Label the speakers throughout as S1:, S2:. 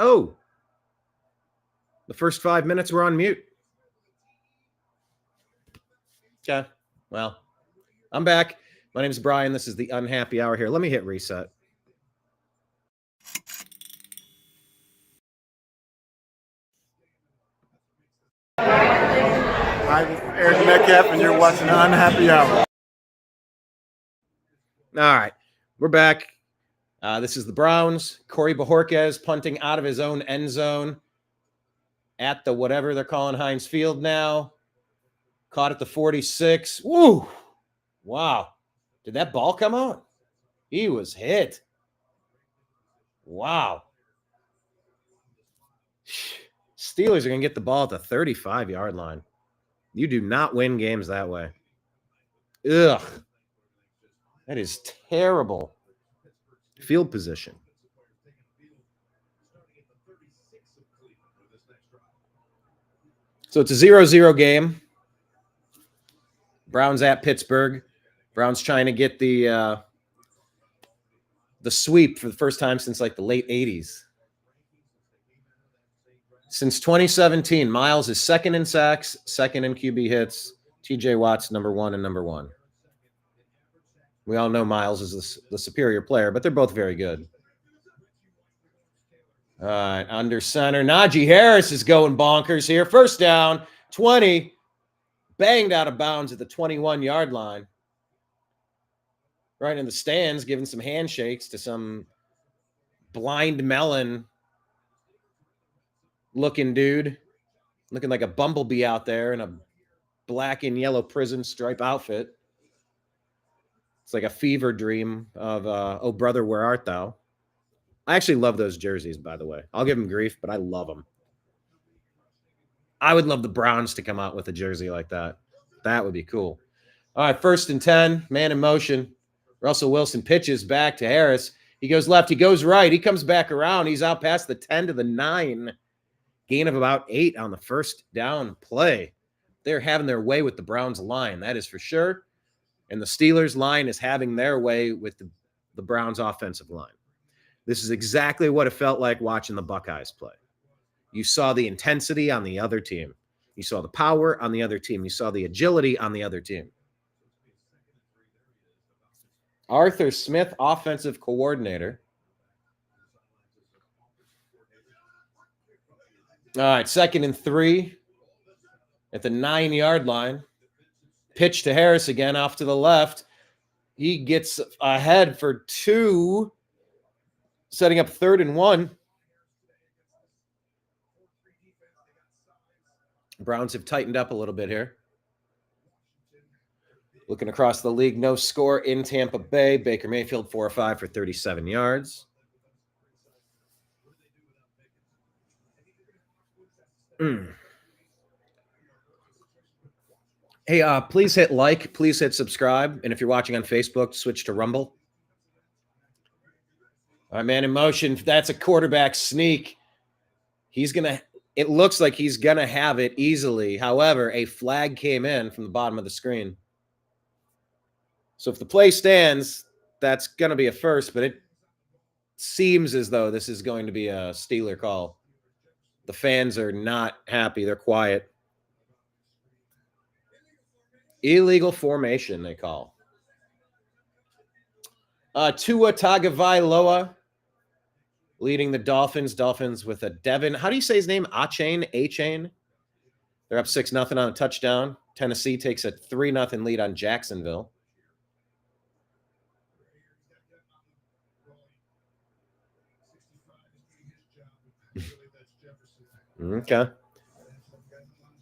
S1: Oh, the first 5 minutes were on mute. Okay, well, I'm back. My name is Brian. This is the Unhappy Hour here. Let me hit reset.
S2: Hi, this is Eric Metcalf, and you're watching the Unhappy Hour.
S1: All right, we're back. This is the Browns. Corey Bojorquez punting out of his own end zone at the whatever they're calling Heinz Field now. Caught at the 46. Woo! Wow. Did that ball come out? He was hit. Wow. Steelers are going to get the ball at the 35-yard line. You do not win games that way. Ugh. That is terrible. Field position. So it's a 0-0 game. Browns at Pittsburgh. Browns trying to get the sweep for the first time since like the late 80s. Since 2017, Miles is second in sacks, second in QB hits. TJ Watt's number 1 and number 1. We all know Miles is the superior player, but they're both very good. All right, under center. Najee Harris is going bonkers here. First down, 20. Banged out of bounds at the 21-yard line. Right in the stands, giving some handshakes to some blind melon looking dude. Looking like a bumblebee out there in a black and yellow prison stripe outfit. It's like a fever dream of, oh, brother, where art thou? I actually love those jerseys, by the way. I'll give them grief, but I love them. I would love the Browns to come out with a jersey like that. That would be cool. All right, 1st and 10, man in motion. Russell Wilson pitches back to Harris. He goes left. He goes right. He comes back around. He's out past the 10 to the 9. Gain of about 8 on the first down play. They're having their way with the Browns line. That is for sure. And the Steelers line is having their way with the Browns offensive line. This is exactly what it felt like watching the Buckeyes play. You saw the intensity on the other team. You saw the power on the other team. You saw the agility on the other team. Arthur Smith, offensive coordinator. All right, 2nd and 3 at the 9-yard line. Pitch to Harris again off to the left. He gets ahead for 2, setting up 3rd and 1. Browns have tightened up a little bit here. Looking across the league, no score in Tampa Bay. Baker Mayfield 4 or 5 for 37 yards. Hey, please hit like, please hit subscribe. And if you're watching on Facebook, switch to Rumble. All right, man in motion. That's a quarterback sneak. It looks like he's going to have it easily. However, a flag came in from the bottom of the screen. So if the play stands, that's going to be a first, but it seems as though this is going to be a Steeler call. The fans are not happy. They're quiet. Illegal formation, they call. Tua Tagovailoa leading the Dolphins. Dolphins with a Devin. How do you say his name? A-Chain? They're up 6-0 on a touchdown. Tennessee takes a 3-0 lead on Jacksonville. Okay.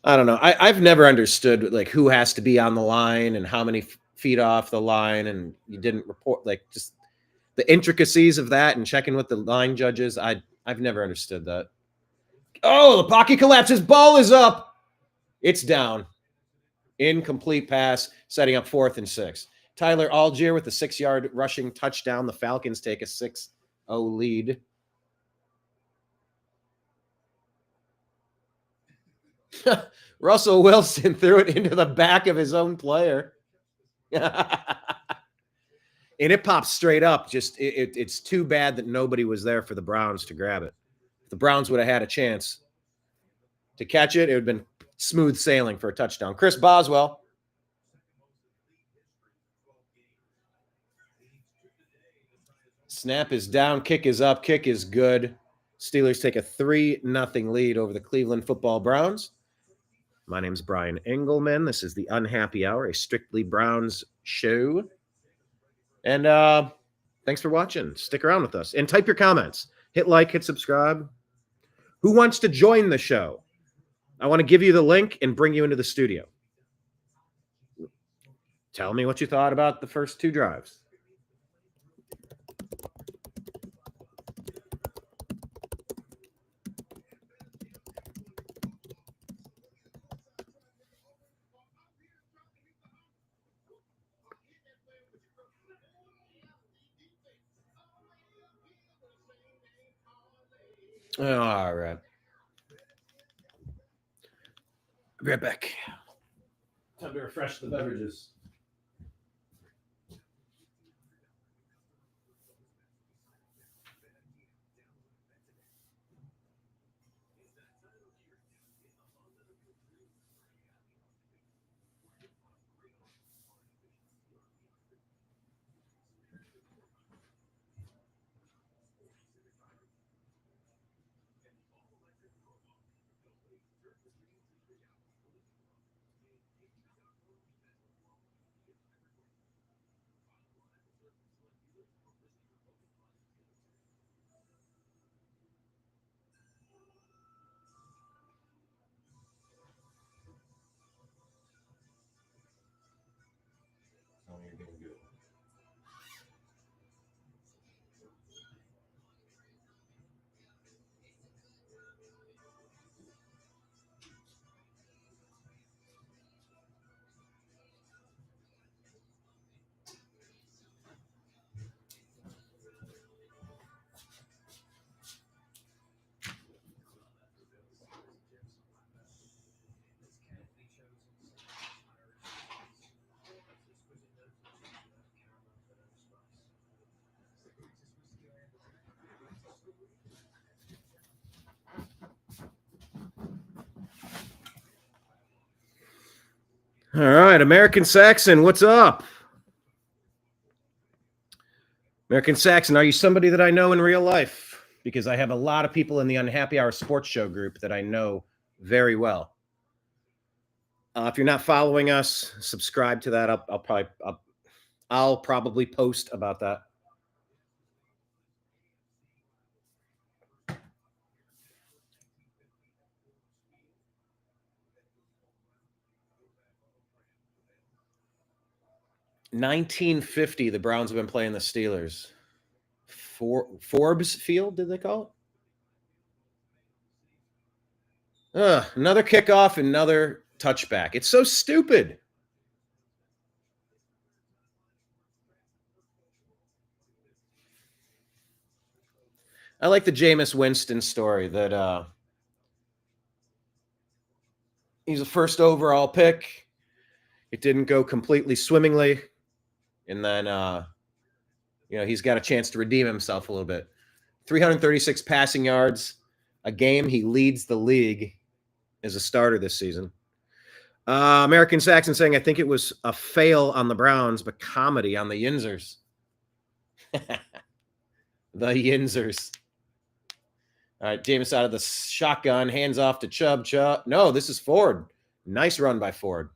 S1: I don't know. I've never understood like who has to be on the line and how many feet off the line, and you didn't report like just the intricacies of that and checking with the line judges. I've never understood that. Oh, the pocket collapses. Ball is up. It's down. Incomplete pass, setting up 4th and 6. Tyler Algier with a 6-yard rushing touchdown. The Falcons take a 6-0 lead. Russell Wilson threw it into the back of his own player. And it pops straight up. Just it's too bad that nobody was there for the Browns to grab it. If the Browns would have had a chance to catch it, it would have been smooth sailing for a touchdown. Chris Boswell. Snap is down, kick is up, kick is good. Steelers take a 3-0 lead over the Cleveland Football Browns. My name's Brian Engelman. This is the Unhappy Hour, a Strictly Browns show. And thanks for watching. Stick around with us and type your comments. Hit like, hit subscribe. Who wants to join the show? I want to give you the link and bring you into the studio. Tell me what you thought about the first 2 drives. All right. I'll be right back. Time to refresh the beverages. All right, American Saxon, what's up? American Saxon, are you somebody that I know in real life? Because I have a lot of people in the Unhappy Hour Sports Show group that I know very well. If you're not following us, subscribe to that. I'll probably post about that. $19.50. The Browns have been playing the Steelers. Forbes Field, did they call it? Another kickoff, another touchback. It's so stupid. I like the Jameis Winston story that he's a first overall pick. It didn't go completely swimmingly. And then, he's got a chance to redeem himself a little bit. 336 passing yards a game. He leads the league as a starter this season. American Saxon saying, I think it was a fail on the Browns, but comedy on the Yinzers. The Yinzers. All right, Jameis out of the shotgun, hands off to Chubb. No, this is Ford. Nice run by Ford.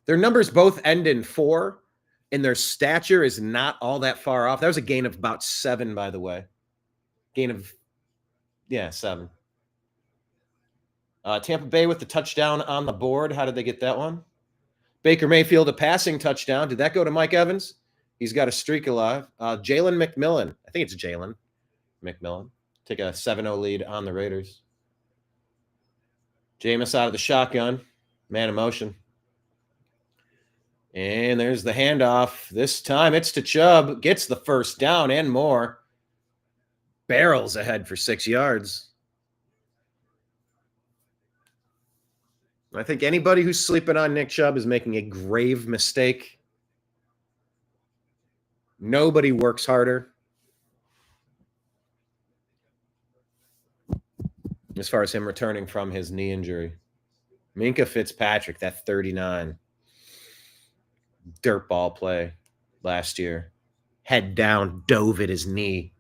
S1: Their numbers both end in 4, and their stature is not all that far off. That was a gain of about 7, by the way. Gain of, 7. Tampa Bay with the touchdown on the board. How did they get that one? Baker Mayfield, a passing touchdown. Did that go to Mike Evans? He's got a streak alive. Jalen McMillan. I think it's Jalen McMillan. Take a 7-0 lead on the Raiders. Jameis out of the shotgun. Man in motion. And there's the handoff. This time it's to Chubb. Gets the first down and more. Barrels ahead for 6 yards. I think anybody who's sleeping on Nick Chubb is making a grave mistake. Nobody works harder. as far as him returning from his knee injury. Minka Fitzpatrick, that 39 dirt ball play last year. Head down, dove at his knee.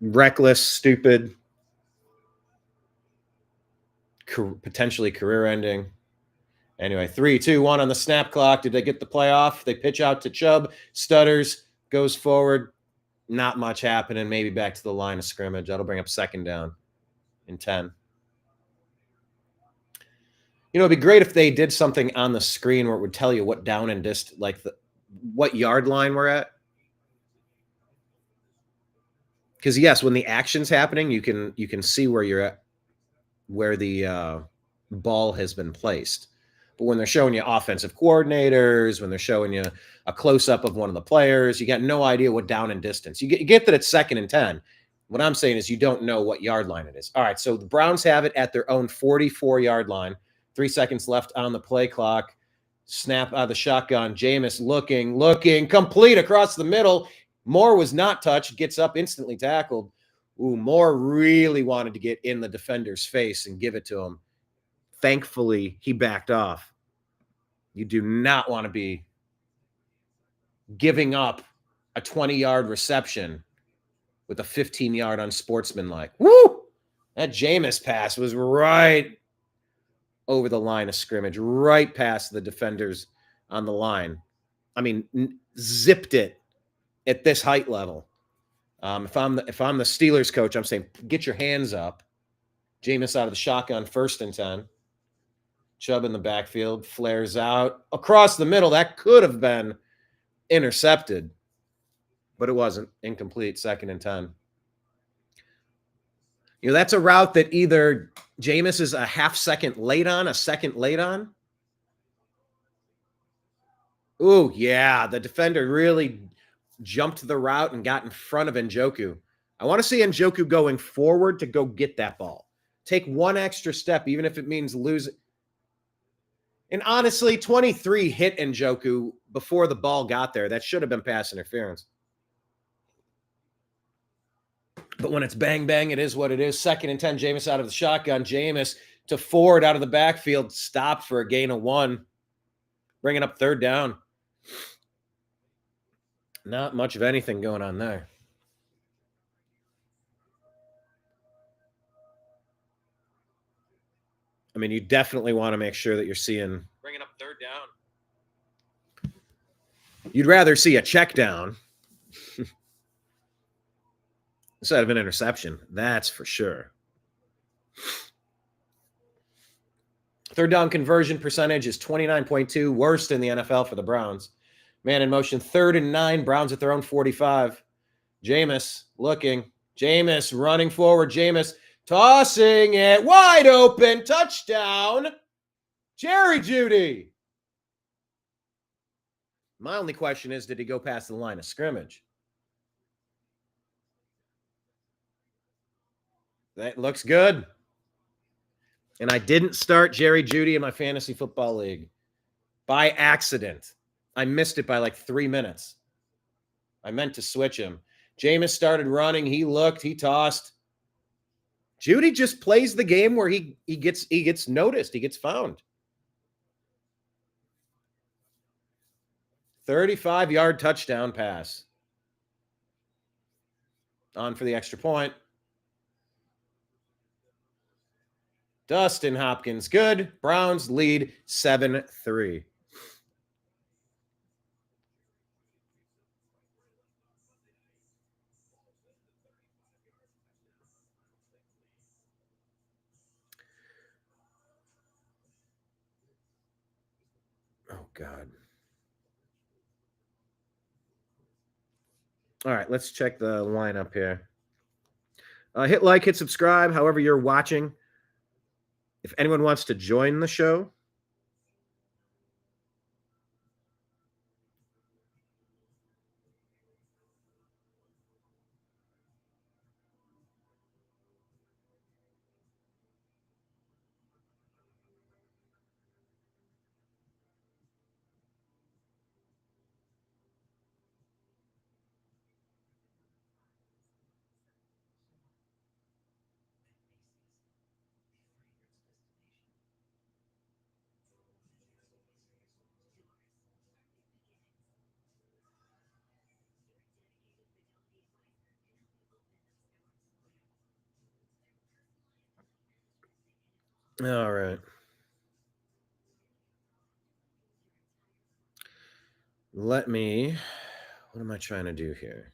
S1: Reckless, stupid, potentially career ending. Anyway, 3, 2, 1 on the snap clock. Did they get the playoff? They pitch out to Chubb, stutters, goes forward. Not much happening. Maybe back to the line of scrimmage. That'll bring up second down in 10. You know, it'd be great if they did something on the screen where it would tell you what down and what yard line we're at. Because yes, when the action's happening, you can see where you're at, where the ball has been placed. But when they're showing you offensive coordinators, when they're showing you a close-up of one of the players, you got no idea what down and distance. You get that it's 2nd and 10. What I'm saying is you don't know what yard line it is. All right, so the Browns have it at their own 44-yard line. 3 seconds left on the play clock. Snap out of the shotgun. Jameis looking, complete across the middle. Moore was not touched, gets up, instantly tackled. Ooh, Moore really wanted to get in the defender's face and give it to him. Thankfully, he backed off. You do not want to be giving up a 20-yard reception with a 15-yard unsportsmanlike. Woo! That Jameis pass was right over the line of scrimmage, right past the defenders on the line. I mean, zipped it at this height level. If I'm the Steelers coach, I'm saying get your hands up. Jameis out of the shotgun, 1st and 10. Chubb in the backfield, flares out across the middle. That could have been intercepted, but it wasn't. Incomplete, 2nd and 10. You know, that's a route that either Jameis is a half second late on, a second late on. Ooh, yeah, the defender really jumped the route and got in front of Njoku. I want to see Njoku going forward to go get that ball. Take one extra step, even if it means losing. And honestly, 23 hit Njoku before the ball got there. That should have been pass interference. But when it's bang, bang, it is what it is. 2nd and 10, Jameis out of the shotgun. Jameis to Ford out of the backfield. Stopped for a gain of 1. Bringing up 3rd down. Not much of anything going on there. I mean, you definitely want to make sure that you're seeing. Bringing up 3rd down. You'd rather see a check down instead of an interception. That's for sure. 3rd down conversion percentage is 29.2, worst in the NFL for the Browns. Man in motion, 3rd and 9, Browns at their own 45. Jameis looking. Jameis running forward. Jameis tossing it wide open. Touchdown. Jerry Jeudy. My only question is, did he go past the line of scrimmage? That looks good. And I didn't start Jerry Jeudy in my fantasy football league by accident. I missed it by like 3 minutes. I meant to switch him. Jameis started running. He looked. He tossed. Jeudy just plays the game where he gets noticed. He gets found. 35-yard touchdown pass. On for the extra point. Dustin Hopkins, good. Browns lead 7-3. Oh, God. All right, let's check the lineup here. Hit like, hit subscribe, however you're watching. If anyone wants to join the show, All right. What am I trying to do here?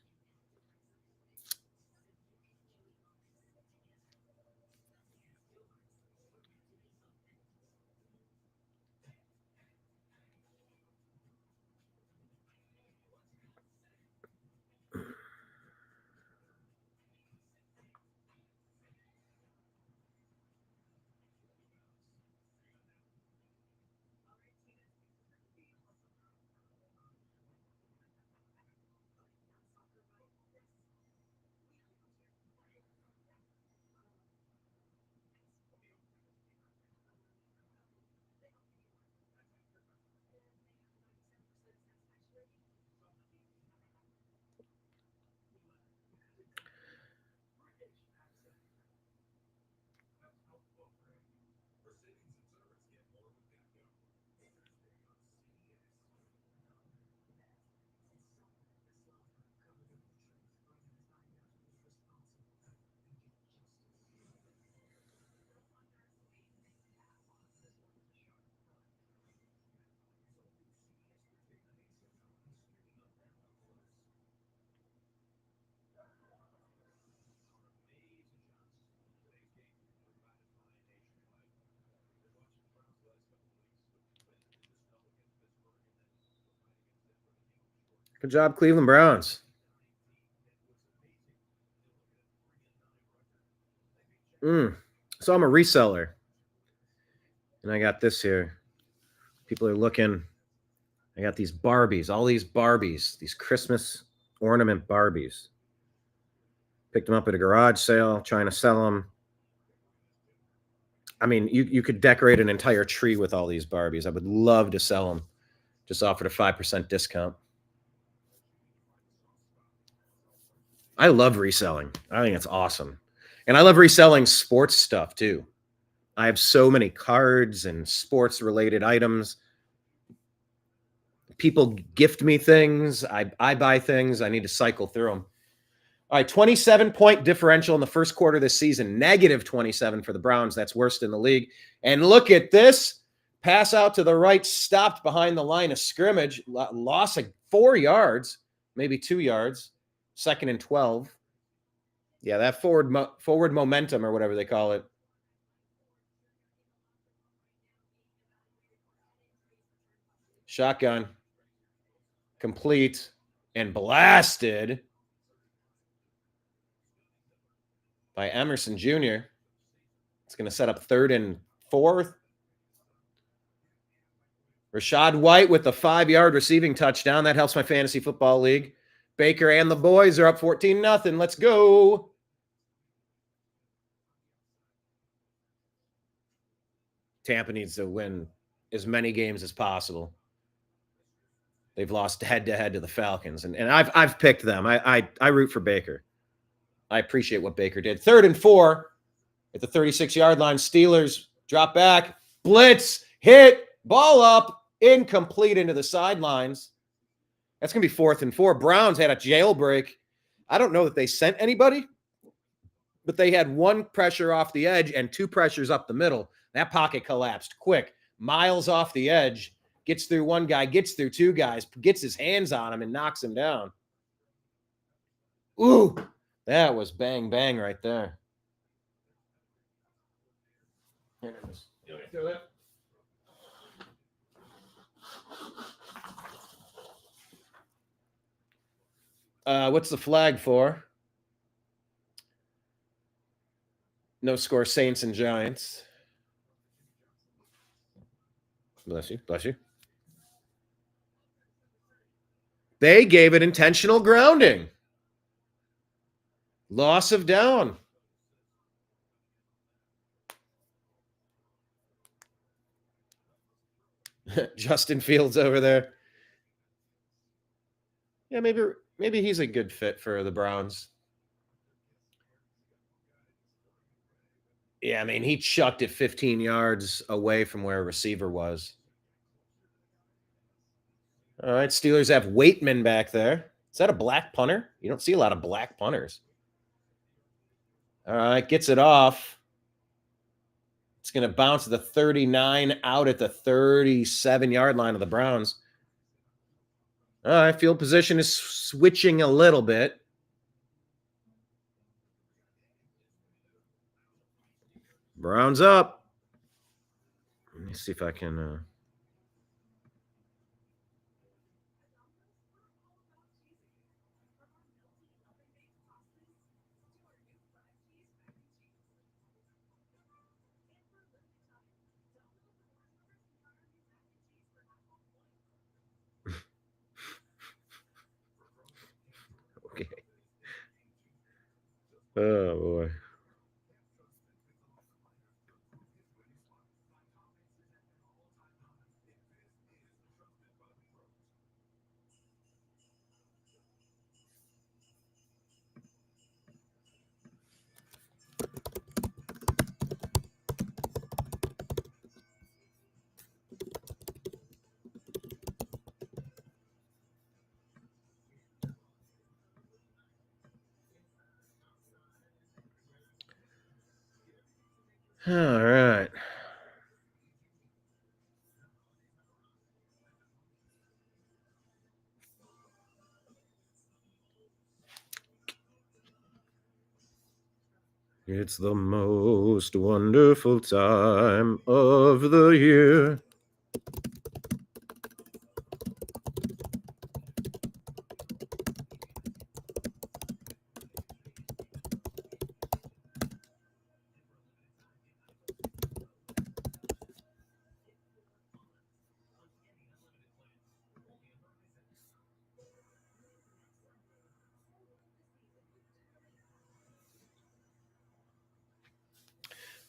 S1: Good job, Cleveland Browns. So I'm a reseller. And I got this here. People are looking. I got these Barbies, all these Barbies, these Christmas ornament Barbies. Picked them up at a garage sale, trying to sell them. I mean, you could decorate an entire tree with all these Barbies. I would love to sell them. Just offered a 5% discount. I love reselling. I think it's awesome. And I love reselling sports stuff too. I have so many cards and sports related items. People gift me things. I buy things. I need to cycle through them. All right, 27-point differential in the first quarter of this season, negative 27 for the Browns. That's worst in the league. And look at this. Pass out to the right, stopped behind the line of scrimmage, loss of 4 yards, maybe 2 yards, 2nd and 12. Yeah, that forward momentum or whatever they call it. Shotgun, complete, and blasted by Emerson Jr. It's going to set up 3rd and 4. Rashad White with the 5-yard receiving touchdown. That helps my fantasy football league. Baker and the boys are up 14-0. Let's go. Tampa needs to win as many games as possible. They've lost head-to-head to the Falcons, and I've picked them. I root for Baker. I appreciate what Baker did. 3rd and 4 at the 36-yard line. Steelers drop back, blitz, hit, ball up, incomplete into the sidelines. That's going to be 4th and 4. Browns had a jailbreak. I don't know that they sent anybody, but they had 1 pressure off the edge and 2 pressures up the middle. That pocket collapsed quick. Miles off the edge, gets through 1 guy, gets through 2 guys, gets his hands on him and knocks him down. Ooh, that was bang, bang right there. What's the flag for? No score, Saints and Giants. Bless you. Bless you. They gave it intentional grounding. Loss of down. Justin Fields over there. Yeah, maybe he's a good fit for the Browns. Yeah, I mean, he chucked it 15 yards away from where a receiver was. All right, Steelers have Waitman back there. Is that a black punter? You don't see a lot of black punters. All right, gets it off. It's going to bounce the 39 out at the 37-yard line of the Browns. All right, field position is switching a little bit. Browns up. Let me see if I can... Okay. Oh, boy. All right. It's the most wonderful time of the year.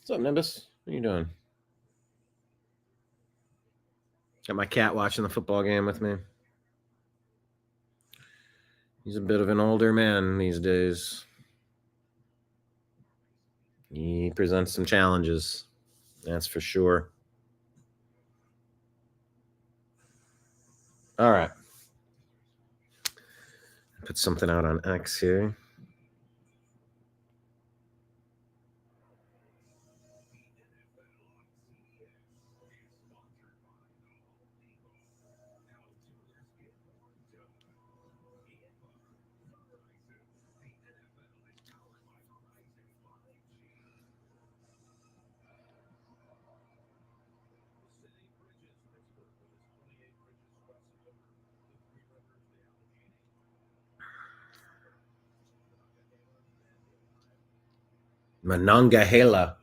S1: What's up, Nimbus? What are you doing? Got my cat watching the football game with me. He's a bit of an older man these days. He presents some challenges, that's for sure. All right. Put something out on X here. Monongahela.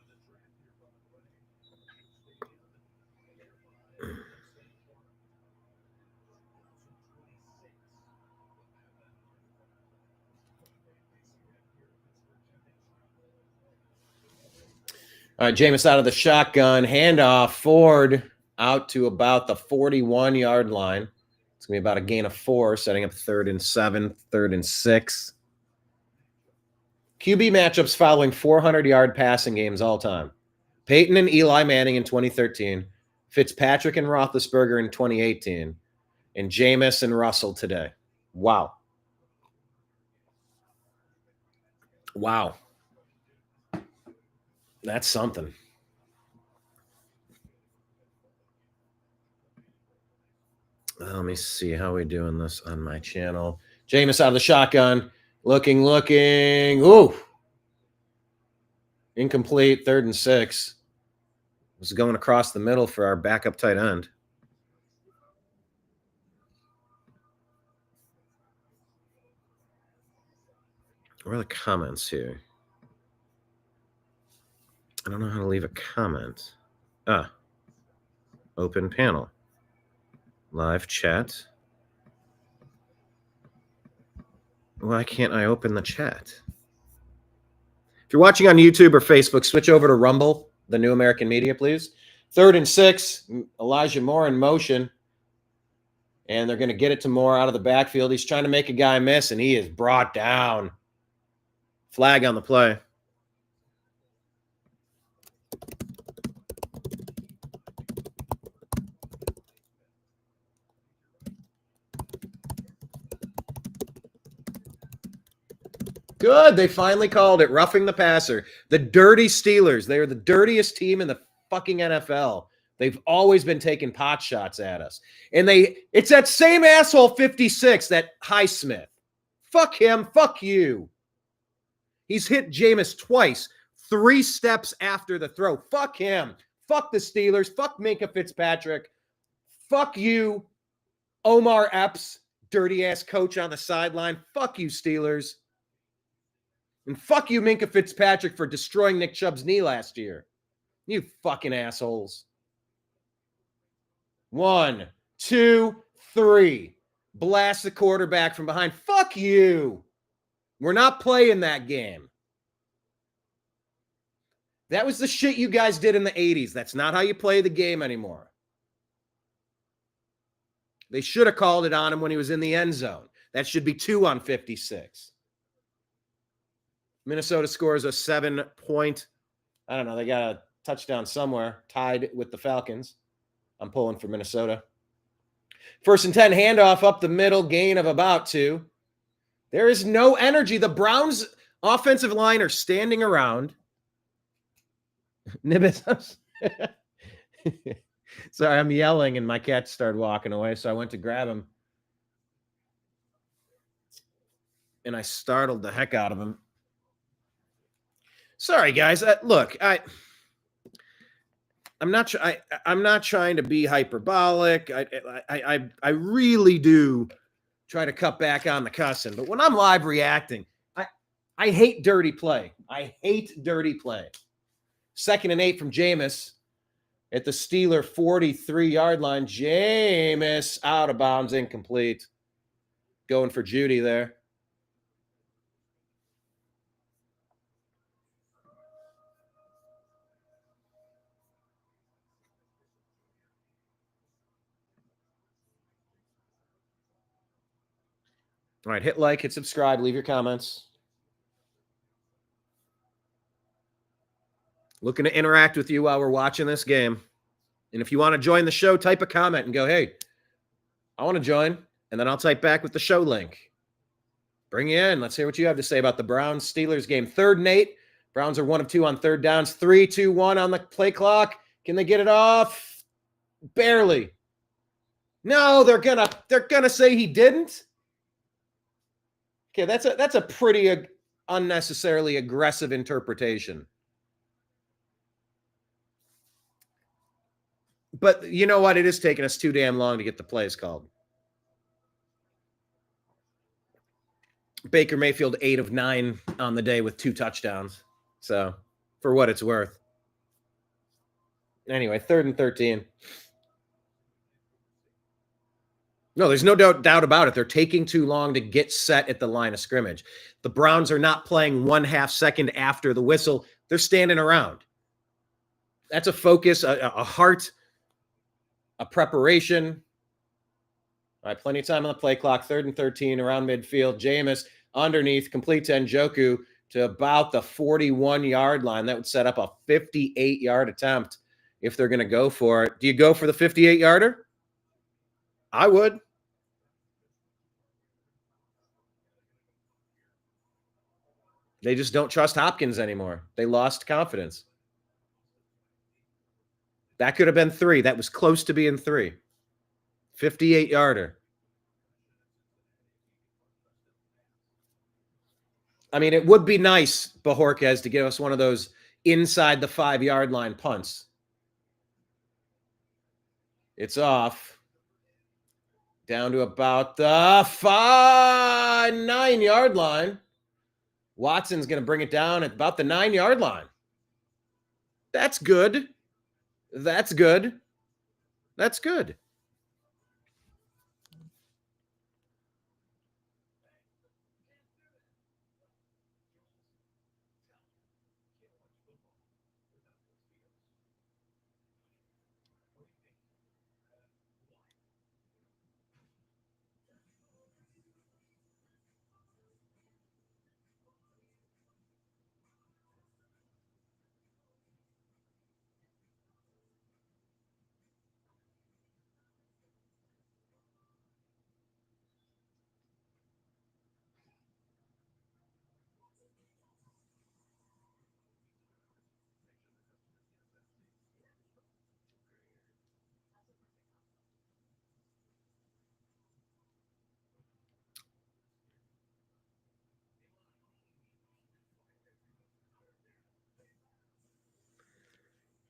S1: All right, Jameis out of the shotgun. Handoff. Ford out to about the 41-yard line. It's going to be about a gain of 4, setting up 3rd and 7, 3rd and 6. QB matchups following 400-yard passing games all time. Peyton and Eli Manning in 2013. Fitzpatrick and Roethlisberger in 2018. And Jameis and Russell today. Wow. Wow. That's something. Let me see how we doing this on my channel. Jameis out of the shotgun. Looking. Ooh. Incomplete, 3rd and 6. Was going across the middle for our backup tight end. Where are the comments here? I don't know how to leave a comment. Open panel. Live chat. Why can't I open the chat? If you're watching on YouTube or Facebook, switch over to Rumble, the New American Media, please. 3rd and 6. Elijah Moore in motion. And they're going to get it to Moore out of the backfield. He's trying to make a guy miss, and he is brought down. Flag on the play. Good. They finally called it. Roughing the passer. The dirty Steelers. They are the dirtiest team in the fucking NFL. They've always been taking pot shots at us. And it's that same asshole 56, that Highsmith. Fuck him. Fuck you. He's hit Jameis twice, 3 steps after the throw. Fuck him. Fuck the Steelers. Fuck Minkah Fitzpatrick. Fuck you, Omar Epps, dirty ass coach on the sideline. Fuck you, Steelers. And fuck you, Minkah Fitzpatrick, for destroying Nick Chubb's knee last year. You fucking assholes. 1, 2, 3. Blast the quarterback from behind. Fuck you. We're not playing that game. That was the shit you guys did in the 80s. That's not how you play the game anymore. They should have called it on him when he was in the end zone. That should be 2 on 56. Minnesota scores a 7-point. I don't know. They got a touchdown somewhere, tied with the Falcons. I'm pulling for Minnesota. 1st and 10, handoff up the middle, gain of about 2. There is no energy. The Browns' offensive line are standing around. Nibbis. Sorry, I'm yelling and my cat started walking away, so I went to grab him. And I startled the heck out of him. Sorry, guys. Look, I'm not trying to be hyperbolic. I really do try to cut back on the cussing, but when I'm live reacting, I hate dirty play. I hate dirty play. 2nd and 8 from Jameis at the Steeler 43-yard line. Jameis out of bounds, incomplete. Going for Judy there. All right, hit like, hit subscribe, leave your comments. Looking to interact with you while we're watching this game. And if you want to join the show, type a comment and go, hey, I want to join. And then I'll type back with the show link. Bring you in. Let's hear what you have to say about the Browns-Steelers game. 3rd and 8. Browns are 1 of 2 on 3rd downs. 3, 2, 1 on the play clock. Can they get it off? Barely. No, they're gonna say he didn't. Okay, that's a pretty unnecessarily aggressive interpretation. But you know what? It is taking us too damn long to get the plays called. Baker Mayfield 8 of 9 on the day with 2 touchdowns. So, for what it's worth. Anyway, 3rd and 13. No, there's no doubt about it. They're taking too long to get set at the line of scrimmage. The Browns are not playing 1/2 second after the whistle. They're standing around. That's a focus, a heart, a preparation. All right, plenty of time on the play clock. 3rd and 13 around midfield. Jameis underneath, complete to Njoku to about the 41-yard line. That would set up a 58-yard attempt if they're going to go for it. Do you go for the 58-yarder? I would. They just don't trust Hopkins anymore. They lost confidence. That could have been 3. That was close to being 3. 58-yarder. I mean, it would be nice, Bajorquez, to give us one of those inside the 5-yard line punts. It's off. Down to about the 9-yard line. Watson's going to bring it down at about the 9-yard line. That's good. That's good. That's good.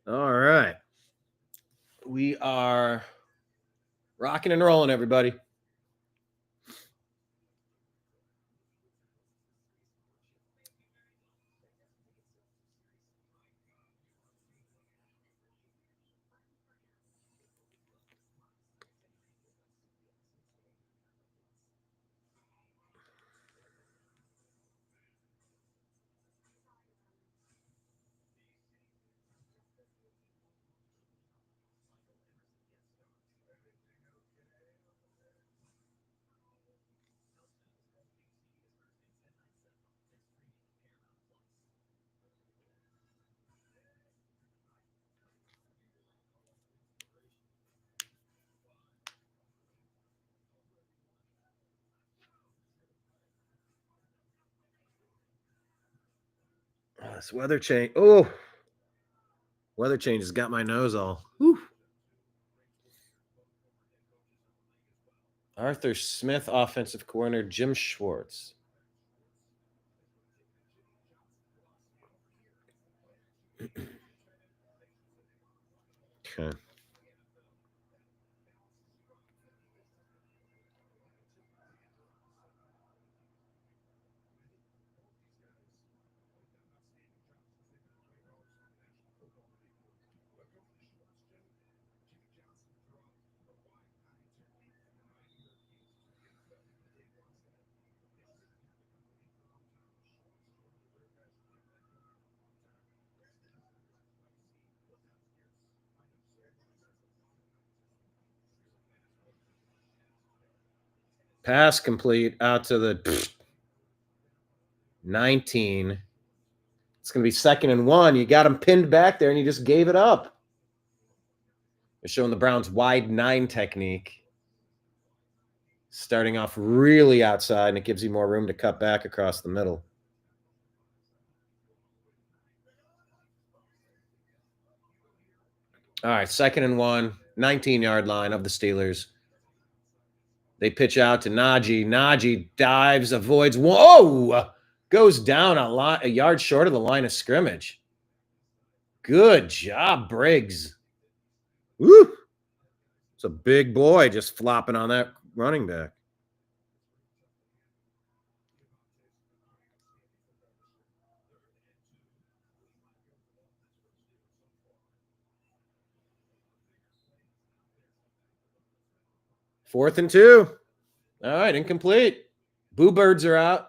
S1: All right. We are rocking and rolling, everybody. Oh, this weather change. Oh, weather change has got my nose all. Whew. Arthur Smith, offensive coordinator, Jim Schwartz. Okay. Pass complete out to the 19. It's going to be 2nd and 1. You got him pinned back there and you just gave it up. They're showing the Browns wide 9 technique. Starting off really outside, and it gives you more room to cut back across the middle. All right, 2nd and 1, 19-yard line of the Steelers. They pitch out to Najee. Najee dives, avoids. Whoa! Goes down a yard short of the line of scrimmage. Good job, Briggs. Woo! It's a big boy just flopping on that running back. Fourth and 2. All right, incomplete. Boo Birds are out.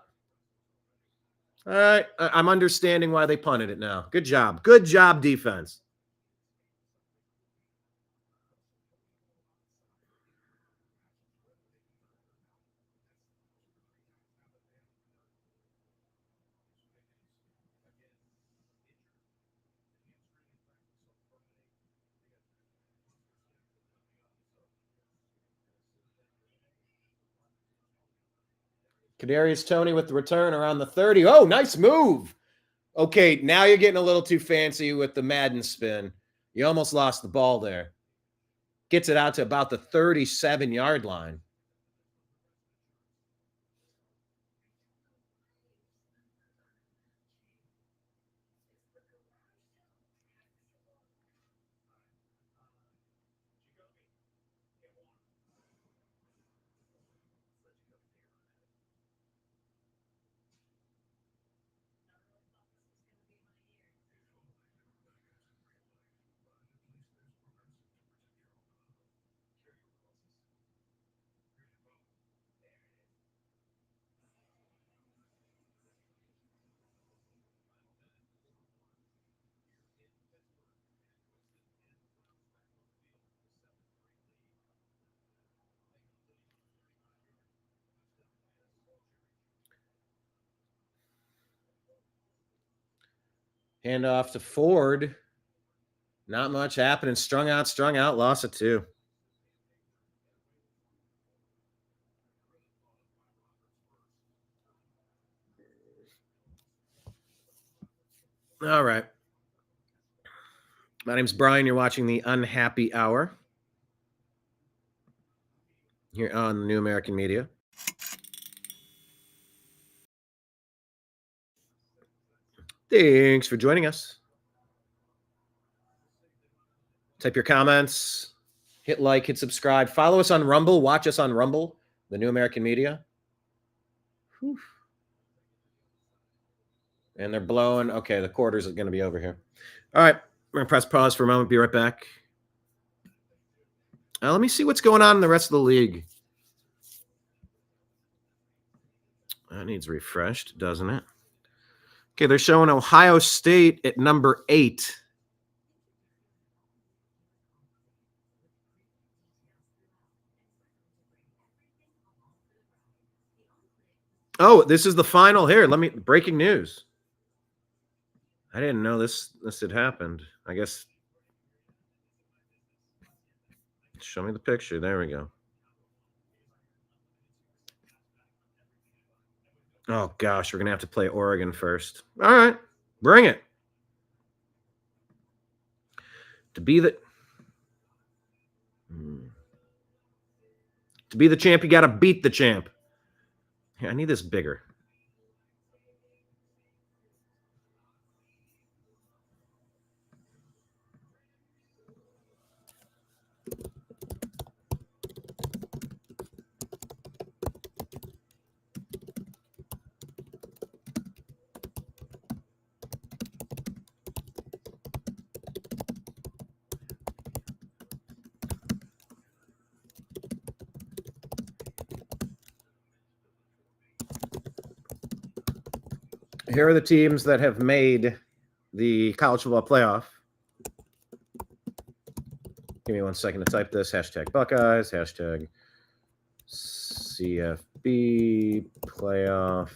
S1: All right, I'm understanding why they punted it now. Good job. Good job, defense. Kadarius Toney with the return around the 30. Oh, nice move. Okay, now you're getting a little too fancy with the Madden spin. You almost lost the ball there. Gets it out to about the 37-yard line. Hand off to Ford. Not much happening. Strung out, loss of 2. All right. My name's Brian. You're watching the Unhappy Hour here on the New American Media. Thanks for joining us. Type your comments. Hit like, hit subscribe. Follow us on Rumble. Watch us on Rumble, the New American Media. Whew. And they're blowing. Okay, the quarters are going to be over here. All right. We're going to press pause for a moment. Be right back. Let me see what's going on in the rest of the league. That needs refreshed, doesn't it? Okay, they're showing Ohio State at number 8. Oh, this is the final here. Breaking news. I didn't know this had happened. I guess. Show me the picture. There we go. Oh, gosh. We're going to have to play Oregon first. All right. Bring it. To be the champ, you got to beat the champ. Here, I need this bigger. Here are the teams that have made the college football playoff. Give me 1 second to type this. Hashtag Buckeyes. Hashtag CFB playoff.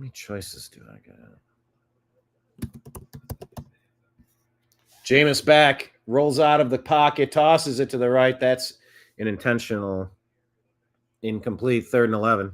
S1: How many choices do I got? Jameis back, rolls out of the pocket, tosses it to the right. That's an intentional incomplete, 3rd and 11.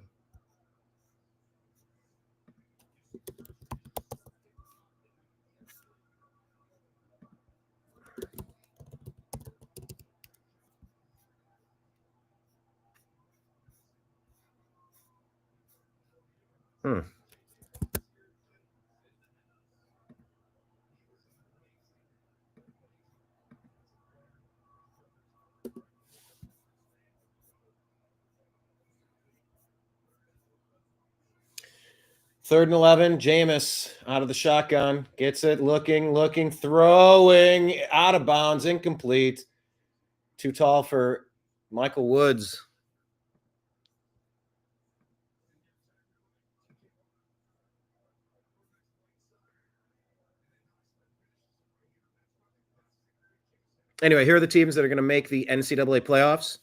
S1: Third and 11, Jameis out of the shotgun, gets it, looking, throwing, out of bounds, incomplete. Too tall for Michael Woods. Anyway, here are the teams that are going to make the NCAA playoffs.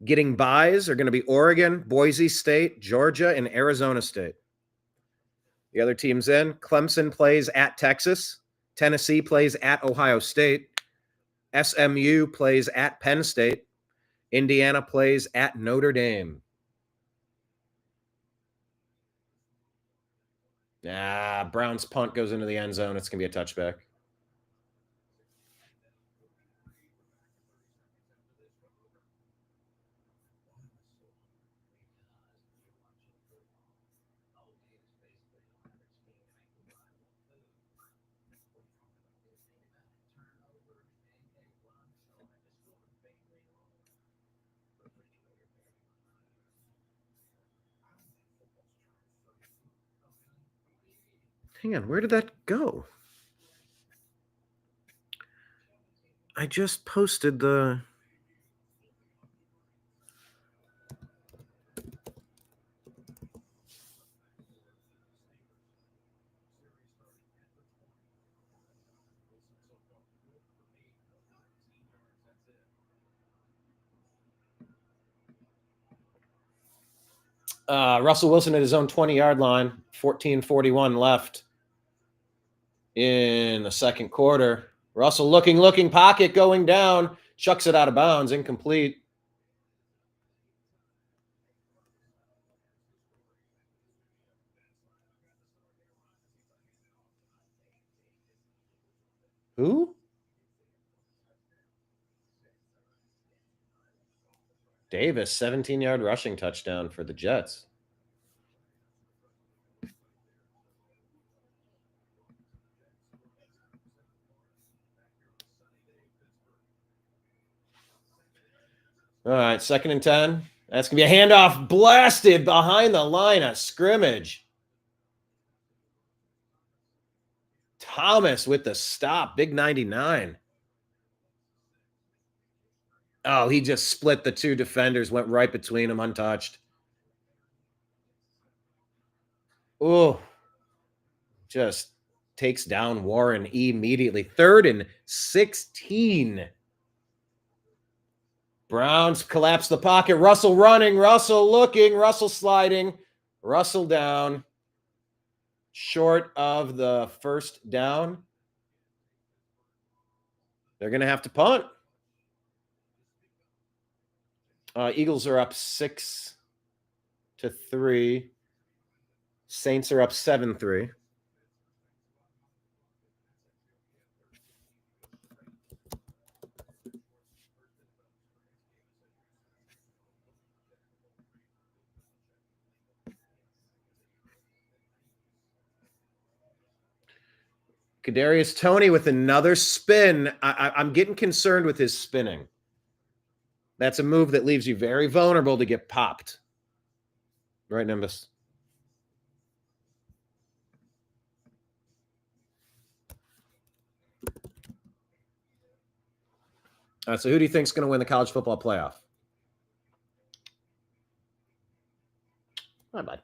S1: Getting buys are going to be Oregon, Boise State, Georgia, and Arizona State. The other teams in, Clemson plays at Texas. Tennessee plays at Ohio State. SMU plays at Penn State. Indiana plays at Notre Dame. Brown's punt goes into the end zone. It's going to be a touchback. Hang on, where did that go? I just posted the... Russell Wilson at his own 20-yard line, 14:41 left in the second quarter. Russell looking, pocket going down, chucks it out of bounds, incomplete. Who? Davis, 17-yard rushing touchdown for the Jets. All right, 2nd and 10. That's going to be a handoff blasted behind the line of scrimmage. Thomas with the stop, big 99. Oh, he just split the two defenders, went right between them, untouched. Oh, just takes down Warren immediately. 3rd and 16. Browns collapse the pocket. Russell running, Russell looking, Russell sliding, Russell down. Short of the first down. They're going to have to punt. Eagles are up 6-3. Saints are up 7-3. Kadarius Toney with another spin. I'm getting concerned with his spinning. That's a move that leaves you very vulnerable to get popped. Right, Nimbus? So who do you think is going to win the college football playoff? Hi, bud.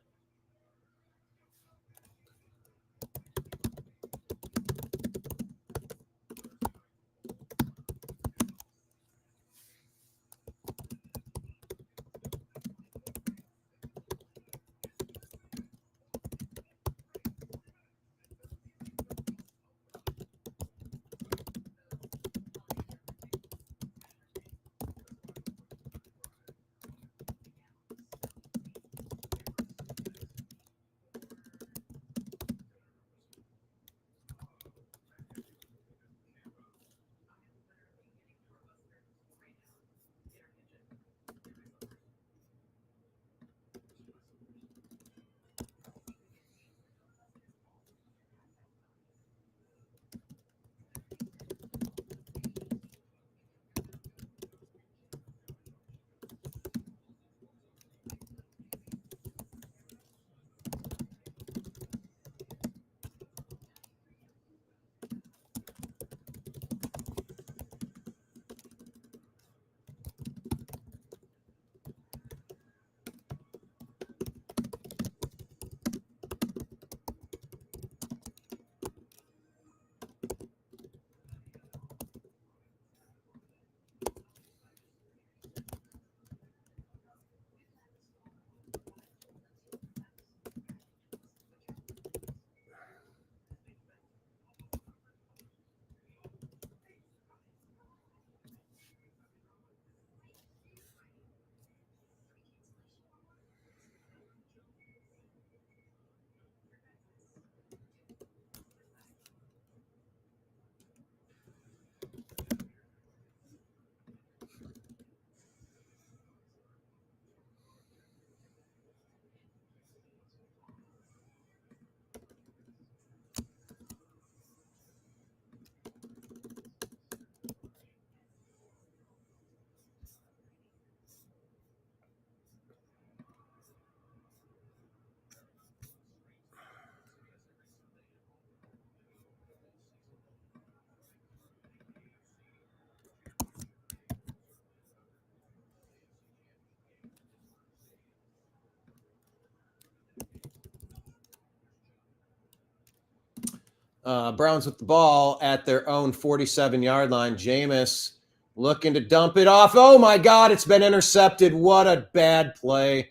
S1: Browns with the ball at their own 47-yard line. Jameis looking to dump it off. Oh, my God, it's been intercepted. What a bad play.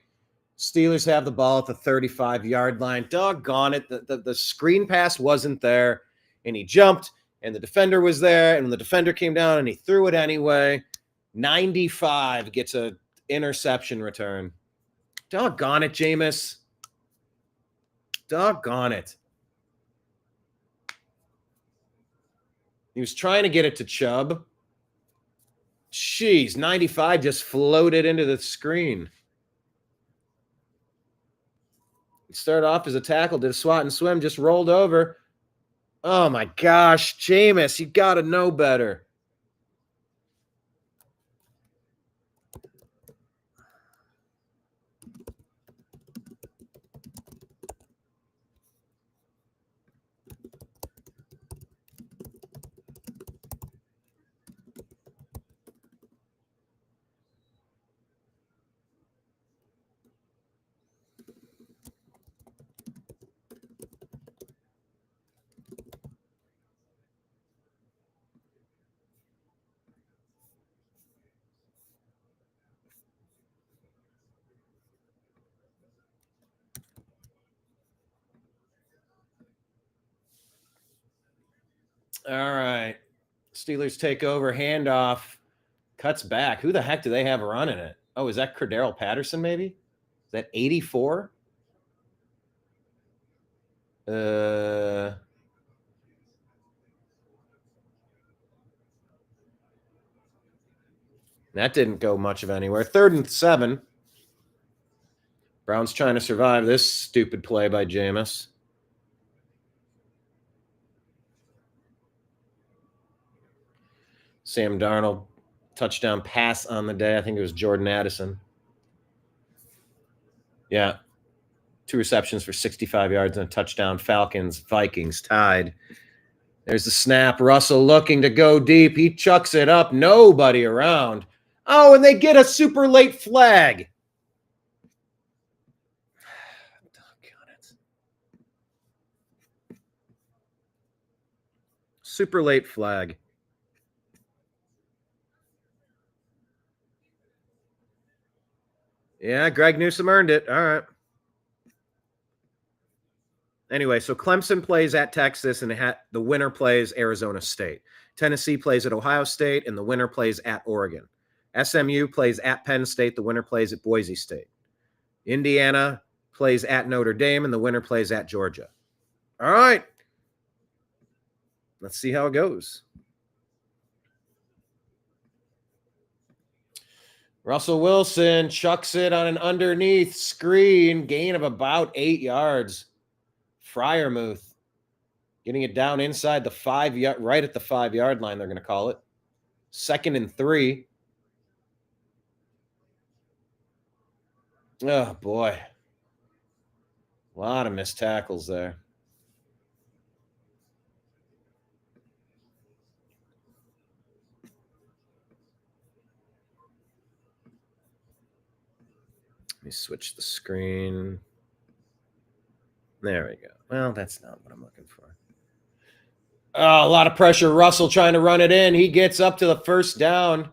S1: Steelers have the ball at the 35-yard line. Doggone it. The screen pass wasn't there, and he jumped, and the defender was there, and when the defender came down, and he threw it anyway. 95 gets an interception return. Doggone it, Jameis. Doggone it. He was trying to get it to Chubb. Jeez, 95 just floated into the screen. He started off as a tackle, did a swat and swim, just rolled over. Oh, my gosh, Jameis, you got to know better. All right. Steelers take over, handoff, cuts back. Who the heck do they have running it? Oh, is that Cordero Patterson maybe? Is that 84? That didn't go much of anywhere. 3rd and 7. Browns trying to survive this stupid play by Jameis. Sam Darnold, touchdown pass on the day. I think it was Jordan Addison. Yeah. 2 receptions for 65 yards and a touchdown. Falcons, Vikings tied. There's the snap. Russell looking to go deep. He chucks it up. Nobody around. Oh, and they get a super late flag. Doggone it. Super late flag. Yeah, Greg Newsome earned it. All right. Anyway, so Clemson plays at Texas, and the winner plays Arizona State. Tennessee plays at Ohio State, and the winner plays at Oregon. SMU plays at Penn State. The winner plays at Boise State. Indiana plays at Notre Dame, and the winner plays at Georgia. All right. Let's see how it goes. Russell Wilson chucks it on an underneath screen, gain of about 8 yards. Freiermuth getting it down inside the 5-yard, right at the 5-yard line, they're going to call it. 2nd and 3. Oh, boy. A lot of missed tackles there. Let me switch the screen. There we go. Well, that's not what I'm looking for. Oh, a lot of pressure. Russell trying to run it in. He gets up to the 1st down.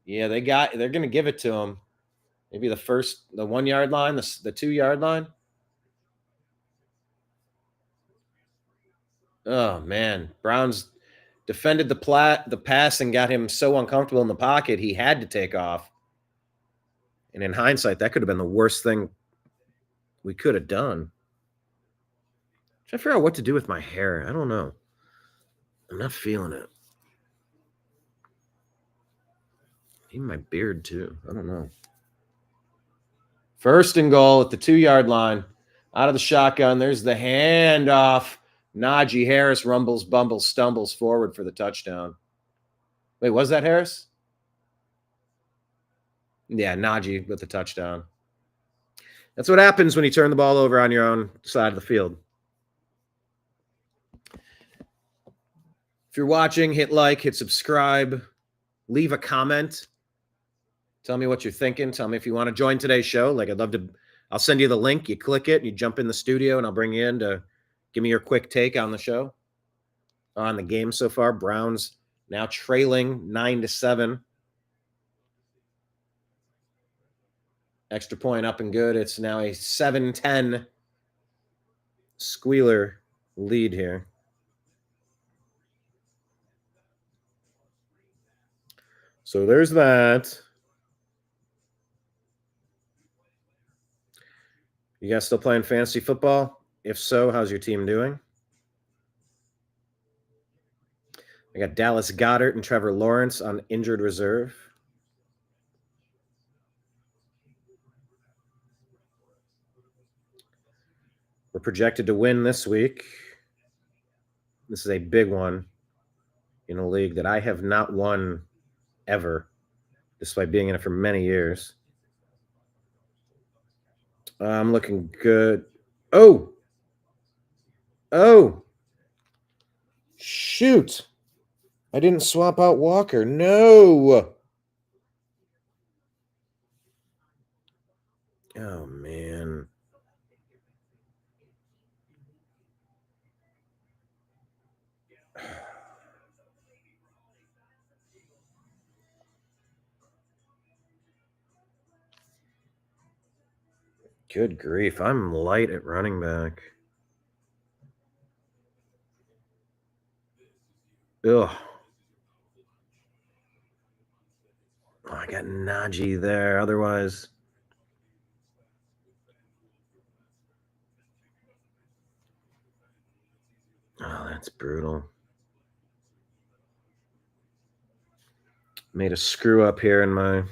S1: Yeah, they're going to give it to him. Maybe the 1-yard line, the 2-yard line. Oh, man. Browns defended the pass and got him so uncomfortable in the pocket, he had to take off. And in hindsight, that could have been the worst thing we could have done. Trying to figure out what to do with my hair. I don't know. I'm not feeling it. Even my beard, too. I don't know. 1st and goal at the 2-yard line. Out of the shotgun. There's the handoff. Najee Harris rumbles, bumbles, stumbles forward for the touchdown. Wait, was that Harris? Yeah, Najee with the touchdown. That's what happens when you turn the ball over on your own side of the field. If you're watching, hit like, hit subscribe, leave a comment. Tell me what you're thinking. Tell me if you want to join today's show. Like, I'd love to I'll send you the link. You click it, you jump in the studio, and I'll bring you in to give me your quick take on the show, on the game so far. Browns now trailing 9-7. Extra point up and good. It's now a 7-10 squealer lead here. So there's that. You guys still playing fantasy football? If so, how's your team doing? I got Dallas Goedert and Trevor Lawrence on injured reserve. We're projected to win this week. This is a big one in a league that I have not won ever, despite being in it for many years. I'm looking good. Oh! Shoot! I didn't swap out Walker. No! Oh, man. Good grief. I'm light at running back. Ugh. Oh, I got Najee there. Otherwise, oh, that's brutal. Made a screw up here in my...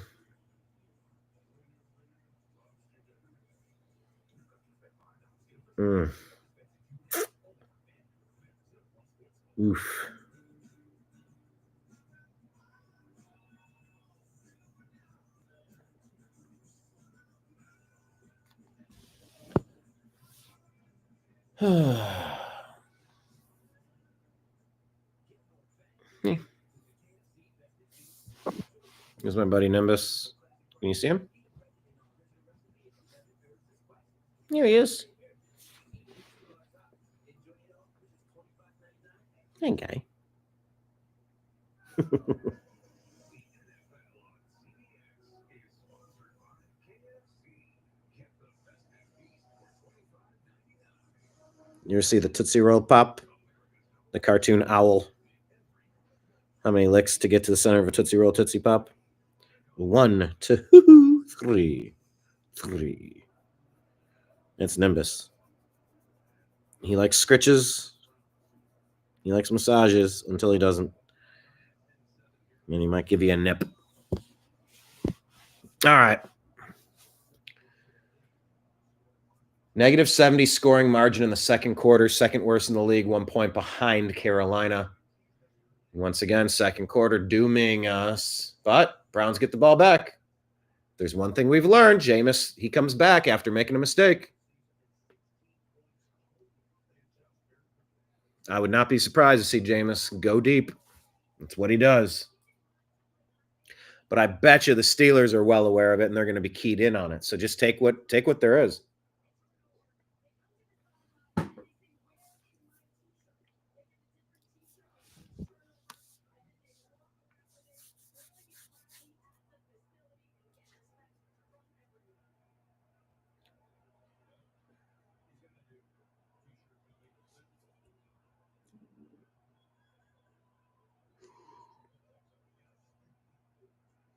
S1: Oof. Here's my buddy Nimbus. Can you see him? Here he is. Hey, guy. You ever see the Tootsie Roll Pop? The cartoon owl. How many licks to get to the center of a Tootsie Roll Tootsie Pop? 1, 2, 3. It's Nimbus. He likes scritches. He likes massages until he doesn't. And he might give you a nip. All right. Negative 70 scoring margin in the second quarter. Second worst in the league. 1 point behind Carolina. Once again, second quarter dooming us. But Browns get the ball back. There's one thing we've learned. Jameis, he comes back after making a mistake. I would not be surprised to see Jameis go deep. That's what he does. But I bet you the Steelers are well aware of it, and they're going to be keyed in on it. So just take what there is.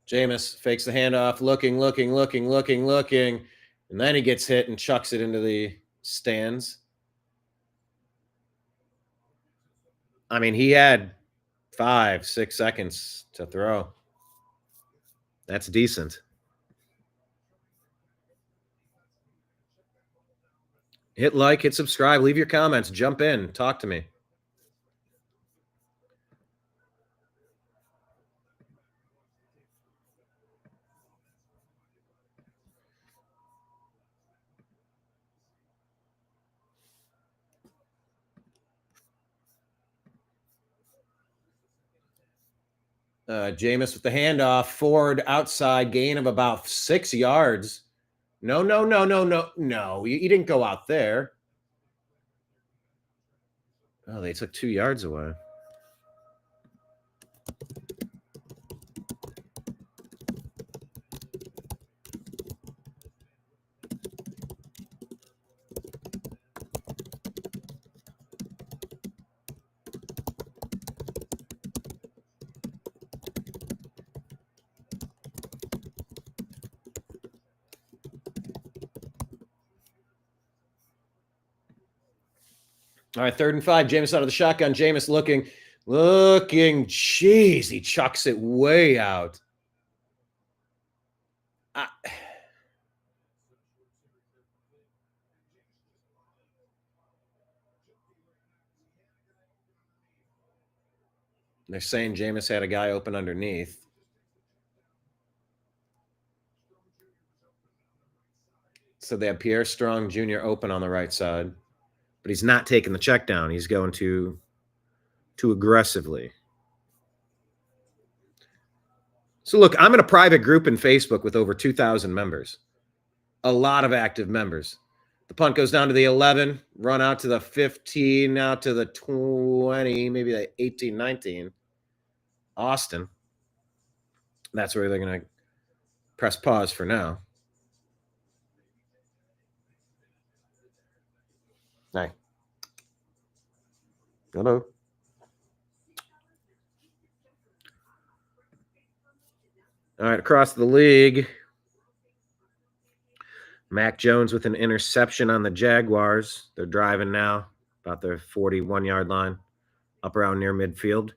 S1: Jameis fakes the handoff, looking. And then he gets hit and chucks it into the stands. I mean, he had 5-6 seconds to throw. That's decent. Hit like, hit subscribe, leave your comments, jump in, talk to me. Jameis with the handoff, Ford outside, gain of about 6 yards. No. You didn't go out there. Oh, they took 2 yards away. All right, 3rd and 5. Jameis out of the shotgun. Jameis looking. Jeez, he chucks it way out. They're saying Jameis had a guy open underneath. So they have Pierre Strong Jr. open on the right side, but he's not taking the check down. He's going too aggressively. So look, I'm in a private group in Facebook with over 2,000 members. A lot of active members. The punt goes down to the 11, run out to the 15, out to the 20, maybe the 18, 19. Austin. That's where they're going to press pause for now. Hey. Hello. All right, across the league, Mac Jones with an interception on the Jaguars. They're driving now, about their 41-yard line, up around near midfield.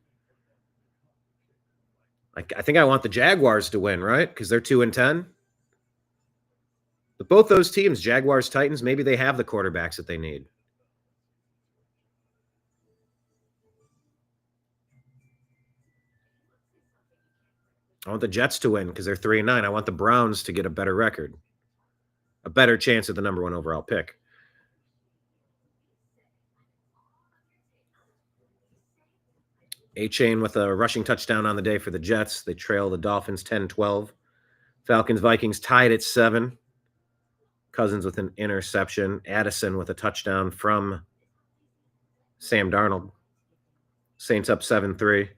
S1: I think I want the Jaguars to win, right? Because they're 2-10. But both those teams, Jaguars, Titans, maybe they have the quarterbacks that they need. I want the Jets to win because they're 3-9. I want the Browns to get a better record, a better chance at the number 1 overall pick. A-Chain with a rushing touchdown on the day for the Jets. They trail the Dolphins 10-12. Falcons, Vikings tied at 7. Cousins with an interception. Addison with a touchdown from Sam Darnold. Saints up 7-3.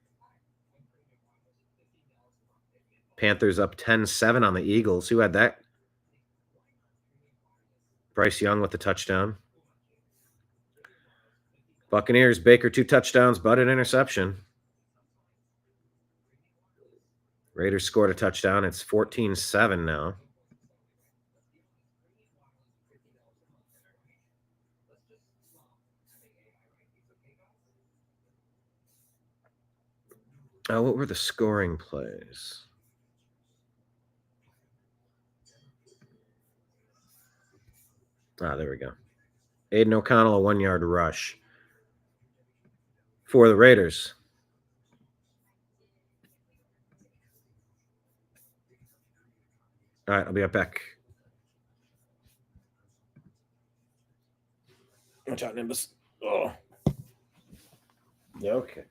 S1: Panthers up 10-7 on the Eagles. Who had that? Bryce Young with the touchdown. Buccaneers, Baker 2 touchdowns, but an interception. Raiders scored a touchdown. It's 14-7 now. Oh, what were the scoring plays? There we go. Aiden O'Connell, a 1-yard rush for the Raiders. All right, I'll be right back. Watch out, Nimbus. Oh. Yeah, okay.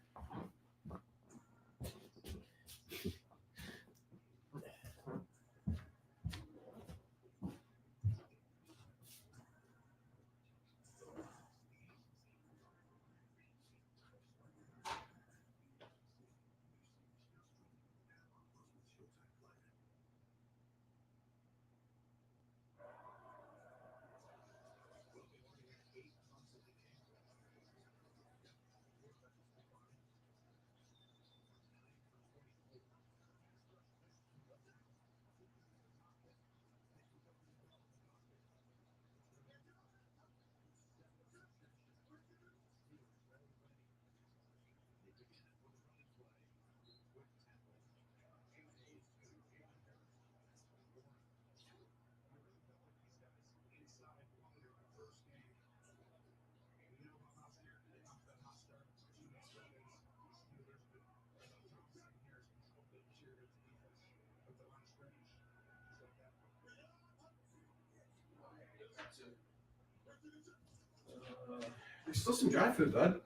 S1: There's still some dry food, bud.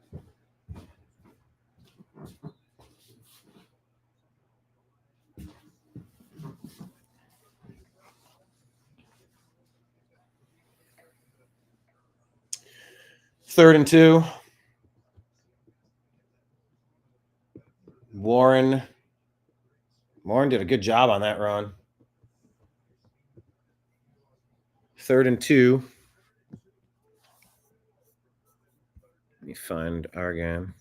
S1: 3rd and 2. Warren did a good job on that run. 3rd and 2. Let me find our game.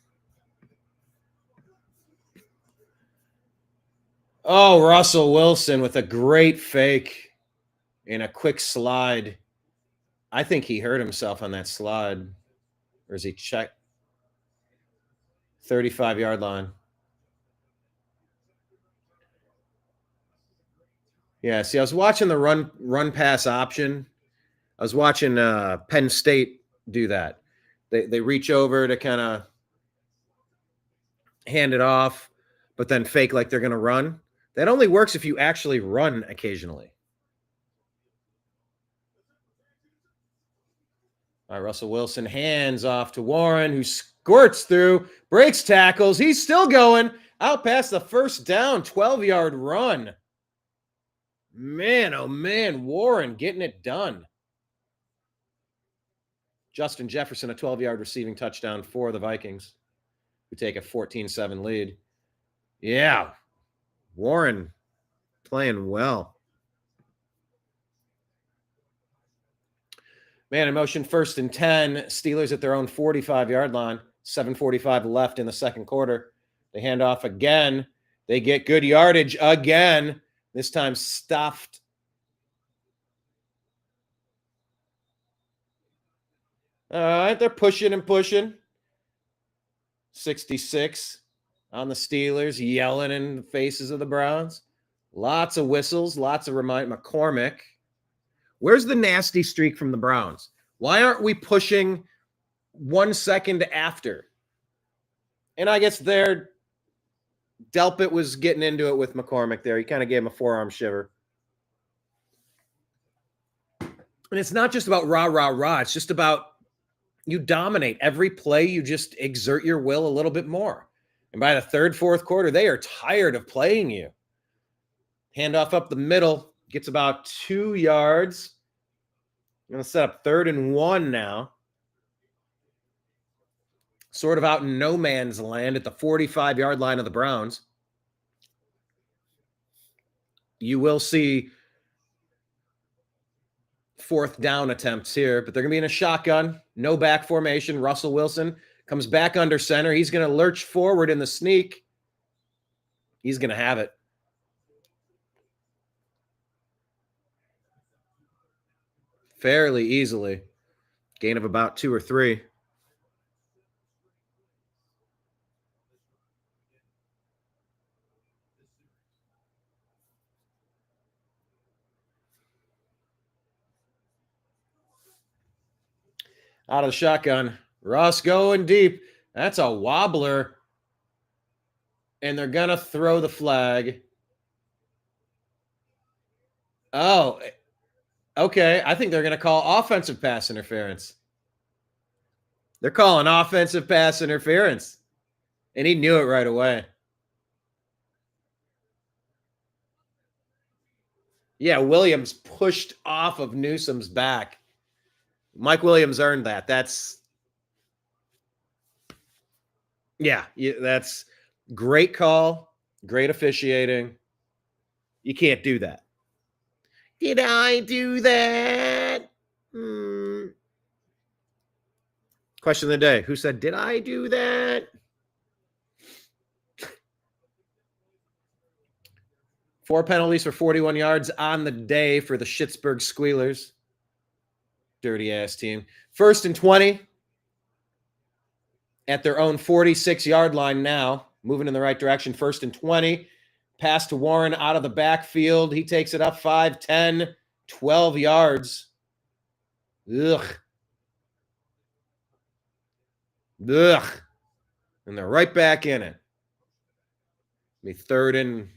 S1: Oh, Russell Wilson with a great fake and a quick slide. I think he hurt himself on that slide. Or is he checked? 35-yard line. Yeah, see, I was watching the run pass option. I was watching Penn State do that. They reach over to kind of hand it off, but then fake like they're going to run. That only works if you actually run occasionally. All right, Russell Wilson hands off to Warren, who squirts through, breaks tackles. He's still going out past the first down, 12-yard run. Man, oh man, Warren getting it done. Justin Jefferson, a 12-yard receiving touchdown for the Vikings, who take a 14-7 lead. Yeah, Warren playing well. Man in motion, 1st and 10. Steelers at their own 45-yard line. 7:45 left in the second quarter. They hand off again. They get good yardage again. This time stuffed. All right, they're pushing and pushing. 66 on the Steelers, yelling in the faces of the Browns. Lots of whistles, lots of McCormick. Where's the nasty streak from the Browns? Why aren't we pushing 1 second after? And I guess there, Delpit was getting into it with McCormick there. He kind of gave him a forearm shiver. And it's not just about rah, rah, rah. It's just about you dominate. Every play, you just exert your will a little bit more. And by the 3rd, 4th quarter, they are tired of playing you. Handoff up the middle. Gets about 2 yards. I'm going to set up 3rd and 1 now. Sort of out in no man's land at the 45-yard line of the Browns. You will see 4th down attempts here, but they're going to be in a shotgun. No back formation. Russell Wilson comes back under center. He's going to lurch forward in the sneak. He's going to have it. Fairly easily. Gain of about 2 or 3. Out of the shotgun. Russ going deep. That's a wobbler. And they're going to throw the flag. Oh, okay. I think they're going to call offensive pass interference. They're calling offensive pass interference. And he knew it right away. Yeah, Williams pushed off of Newsom's back. Mike Williams earned that. That's great call, great officiating. You can't do that. Did I do that? Question of the day. Who said, did I do that? 4 penalties for 41 yards on the day for the Schittsburg Squealers. Dirty-ass team. 1st and 20 at their own 46-yard line now. Moving in the right direction. 1st and 20. Pass to Warren out of the backfield. He takes it up 5, 10, 12 yards. Ugh. And they're right back in it. Be 3rd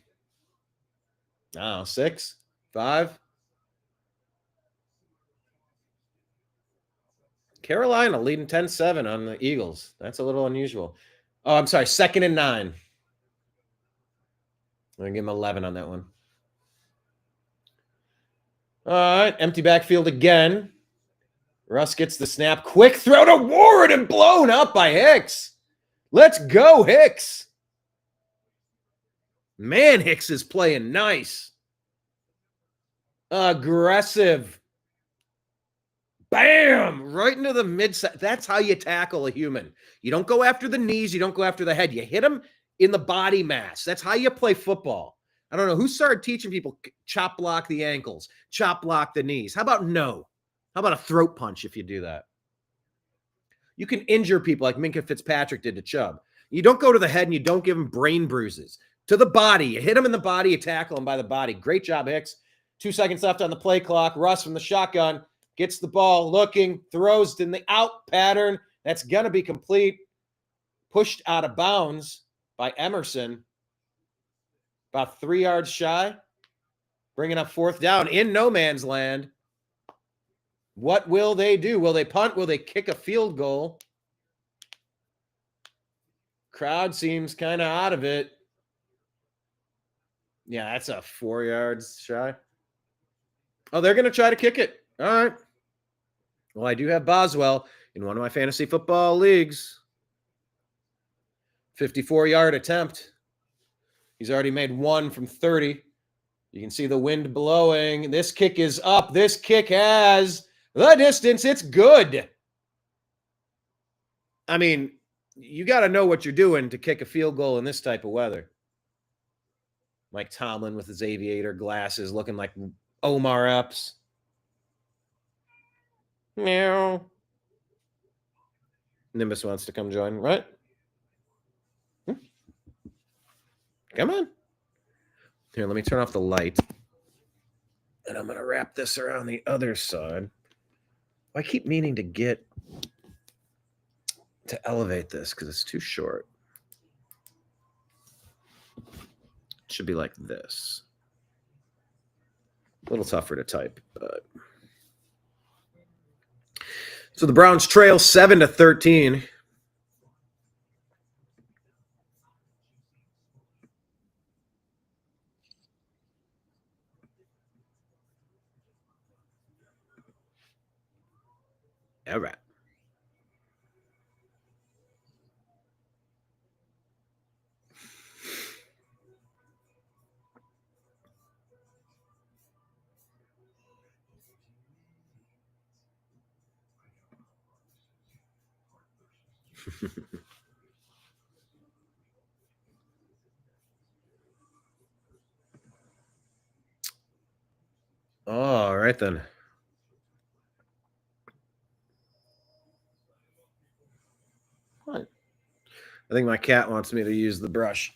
S1: and 6, 5. Carolina leading 10-7 on the Eagles. That's a little unusual. Oh, I'm sorry. 2nd and 9. I'm going to give him 11 on that one. All right. Empty backfield again. Russ gets the snap. Quick throw to Ward and blown up by Hicks. Let's go, Hicks. Man, Hicks is playing nice. Aggressive. Bam! Right into the mid-side. That's how you tackle a human. You don't go after the knees. You don't go after the head. You hit them in the body mass. That's how you play football. I don't know who started teaching people chop block the ankles, chop block the knees. How about no? How about a throat punch if you do that? You can injure people like Minka Fitzpatrick did to Chubb. You don't go to the head and you don't give them brain bruises. To the body. You hit them in the body. You tackle them by the body. Great job, Hicks. 2 seconds left on the play clock. Russ from the shotgun gets the ball, looking, throws in the out pattern. That's going to be complete. Pushed out of bounds by Emerson. About 3 yards shy. Bringing up 4th down in no man's land. What will they do? Will they punt? Will they kick a field goal? Crowd seems kind of out of it. Yeah, that's a 4 yards shy. Oh, they're going to try to kick it. All right. Well, I do have Boswell in one of my fantasy football leagues. 54-yard attempt. He's already made 1 from 30. You can see the wind blowing. This kick is up. This kick has the distance. It's good. I mean, you got to know what you're doing to kick a field goal in this type of weather. Mike Tomlin with his aviator glasses looking like Omar Epps. Meow. Nimbus wants to come join, right? Come on. Here, let me turn off the light. And I'm going to wrap this around the other side. I keep meaning to elevate this because it's too short. It should be like this. A little tougher to type, but. So the Browns trail 7-13. All right. All right, then. What? I think my cat wants me to use the brush.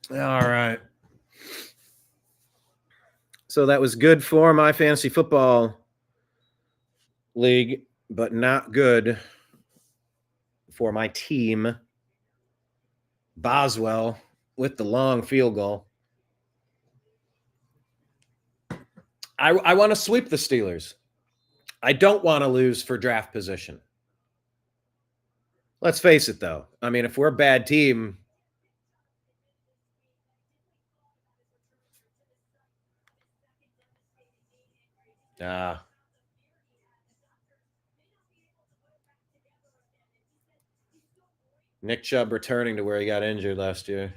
S1: All right. So that was good for my fantasy football league, but not good for my team. Boswell with the long field goal. I want to sweep the Steelers. I don't want to lose for draft position. Let's face it, though. I mean, if we're a bad team, Nick Chubb returning to where he got injured last year.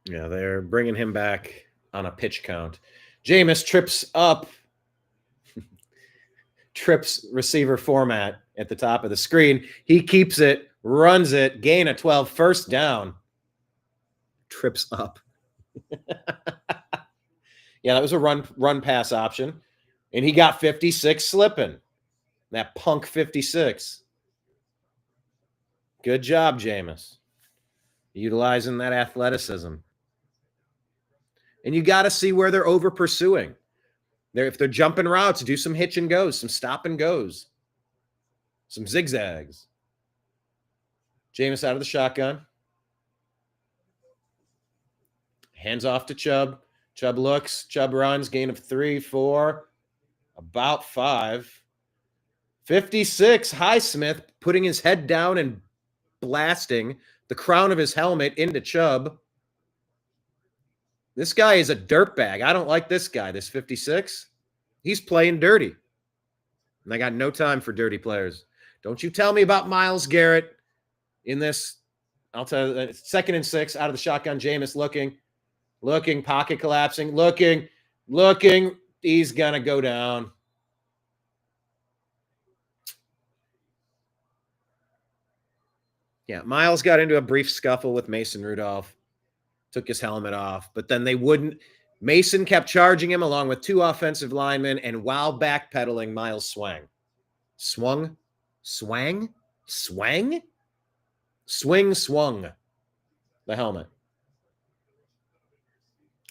S1: Yeah, they're bringing him back on a pitch count. Jameis trips receiver format at the top of the screen. He keeps it, runs it, gain of 12, first down. Trips up. Yeah, that was a run pass option. And he got 56 slipping. That punk 56. Good job, Jameis. Utilizing that athleticism. And you got to see where they're over pursuing. If they're jumping routes, do some hitch and goes, some stop and goes, some zigzags. Jameis out of the shotgun. Hands off to Chubb. Chubb looks. Chubb runs. Gain of 3, 4, about 5. 56. Highsmith putting his head down and blasting the crown of his helmet into Chubb. This guy is a dirtbag. I don't like this guy, this 56. He's playing dirty. And I got no time for dirty players. Don't you tell me about Myles Garrett in this. I'll tell you, 2nd and 6 out of the shotgun. Jameis looking, pocket collapsing, looking. He's going to go down. Yeah, Myles got into a brief scuffle with Mason Rudolph. Took his helmet off, but then they wouldn't. Mason kept charging him along with 2 offensive linemen, and while backpedaling, Myles swung the helmet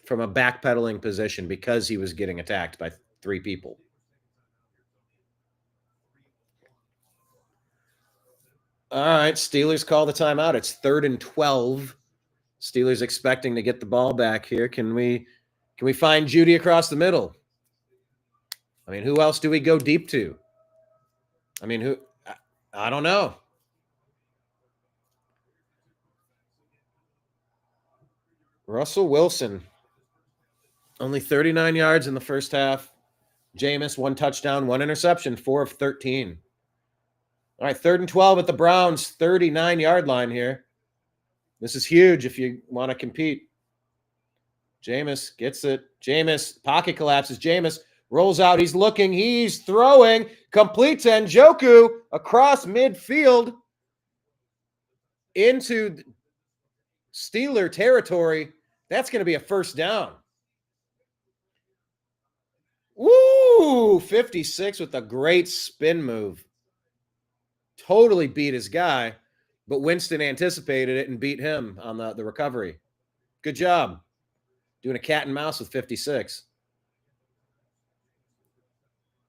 S1: from a backpedaling position because he was getting attacked by 3 people. All right, Steelers call the timeout. It's 3rd and 12. Steelers expecting to get the ball back here. Can we find Judy across the middle? I mean, who else do we go deep to? I mean, I don't know. Russell Wilson, only 39 yards in the first half. Jameis, 1 touchdown, 1 interception, 4 of 13. All right, 3rd and 12 at the Browns, 39-yard line here. This is huge if you want to compete. Jameis gets it. Jameis, pocket collapses. Jameis rolls out. He's looking. He's throwing. Completes Njoku across midfield into Steeler territory. That's going to be a first down. Woo! 56 with a great spin move. Totally beat his guy, but Winston anticipated it and beat him on the recovery. Good job. Doing a cat and mouse with 56.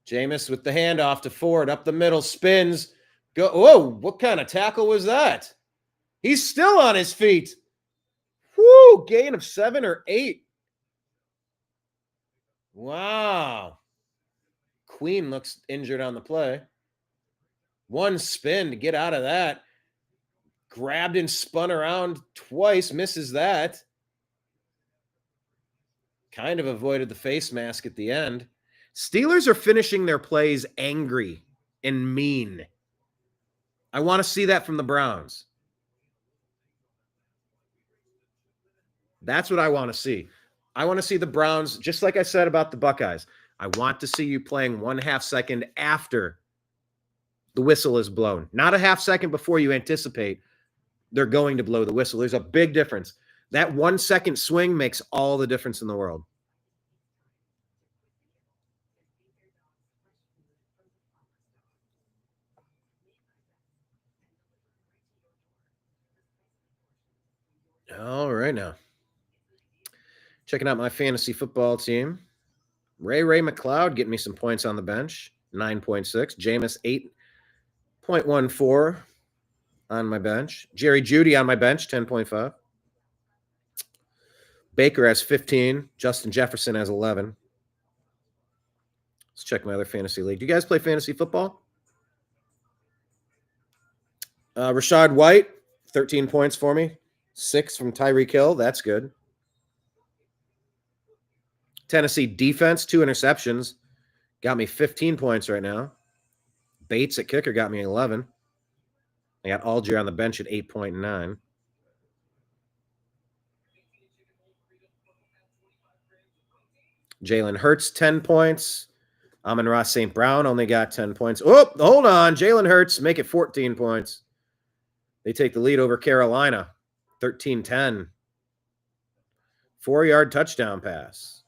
S1: Jameis with the handoff to Ford, up the middle, spins. Go. Whoa, what kind of tackle was that? He's still on his feet. Whoo, gain of 7 or 8. Wow. Queen looks injured on the play. 1 spin to get out of that. Grabbed and spun around twice, misses that. Kind of avoided the face mask at the end. Steelers are finishing their plays angry and mean. I want to see that from the Browns. That's what I want to see. I want to see the Browns, just like I said about the Buckeyes. I want to see you playing 1/2 second after the whistle is blown, not a half second before you anticipate they're going to blow the whistle. There's a big difference. That 1 second swing makes all the difference in the world. All right now. Checking out my fantasy football team. Ray McLeod getting me some points on the bench, 9.6. Jameis, 8.14 on my bench. Jerry Jeudy on my bench, 10.5. Baker has 15. Justin Jefferson has 11. Let's check my other fantasy league. Do you guys play fantasy football? Rashad White, 13 points for me. 6 from Tyreek Hill. That's good. Tennessee defense, 2 interceptions. Got me 15 points right now. Bates at kicker got me 11. I got Algier on the bench at 8.9. Jalen Hurts, 10 points. Amon-Ra St. Brown only got 10 points. Oh, hold on. Jalen Hurts, make it 14 points. They take the lead over Carolina, 13-10. 4-yard touchdown pass.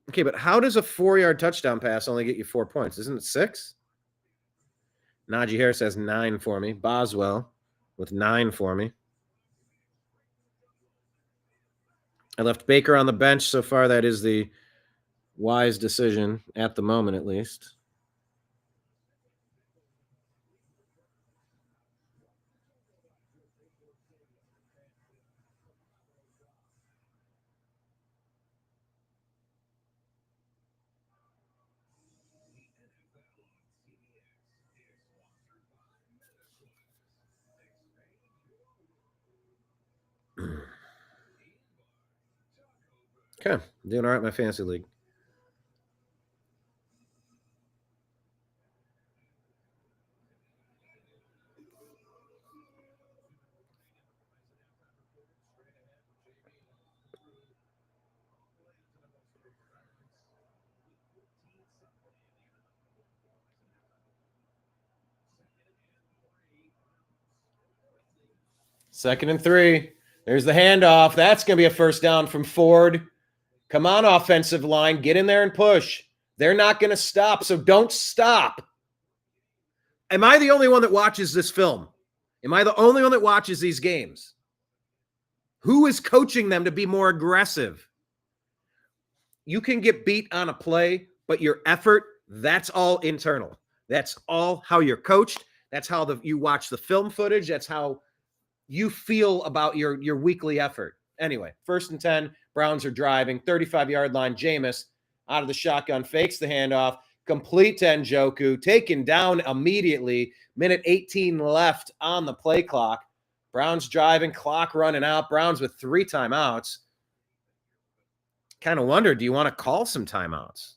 S1: Okay, but how does a 4-yard touchdown pass only get you 4 points? Isn't it 6? Najee Harris has 9 for me. Boswell with 9 for me. I left Baker on the bench so far. That is the wise decision at the moment, at least. Okay, doing all right in my fantasy league. Second and 3. There's the handoff. That's going to be a first down from Ford. Come on, offensive line. Get in there and push. They're not going to stop, so don't stop. Am I the only one that watches this film? Am I the only one that watches these games? Who is coaching them to be more aggressive? You can get beat on a play, but your effort, that's all internal. That's all how you're coached. That's how you watch the film footage. That's how you feel about your weekly effort. Anyway, 1st and 10, Browns are driving, 35-yard line. Jameis out of the shotgun, fakes the handoff, complete to Njoku, taken down immediately. Minute 18 left on the play clock. Browns driving, clock running out. Browns with 3 timeouts. Kind of wonder, do you want to call some timeouts?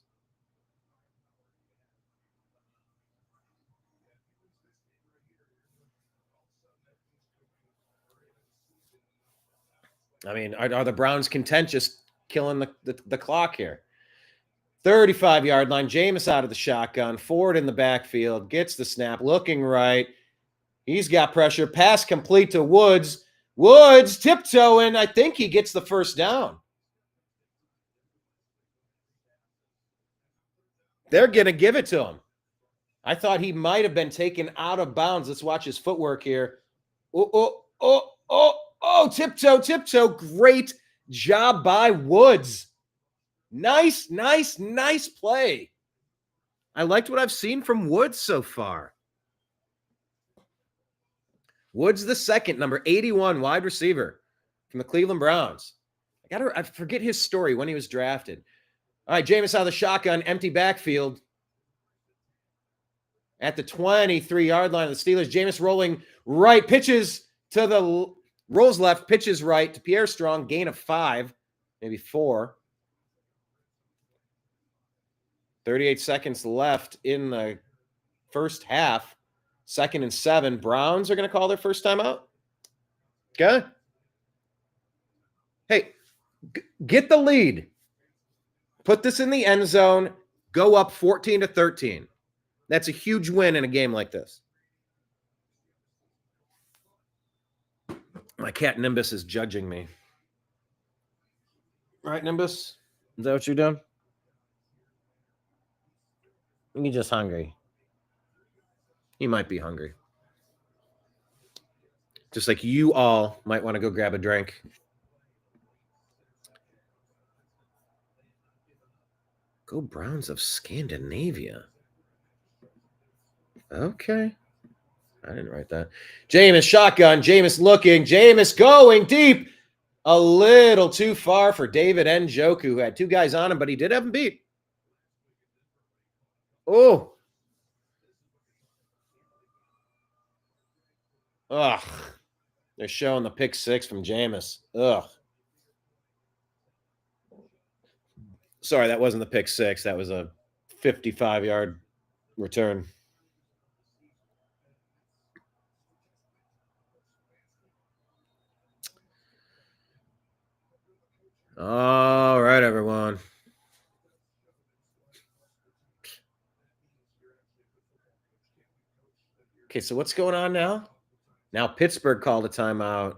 S1: I mean, are the Browns content just killing the clock here? 35-yard line. Jameis out of the shotgun. Ford in the backfield. Gets the snap. Looking right. He's got pressure. Pass complete to Woods. Woods tiptoeing. I think he gets the first down. They're going to give it to him. I thought he might have been taken out of bounds. Let's watch his footwork here. Tiptoe. Great job by Woods. Nice play. I liked what I've seen from Woods so far. Woods the second, number 81, wide receiver from the Cleveland Browns. I forget his story when he was drafted. All right, Jameis out of the shotgun, empty backfield. At the 23-yard line of the Steelers, Jameis rolling right, rolls left, pitches right to Pierre Strong, gain of 5, maybe 4. 38 seconds left in the first half. 2nd and 7. Browns are going to call their first timeout. Okay. Hey, get the lead. Put this in the end zone. Go up 14-13. That's a huge win in a game like this. My cat Nimbus is judging me. Right, Nimbus? Is that what you're doing? You're just hungry. He might be hungry. Just like you all might want to go grab a drink. Go Browns of Scandinavia. Okay. I didn't write that. Jameis shotgun. Jameis looking. Jameis going deep. A little too far for David Njoku, who had 2 guys on him, but he did have him beat. Oh. Ugh. They're showing the pick 6 from Jameis. Ugh. Sorry, that wasn't the pick 6. That was a 55-yard return. All right, everyone. Okay, so what's going on now? Now Pittsburgh called a timeout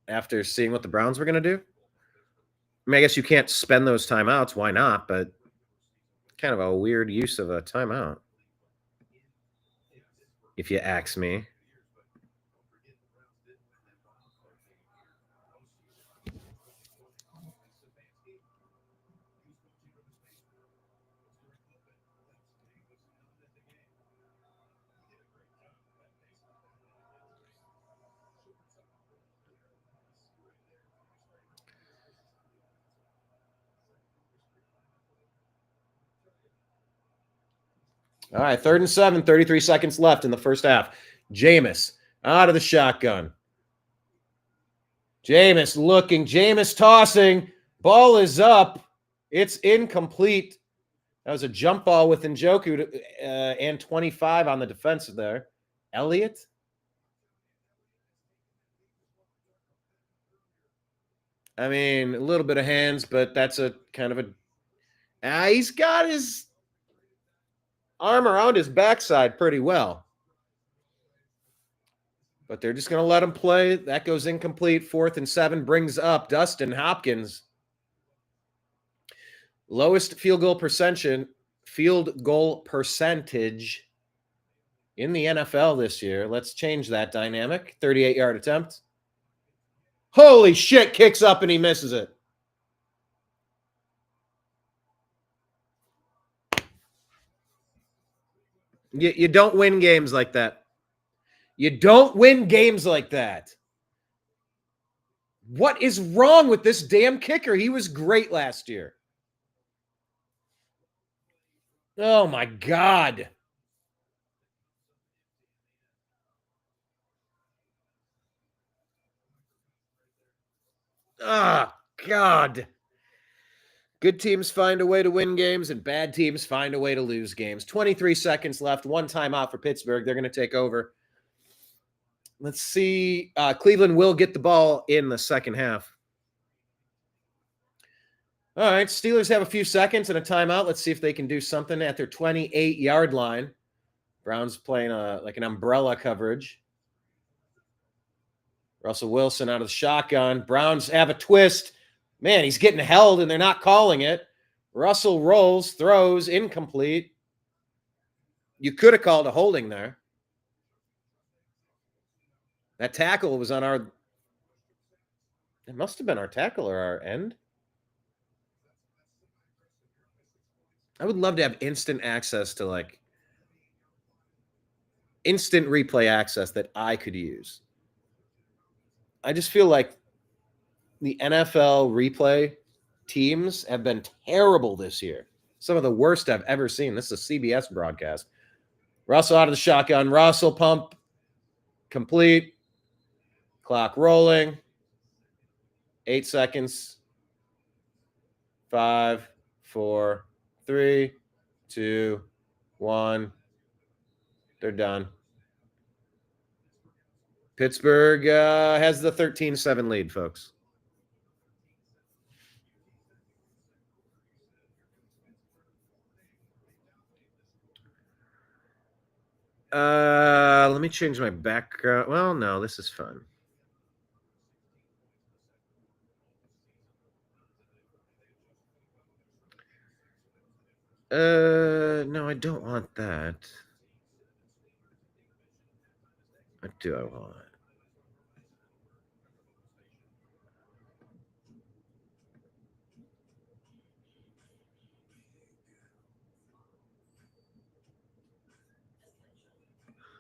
S1: after seeing what the Browns were going to do. I mean, I guess you can't spend those timeouts. Why not? But kind of a weird use of a timeout, if you ask me. All right, 3rd and 7, 33 seconds left in the first half. Jameis out of the shotgun. Jameis looking, Jameis tossing. Ball is up. It's incomplete. That was a jump ball with Njoku and 25 on the defensive there. Elliott? I mean, a little bit of hands, but that's a kind of a... he's got his arm around his backside pretty well. But they're just going to let him play. That goes incomplete. 4th and 7 brings up Dustin Hopkins. Lowest field goal percentage in the NFL this year. Let's change that dynamic. 38-yard attempt. Holy shit, kicks up and he misses it. You don't win games like that. You don't win games like that. What is wrong with this damn kicker? He was great last year. Oh, my God. Oh, God. Good teams find a way to win games, and bad teams find a way to lose games. 23 seconds left. One timeout for Pittsburgh. They're going to take over. Let's see. Cleveland will get the ball in the second half. All right. Steelers have a few seconds and a timeout. Let's see if they can do something at their 28-yard line. Browns playing like an umbrella coverage. Russell Wilson out of the shotgun. Browns have a twist. Man, he's getting held, and they're not calling it. Russell rolls, throws, incomplete. You could have called a holding there. That tackle was on our... It must have been our tackle or our end. I would love to have instant access to, like, instant replay access that I could use. I just feel like the NFL replay teams have been terrible this year. Some of the worst I've ever seen. This is a CBS broadcast. Russell out of the shotgun. Russell pump complete. Clock rolling. 8 seconds. 5, 4, 3, 2, 1. They're done. Pittsburgh has the 13-7 lead, folks. Let me change my background. Well, no, this is fun. No, I don't want that. What do I want?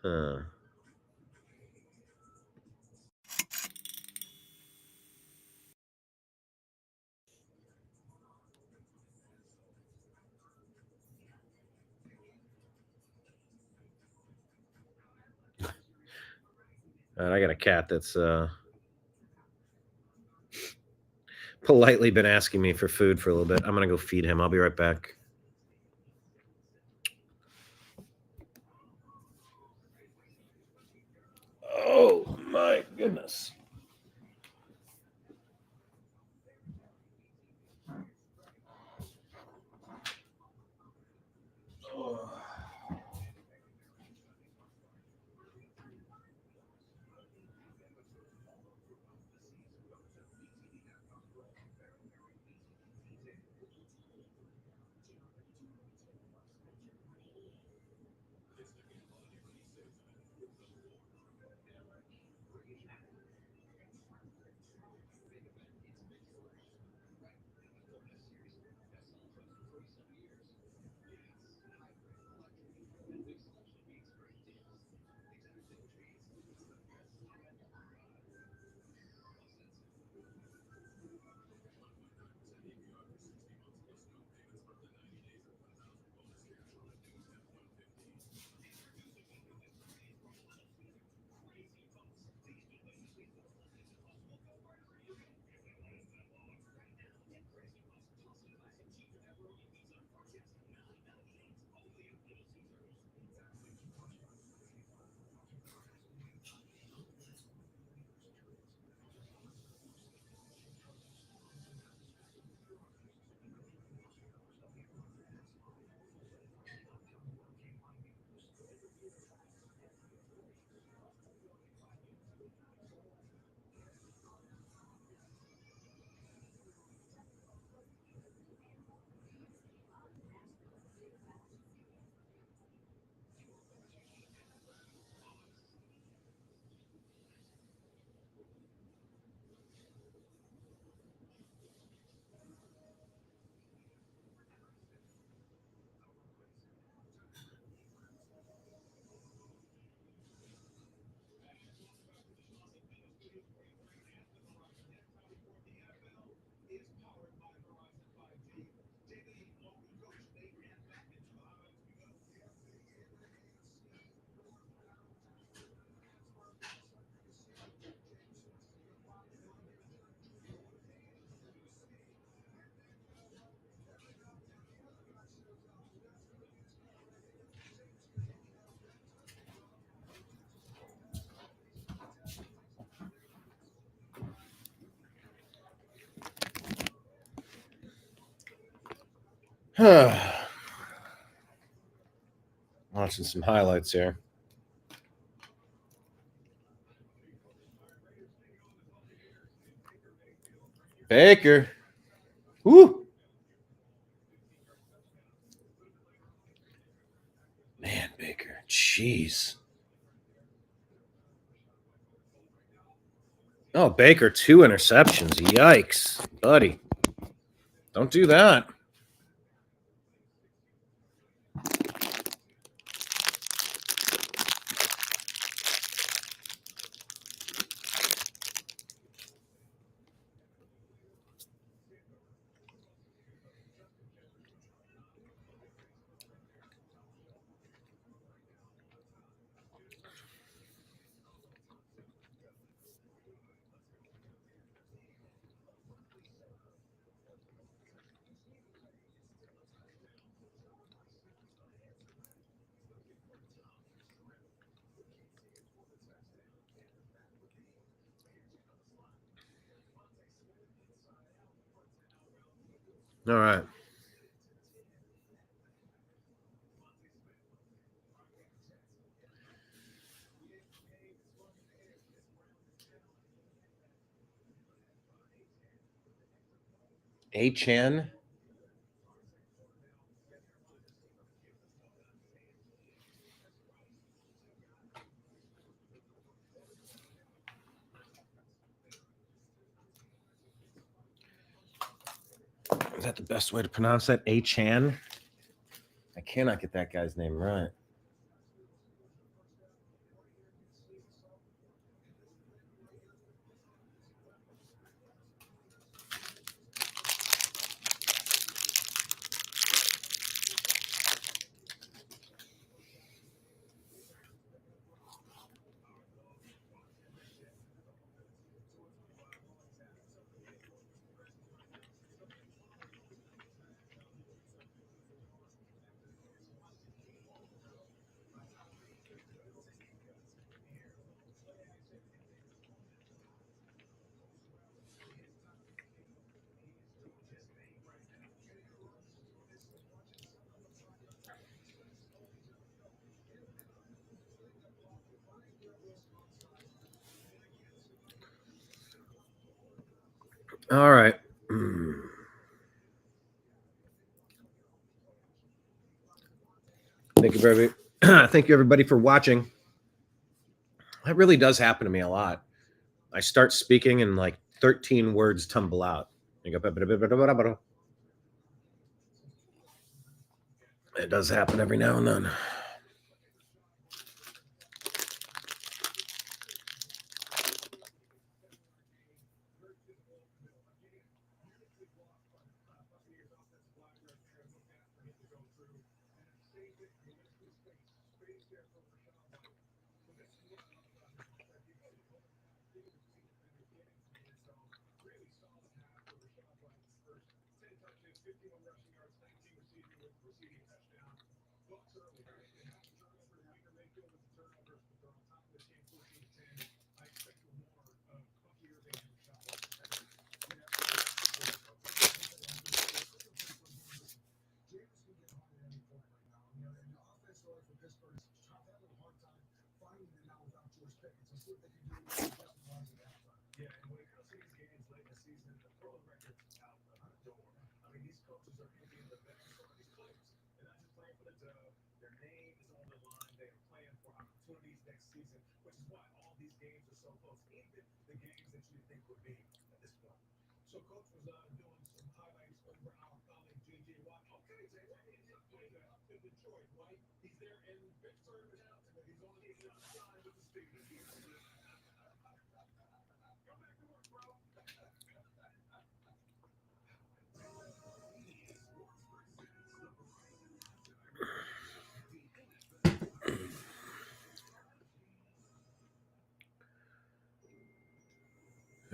S1: Huh. I got a cat that's politely been asking me for food for a little bit. I'm going to go feed him. I'll be right back. Oh, my goodness. Watching some highlights here. Baker. Woo. Man, Baker. Jeez. Oh, Baker, 2 interceptions. Yikes, buddy. Don't do that. All right. HN. Is that the best way to pronounce that? HN? I cannot get that guy's name right. All right. Thank you, everybody. Thank you, everybody, for watching. That really does happen to me a lot. I start speaking and like 13 words tumble out. It does happen every now and then.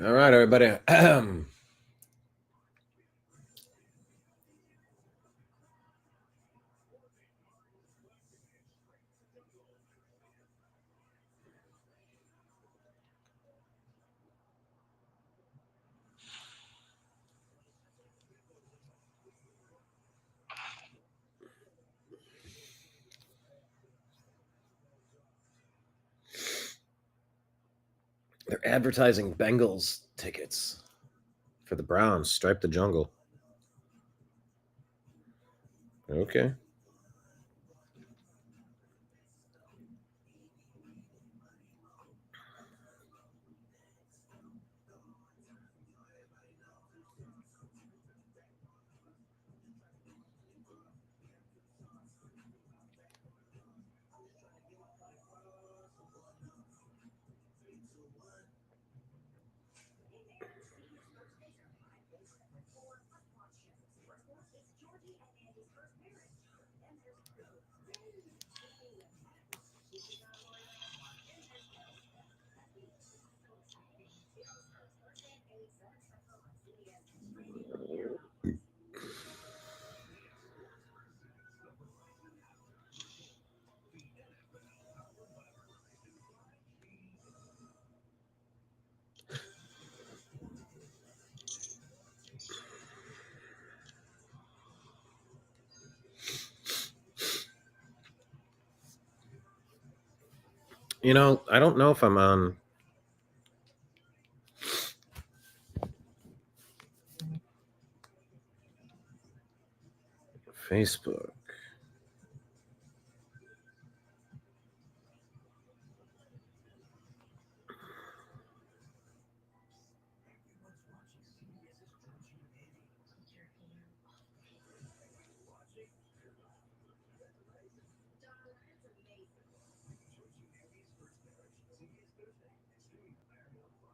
S1: All right, everybody. They're advertising Bengals tickets for the Browns. Stripe the jungle. Okay. You know, I don't know if I'm on Facebook.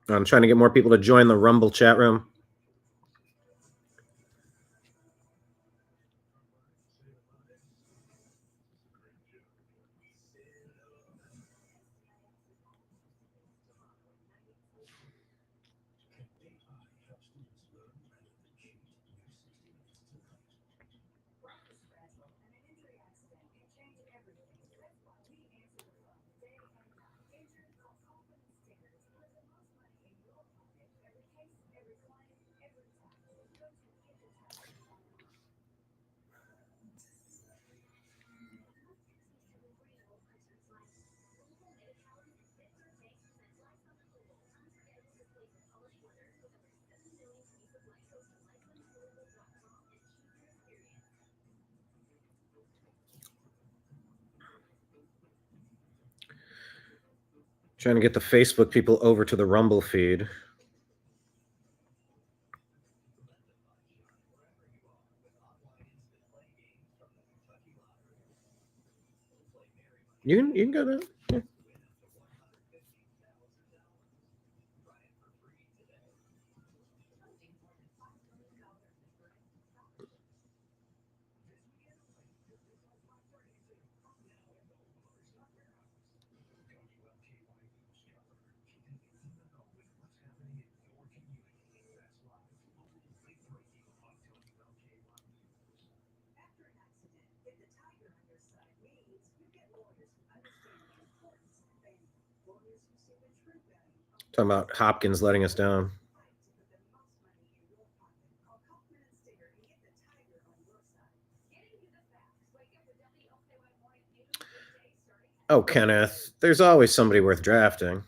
S1: I'm trying to get more people to join the Rumble chat room. Trying to get the Facebook people over to the Rumble feed. You can go there. Yeah. Talking about Hopkins letting us down. Oh, Kenneth, there's always somebody worth drafting.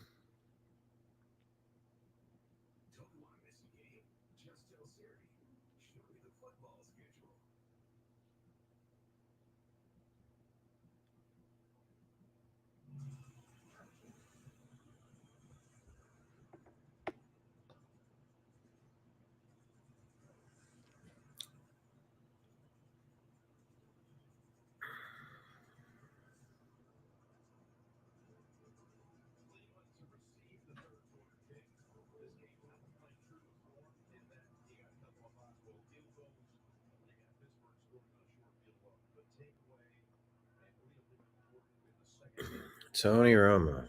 S1: Tony Romo.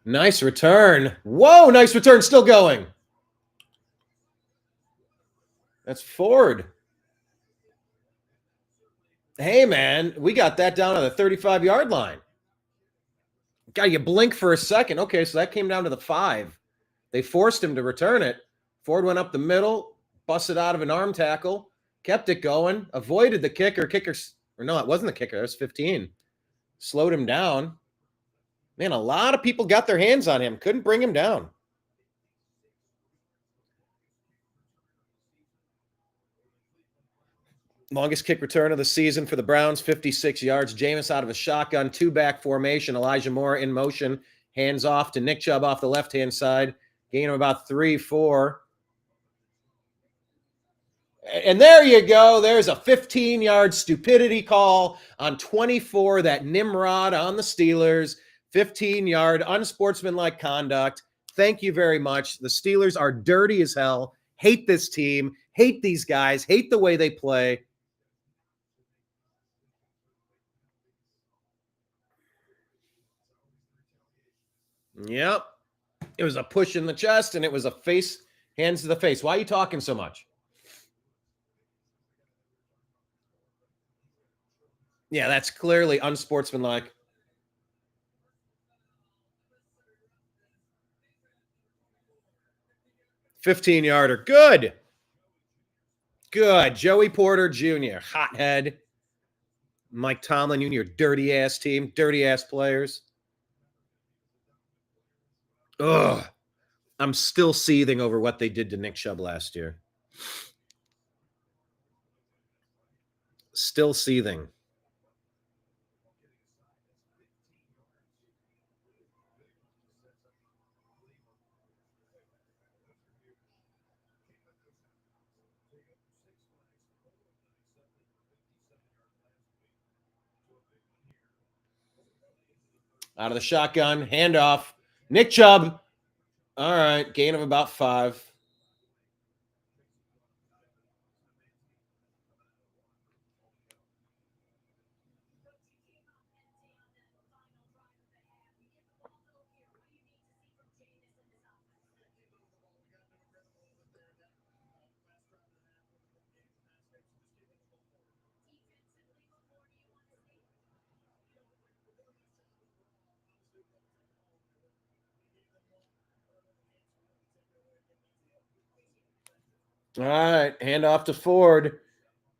S1: Nice return. Whoa, nice return. Still going. That's Ford. Hey, man, we got that down to the 35-yard line. God, you blink for a second. Okay, so that came down to the 5. They forced him to return it. Ford went up the middle, busted out of an arm tackle, kept it going, avoided the kicker. Or no, it wasn't the kicker. It was 15. Slowed him down. Man, a lot of people got their hands on him. Couldn't bring him down. Longest kick return of the season for the Browns, 56 yards. Jameis out of a shotgun, 2-back formation. Elijah Moore in motion. Hands off to Nick Chubb off the left-hand side. Gain of about 3-4. And there you go. There's a 15-yard stupidity call on 24, that Nimrod on the Steelers. 15-yard unsportsmanlike conduct. Thank you very much. The Steelers are dirty as hell. Hate this team. Hate these guys. Hate the way they play. Yep. It was a push in the chest, and it was a face, hands to the face. Why are you talking so much? Yeah, that's clearly unsportsmanlike. $15-yarder. Good. Good. Joey Porter Jr., hothead. Mike Tomlin, you and your dirty-ass team, dirty-ass players. Ugh. I'm still seething over what they did to Nick Chubb last year. Still seething. Out of the shotgun, handoff. Nick Chubb. All right, gain of about 5. All right, handoff to Ford.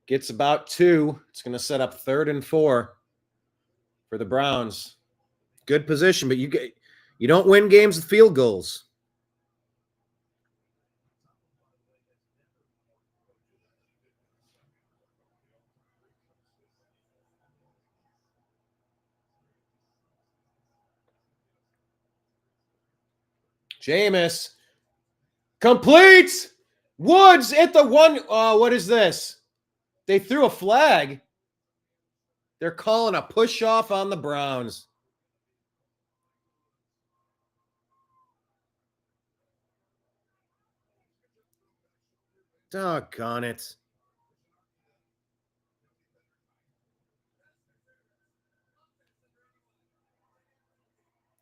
S1: Gets about 2. It's going to set up 3rd and 4 for the Browns. Good position, but you don't win games with field goals. Jameis completes. Woods at the 1. Oh, what is this? They threw a flag. They're calling a push off on the Browns. Doggone it.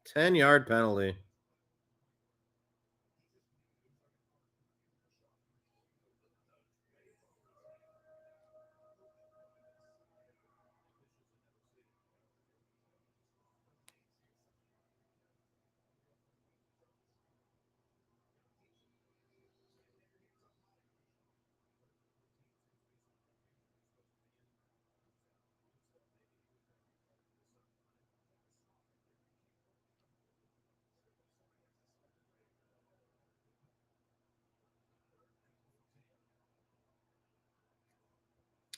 S1: Ten-yard penalty.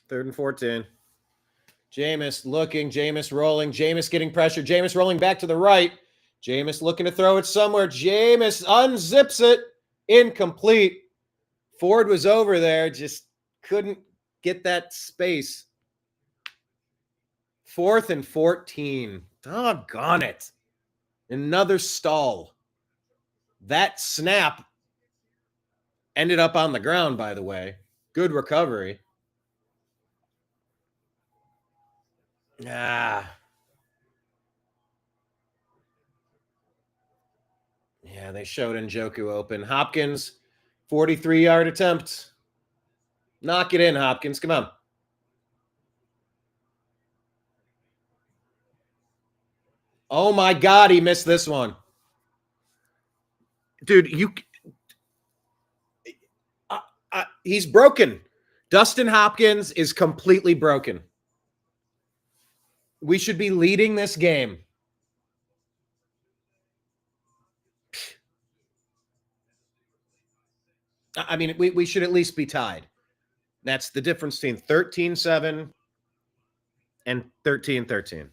S1: Third and 14. Jameis looking, Jameis rolling, Jameis getting pressure, Jameis rolling back to the right. Jameis looking to throw it somewhere. Jameis unzips it. Incomplete. Ford was over there, just couldn't get that space. 4th and 14. Doggone it. Another stall. That snap Ended up on the ground, by the way. Good recovery. Yeah, they showed Njoku open. Hopkins, 43-yard attempt. Knock it in, Hopkins. Come on. Oh, my God, he missed this one. Dude, he's broken. Dustin Hopkins is completely broken. We should be leading this game. I mean, we should at least be tied. That's the difference between 13-7 and 13-13.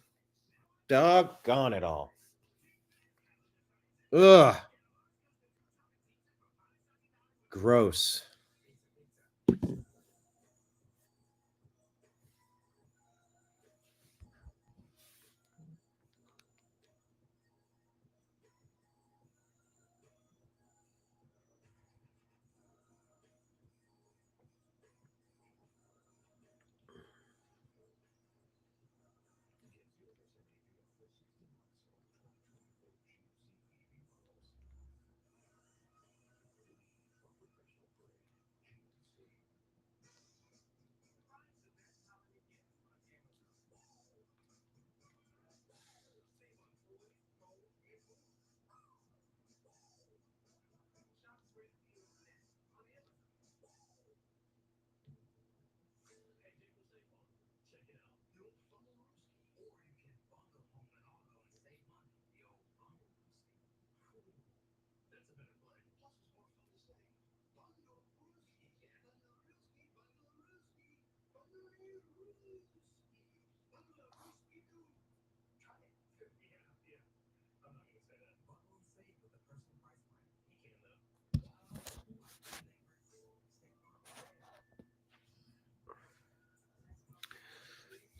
S1: Doggone it all. Ugh. Gross.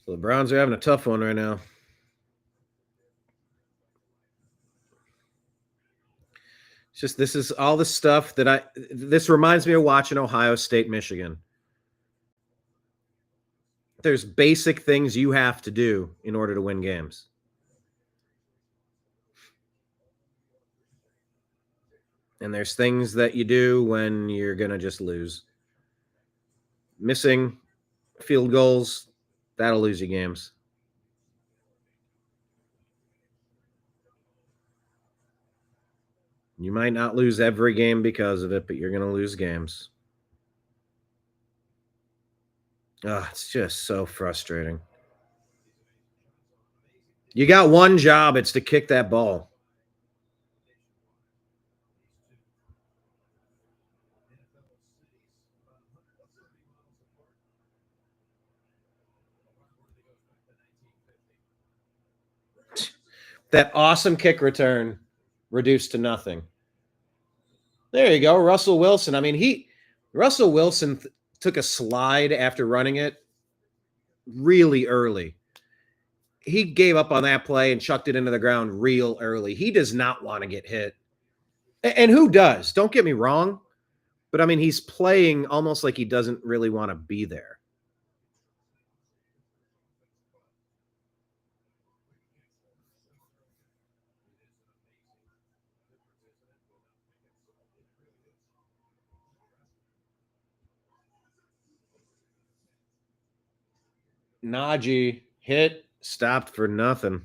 S1: So the Browns are having a tough one right now. It's just this is all the stuff that this reminds me of watching Ohio State, Michigan. There's basic things you have to do in order to win games. And there's things that you do when you're going to just lose. Missing field goals, that'll lose you games. You might not lose every game because of it, but you're going to lose games. It's just so frustrating. You got one job, it's to kick that ball. That awesome kick return reduced to nothing. There you go, Russell Wilson. I mean, Russell Wilson took a slide after running it really early. He gave up on that play and chucked it into the ground real early. He does not want to get hit. And who does? Don't get me wrong. But, I mean, he's playing almost like he doesn't really want to be there. Najee hit, stopped for nothing.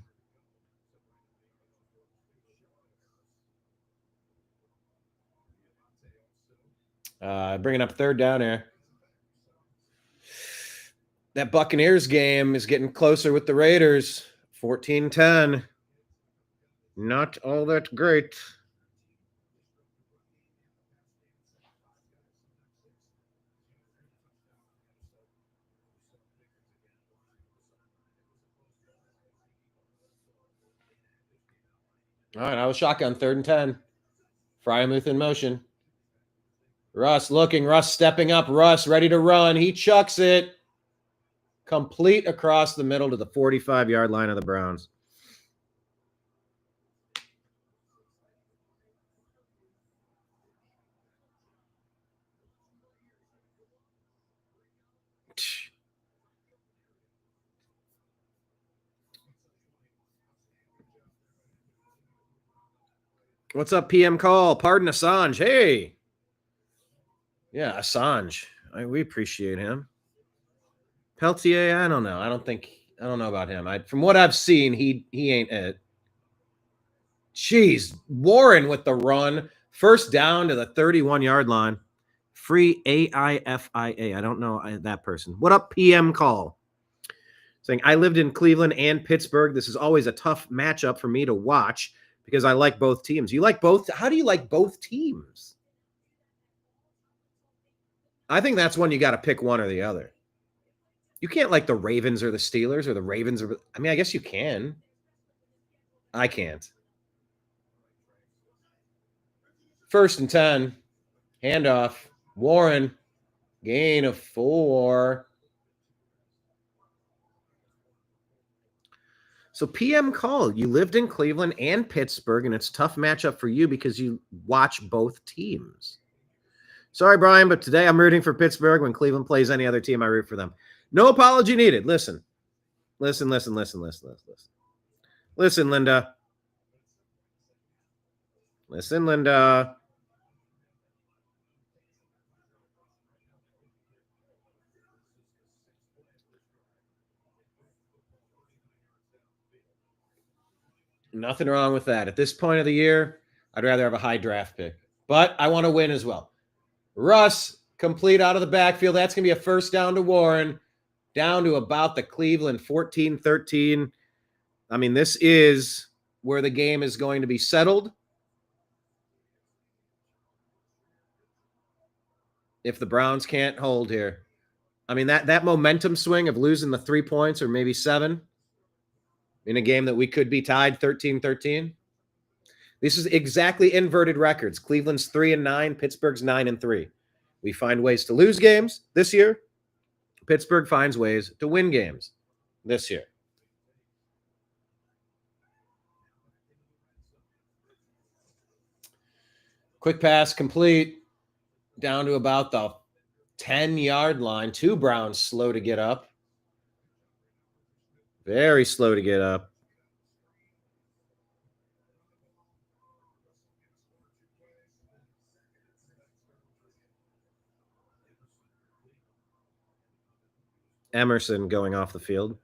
S1: Bringing up third down here. That Buccaneers game is getting closer with the Raiders. 14-10. Not all that great. All right, I was shotgun 3rd and 10. Frymuth in motion. Russ looking. Russ stepping up. Russ ready to run. He chucks it. Complete across the middle to the 45-yard line of the Browns. What's up, PM Call? Pardon Assange. Hey. Yeah, Assange. We appreciate him. Peltier, I don't know. I don't know about him. From what I've seen, he ain't it. Jeez, Warren with the run. First down to the 31-yard line. Free AIFIA. I don't know that person. What up, PM Call? Saying, I lived in Cleveland and Pittsburgh. This is always a tough matchup for me to watch because I like both teams. You like both? How do you like both teams? I think that's one you got to pick one or the other. You can't like the Ravens or the Steelers or the Ravens. I mean, I guess you can. I can't. First and 10. Handoff. Warren. Gain of 4. So PM Call, you lived in Cleveland and Pittsburgh, and it's a tough matchup for you because you watch both teams. Sorry, Brian, but today I'm rooting for Pittsburgh. When Cleveland plays any other team, I root for them. No apology needed. Listen, Linda. Listen, Linda. Nothing wrong with that. At this point of the year, I'd rather have a high draft pick. But I want to win as well. Russ, complete out of the backfield. That's going to be a first down to Warren. Down to about the Cleveland 14-13. I mean, this is where the game is going to be settled. If the Browns can't hold here. I mean, that momentum swing of losing the 3 points or maybe 7 in a game that we could be tied 13-13. This is exactly inverted records. Cleveland's 3-9, Pittsburgh's 9-3. We find ways to lose games this year. Pittsburgh finds ways to win games this year. Quick pass complete down to about the 10-yard line. 2 Browns slow to get up. Very slow to get up. Emerson going off the field.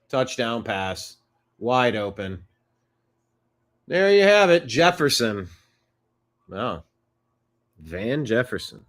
S1: Touchdown pass. Wide open. There you have it. Jefferson. Oh. Van Jefferson.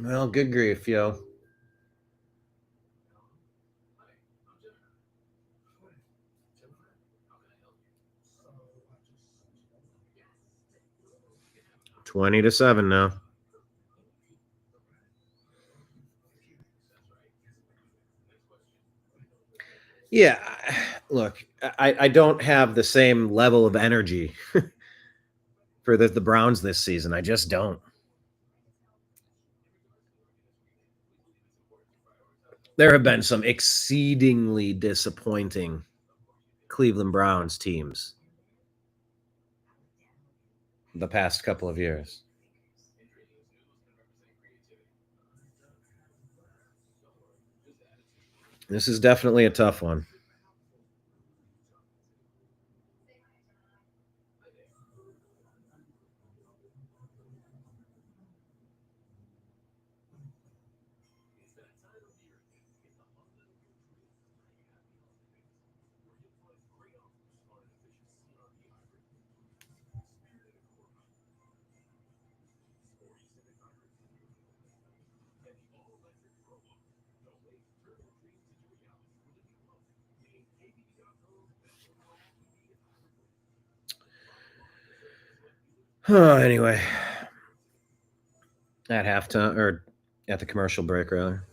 S1: Well, good grief, yo. $20-7 now. Yeah, look, I don't have the same level of energy for the Browns this season. I just don't. There have been some exceedingly disappointing Cleveland Browns teams the past couple of years. This is definitely a tough one. Anyway, at halftime or at the commercial break, rather.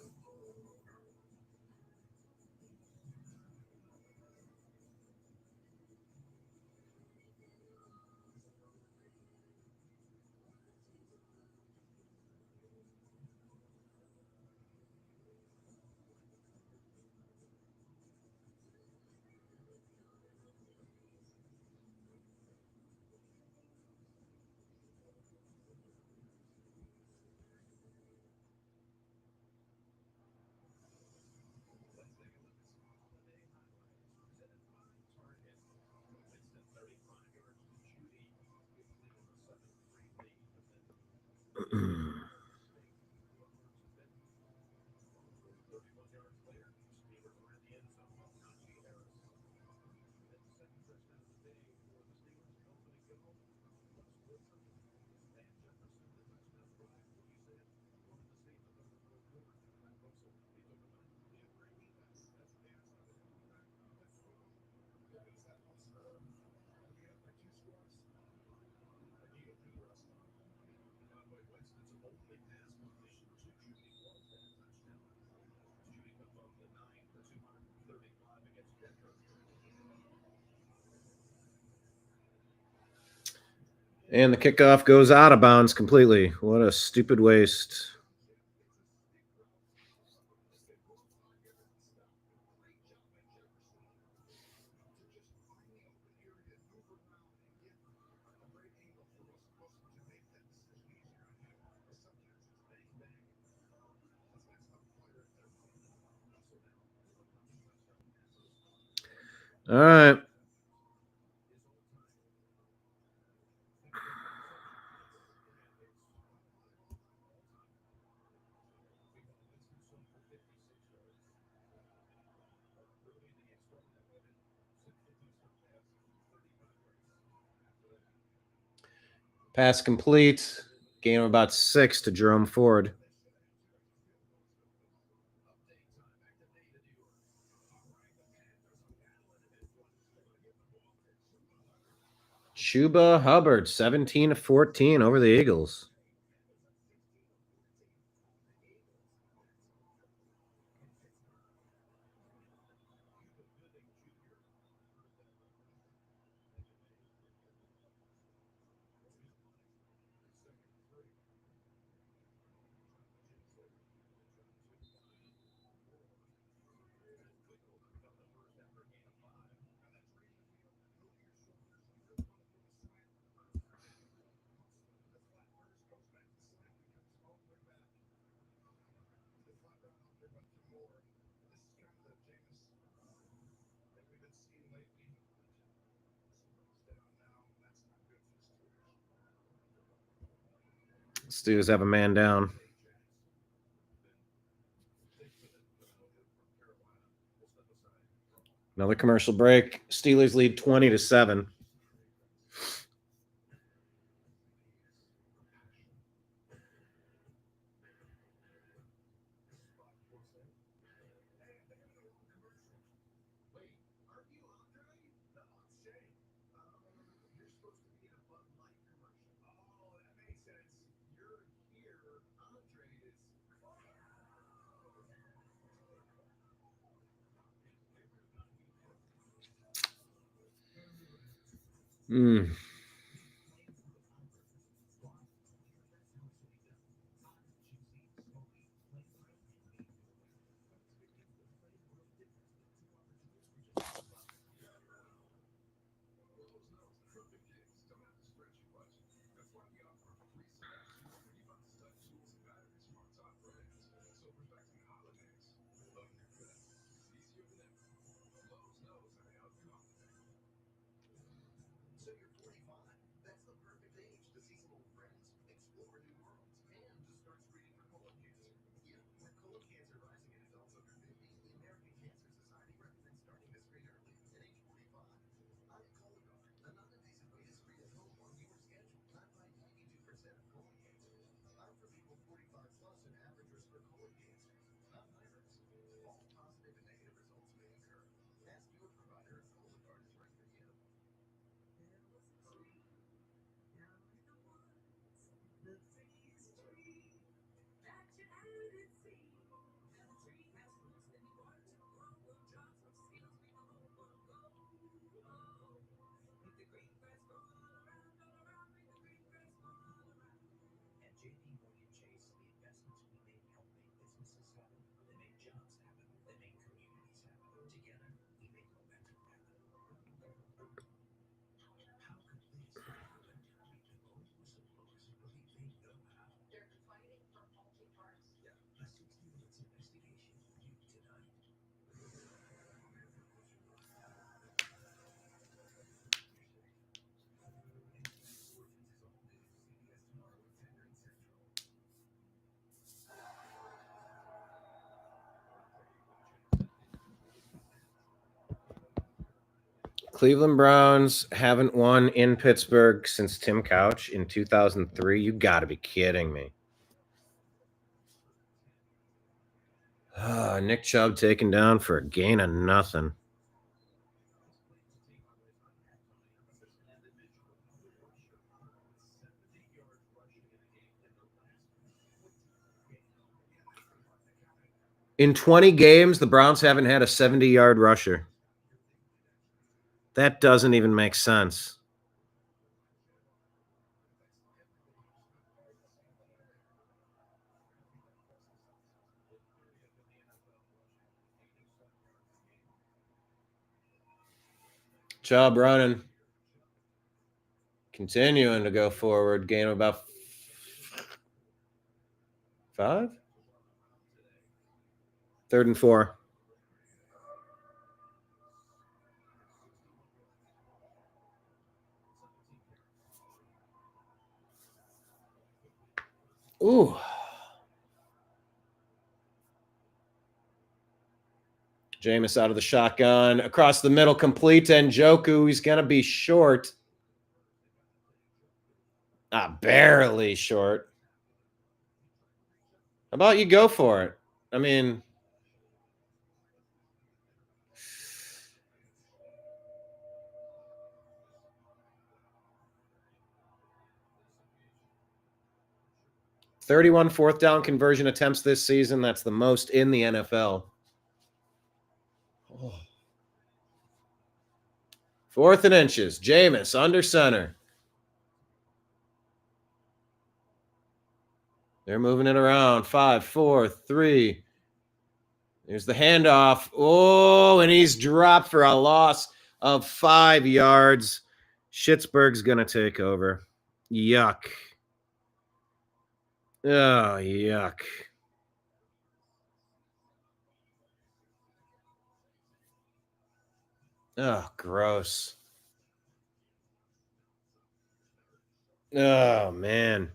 S1: And the kickoff goes out of bounds completely. What a stupid waste. All right. Pass complete. Gain of about 6 to Jerome Ford. Chuba Hubbard, 17-14 over the Eagles. Steelers have a man down. Another commercial break. Steelers lead 20-7. Hmm. Cleveland Browns haven't won in Pittsburgh since Tim Couch in 2003. You got to be kidding me. Nick Chubb taken down for a gain of nothing. In 20 games, the Browns haven't had a 70-yard rusher. That doesn't even make sense. Chubb running. Continuing to go forward. Gain of about 5? 3rd and 4. Ooh. Jameis out of the shotgun. Across the middle, complete to Njoku. He's going to be short. Barely short. How about you go for it? I mean, $31 fourth down conversion attempts this season. That's the most in the NFL. Oh. 4th and inches. Jameis under center. They're moving it around. 5, 4, 3. There's the handoff. Oh, and he's dropped for a loss of 5 yards. Schittsburg's going to take over. Yuck. Oh, yuck. Oh, gross. Oh, man.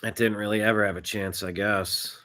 S1: That didn't really ever have a chance, I guess.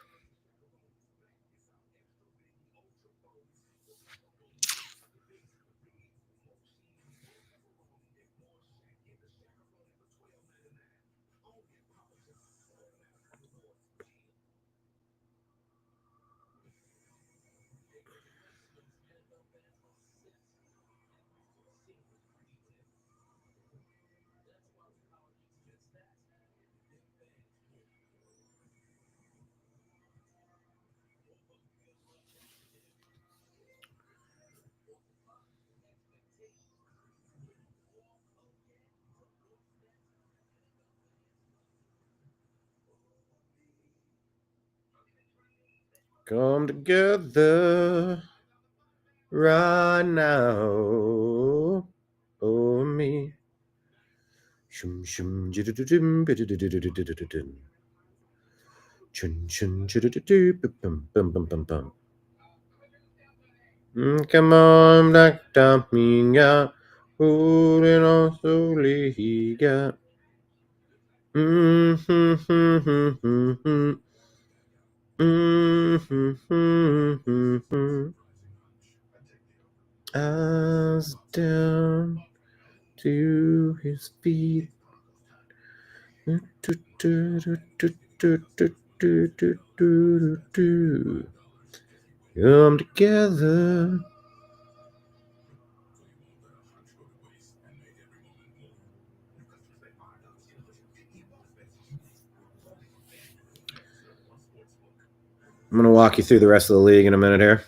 S1: Come together right now. Oh, me. Shum shum jidididum bidididididididididum. Chun chun jidididoo bum bum bum bum bum. Come on, Black Dominga. Holding on so liga. Eyes down to his feet. Come together. I'm going to walk you through the rest of the league in a minute here.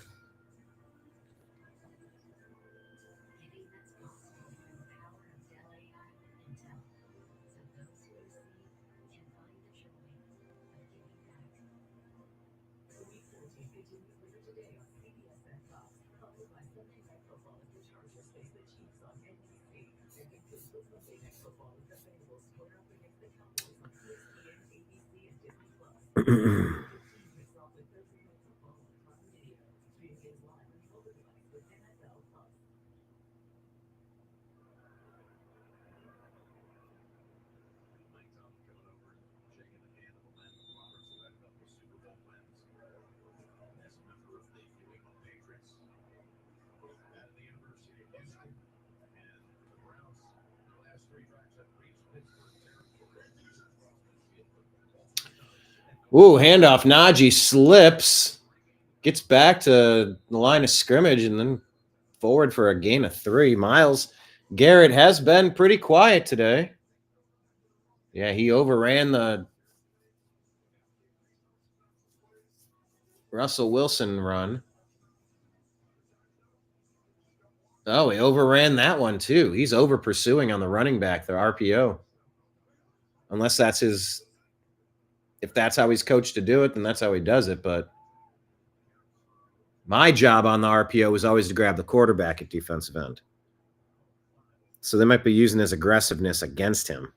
S1: Ooh, handoff. Najee slips, gets back to the line of scrimmage, and then forward for a gain of 3. Myles Garrett has been pretty quiet today. Yeah, he overran the Russell Wilson run. Oh, he overran that one too. He's over pursuing on the running back, the RPO. Unless that's his, if that's how he's coached to do it, then that's how he does it. But my job on the RPO was always to grab the quarterback at defensive end. So they might be using his aggressiveness against him.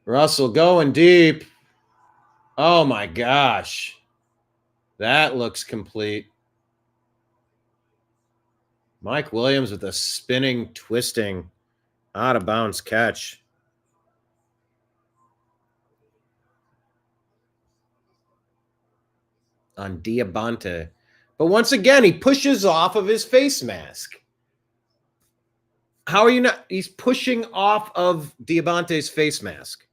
S1: Russell going deep. Oh my gosh. That looks complete. Mike Williams with a spinning, twisting, out of bounds catch. On Diabante. But once again, he pushes off of his face mask. How are you not? He's pushing off of Diabante's face mask.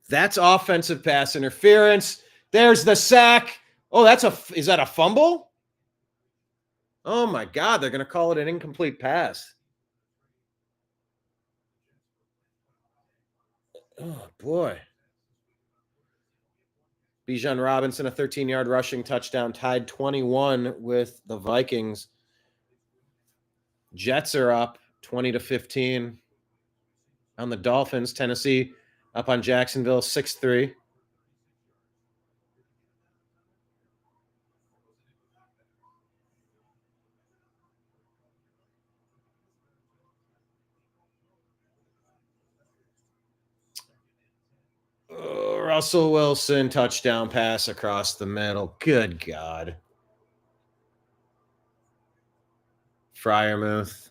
S1: That's offensive pass interference. There's the sack. Oh, is that a fumble? Oh my God, they're going to call it an incomplete pass. Oh boy. Bijan Robinson, a 13-yard rushing touchdown, tied 21 with the Vikings. Jets are up 20-15 on the Dolphins. Tennessee up on Jacksonville 6-3. Russell Wilson, touchdown pass across the middle. Good God. Freiermuth.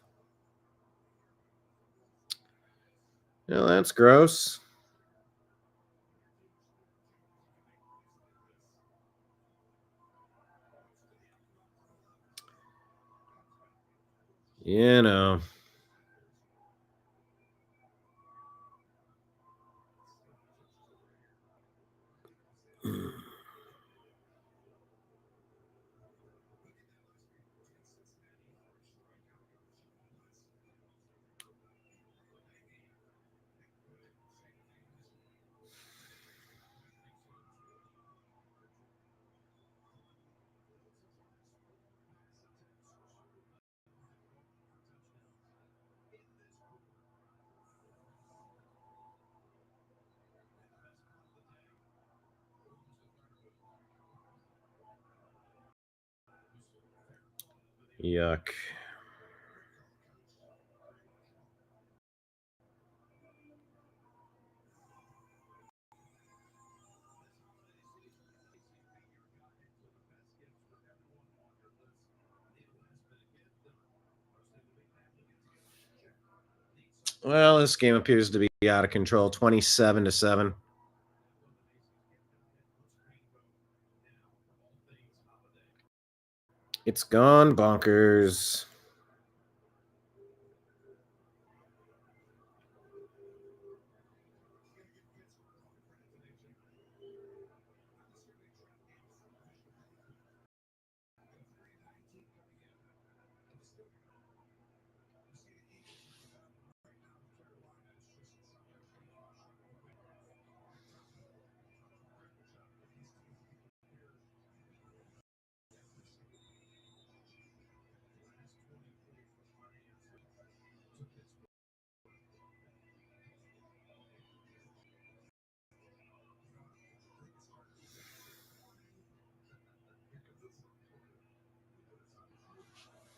S1: No, that's gross. You know. Yuck. Well, this game appears to be out of control, 27-7. It's gone bonkers.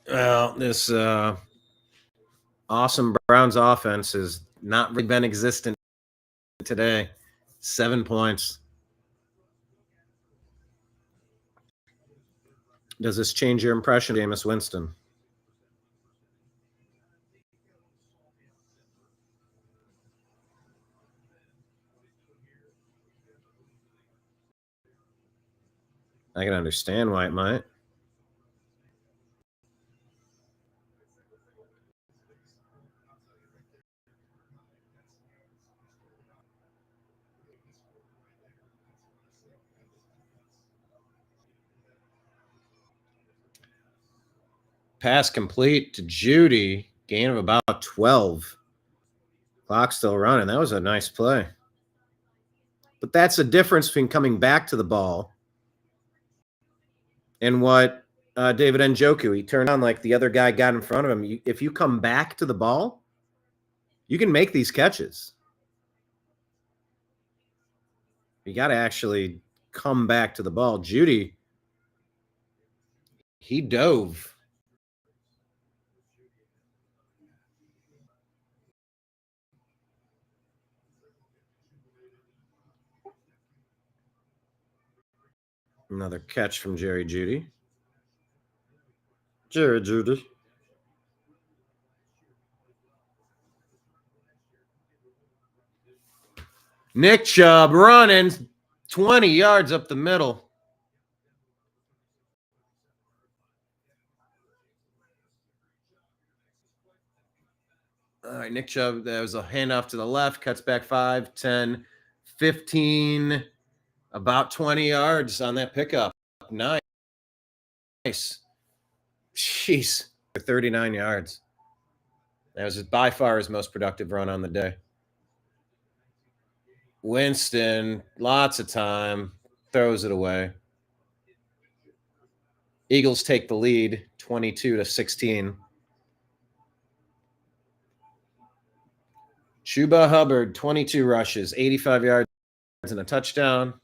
S1: Well, this awesome Browns offense has not really been existent today. 7 points. Does this change your impression of Jameis Winston? I can understand why it might. Pass complete to Judy. Gain of about 12. Clock still running. That was a nice play. But that's the difference between coming back to the ball and what David Njoku, he turned on like the other guy got in front of him. If you come back to the ball, you can make these catches. You got to actually come back to the ball. Judy, he dove. Another catch from Jerry Judy. Jerry Judy. Nick Chubb running 20 yards up the middle. All right, Nick Chubb, that was a handoff to the left, cuts back 5, 10, 15, about 20 yards on that pickup. Nice. Jeez, 39 yards. That was by far his most productive run on the day. Winston, lots of time, throws it away. Eagles take the lead, 22-16. Chuba Hubbard, 22 rushes, 85 yards and a touchdown.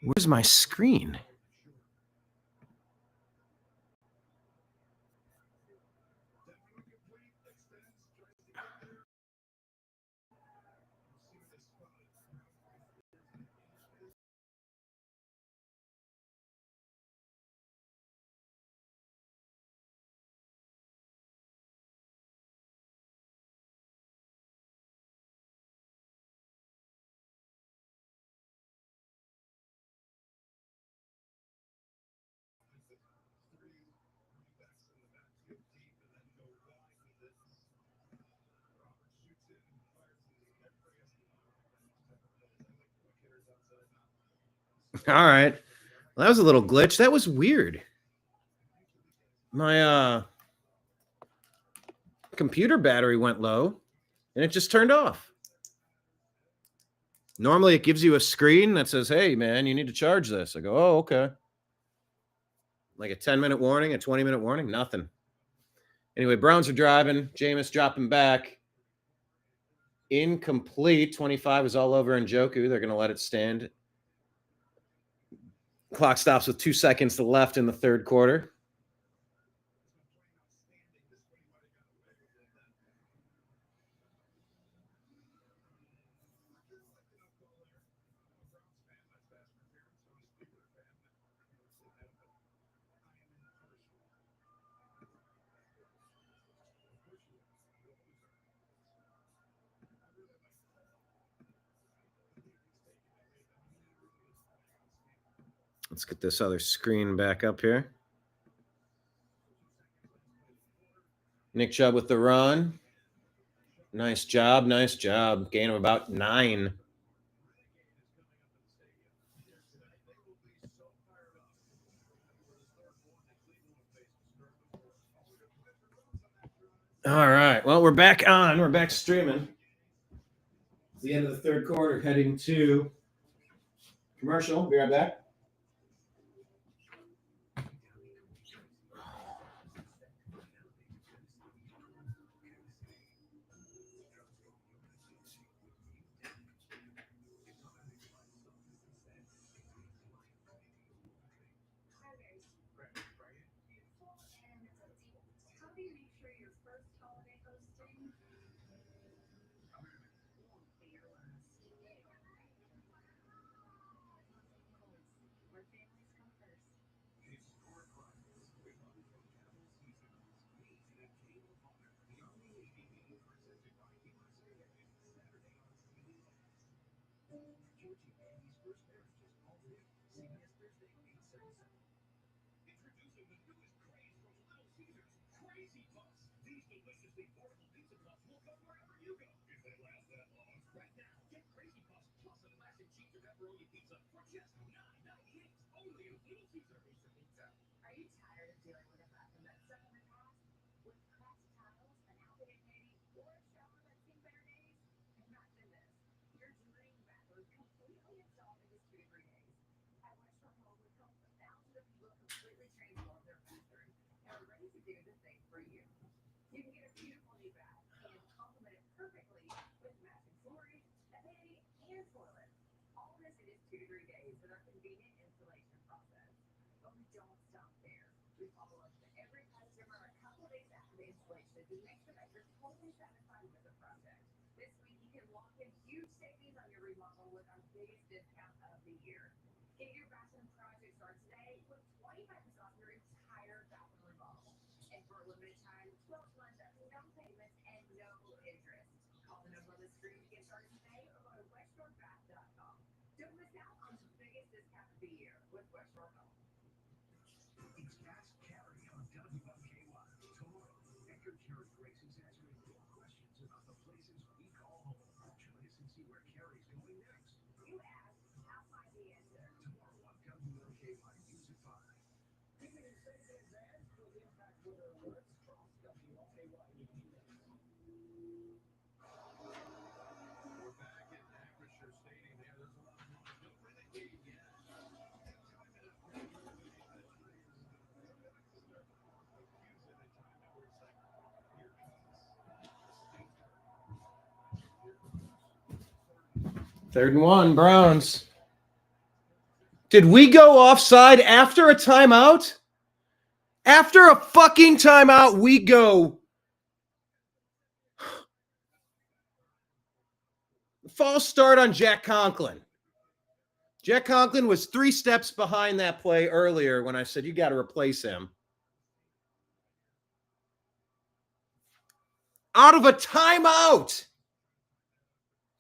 S1: Where's my screen? All right. Well, that was a little glitch. That was weird. My computer battery went low and it just turned off. Normally it gives you a screen that says, hey, man, you need to charge this. I go, oh, okay. Like a 10-minute warning, a 20-minute warning, nothing. Anyway, Browns are driving. Jameis dropping back. Incomplete. 25 is all over Njoku. They're going to let it stand. Clock stops with 2 seconds to left in the third quarter. Let's get this other screen back up here. Nick Chubb with the run. Nice job. Nice job. Gain of about 9. All right. Well, we're back on. We're back streaming. It's the end of the third quarter, heading to commercial. Be right back. Third and 1, Browns. Did we go offside after a timeout? After a fucking timeout, we go. False start on Jack Conklin. Jack Conklin was 3 steps behind that play earlier when I said you got to replace him. Out of a timeout,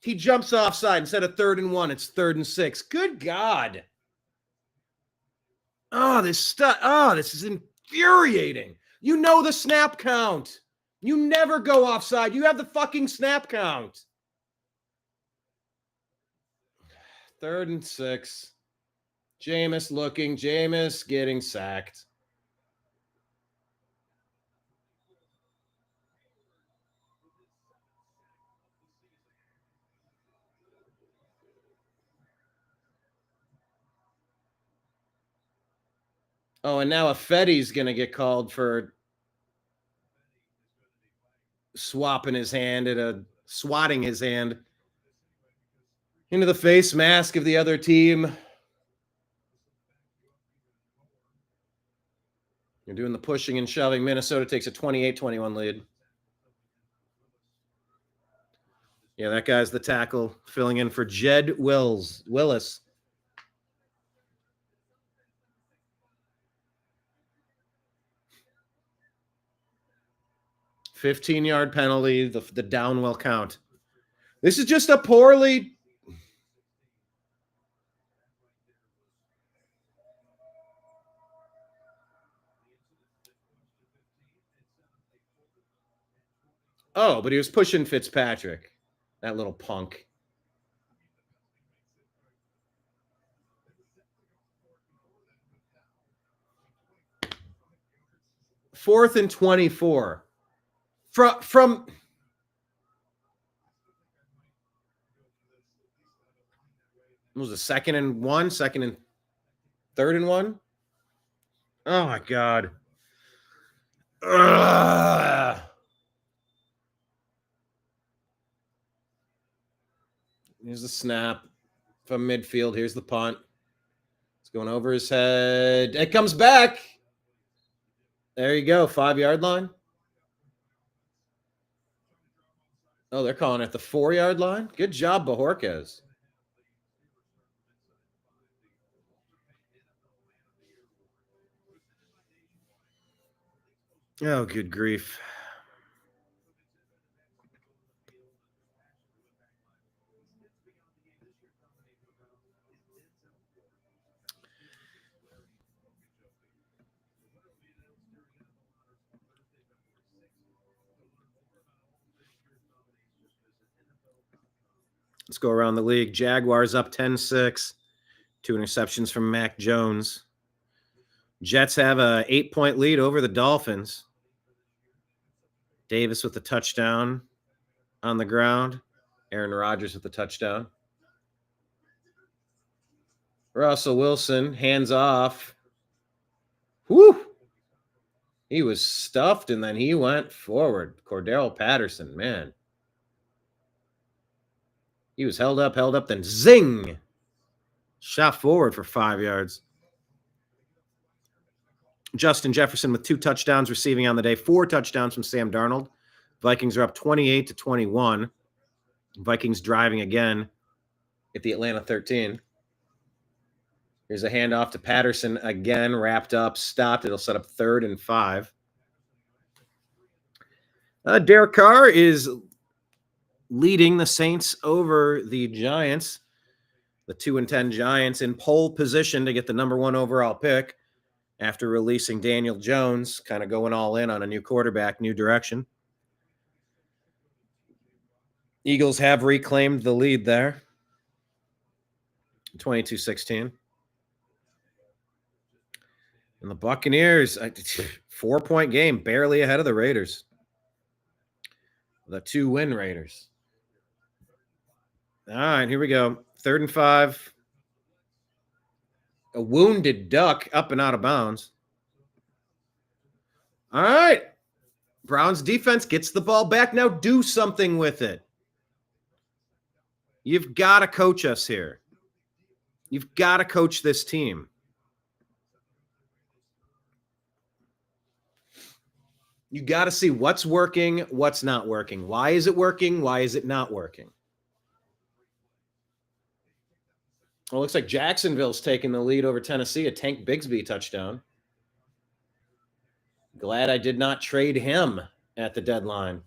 S1: he jumps offside. Instead of 3rd and 1, it's 3rd and 6. Good God. Oh, this is infuriating. You know the snap count. You never go offside. You have the fucking snap count. 3rd and 6. Jameis looking. Jameis getting sacked. Oh, and now Affetti's going to get called for swatting his hand into the face mask of the other team. You're doing the pushing and shoving. Minnesota takes a 28-21 lead. Yeah, that guy's the tackle filling in for Jed Willis. 15-yard penalty. The down will count. This is just a poorly. Oh, but he was pushing Fitzpatrick. That little punk. Fourth and 24. From what was it, second and third and one? Oh my God. Ugh. Here's the snap from midfield. Here's the punt. It's going over his head. It comes back. There you go. 5-yard line. Oh, they're calling it the 4-yard line. Good job, Bajorquez. Oh, good grief. Let's go around the league. Jaguars up 10-6. 2 interceptions from Mac Jones. Jets have a 8-point lead over the Dolphins. Davis with the touchdown on the ground. Aaron Rodgers with the touchdown. Russell Wilson, hands off. Whew. He was stuffed, and then he went forward. Cordero Patterson, man. He was held up, then zing! Shot forward for 5 yards. Justin Jefferson with 2 touchdowns receiving on the day. 4 touchdowns from Sam Darnold. Vikings are up 28-21. Vikings driving again at the Atlanta 13. Here's a handoff to Patterson again, wrapped up, stopped. It'll set up 3rd and 5. Derek Carr is leading the Saints over the Giants. The 2-10 Giants in pole position to get the number 1 overall pick after releasing Daniel Jones, kind of going all in on a new quarterback, new direction. Eagles have reclaimed the lead there. 22-16. And the Buccaneers, 4-point game, barely ahead of the Raiders. The 2-win Raiders. All right, here we go. 3rd and 5. A wounded duck up and out of bounds. All right. Browns defense gets the ball back. Now do something with it. You've got to coach us here. You've got to coach this team. You got to see what's working, what's not working. Why is it working? Why is it not working? Well, it looks like Jacksonville's taking the lead over Tennessee. A Tank Bigsby touchdown. Glad I did not trade him at the deadline.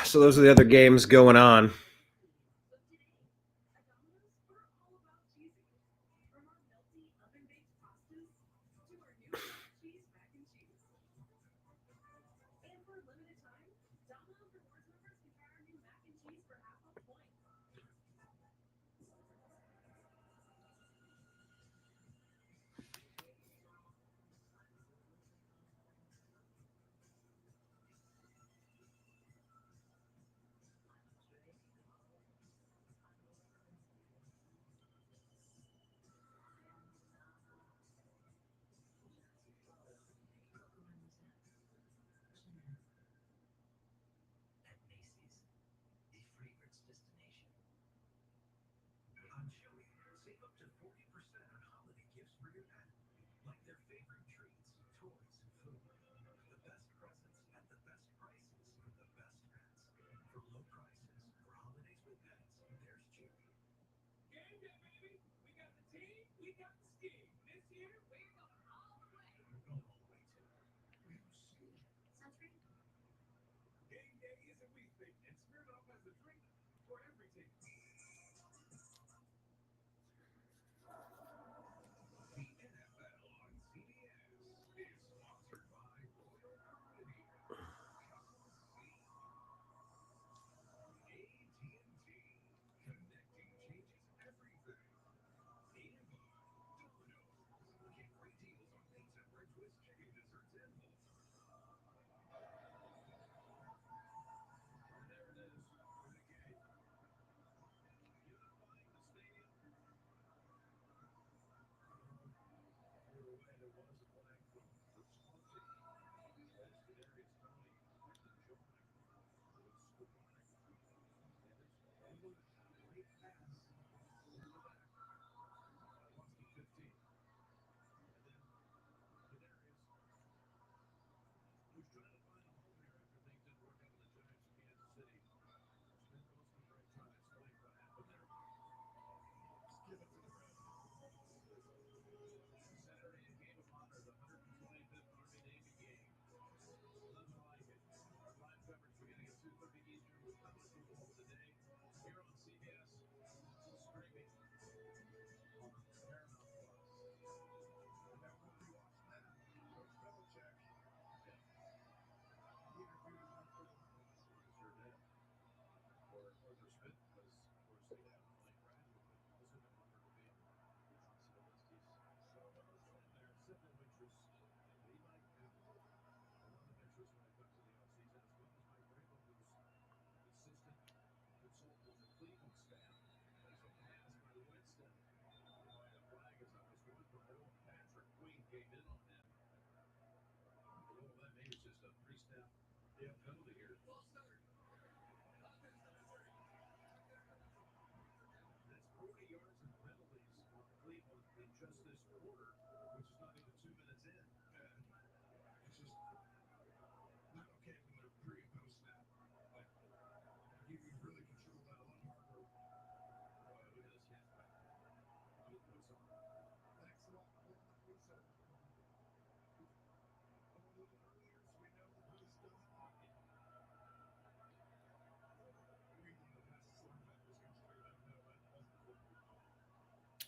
S1: So those are the other games going on.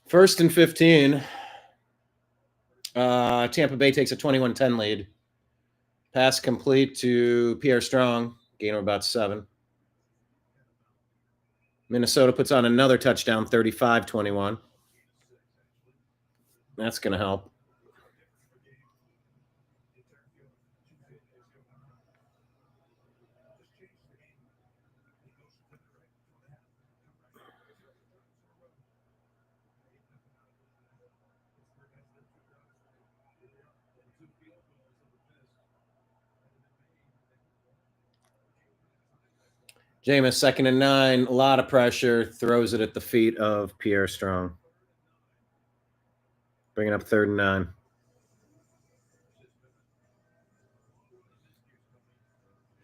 S1: First and 15. Tampa Bay takes a 21-10 lead. Pass complete to Pierre Strong. Gain of about 7. Minnesota puts on another touchdown, 35-21. That's going to help. Jameis, 2nd and 9, a lot of pressure, throws it at the feet of Pierre Strong. Bringing up 3rd and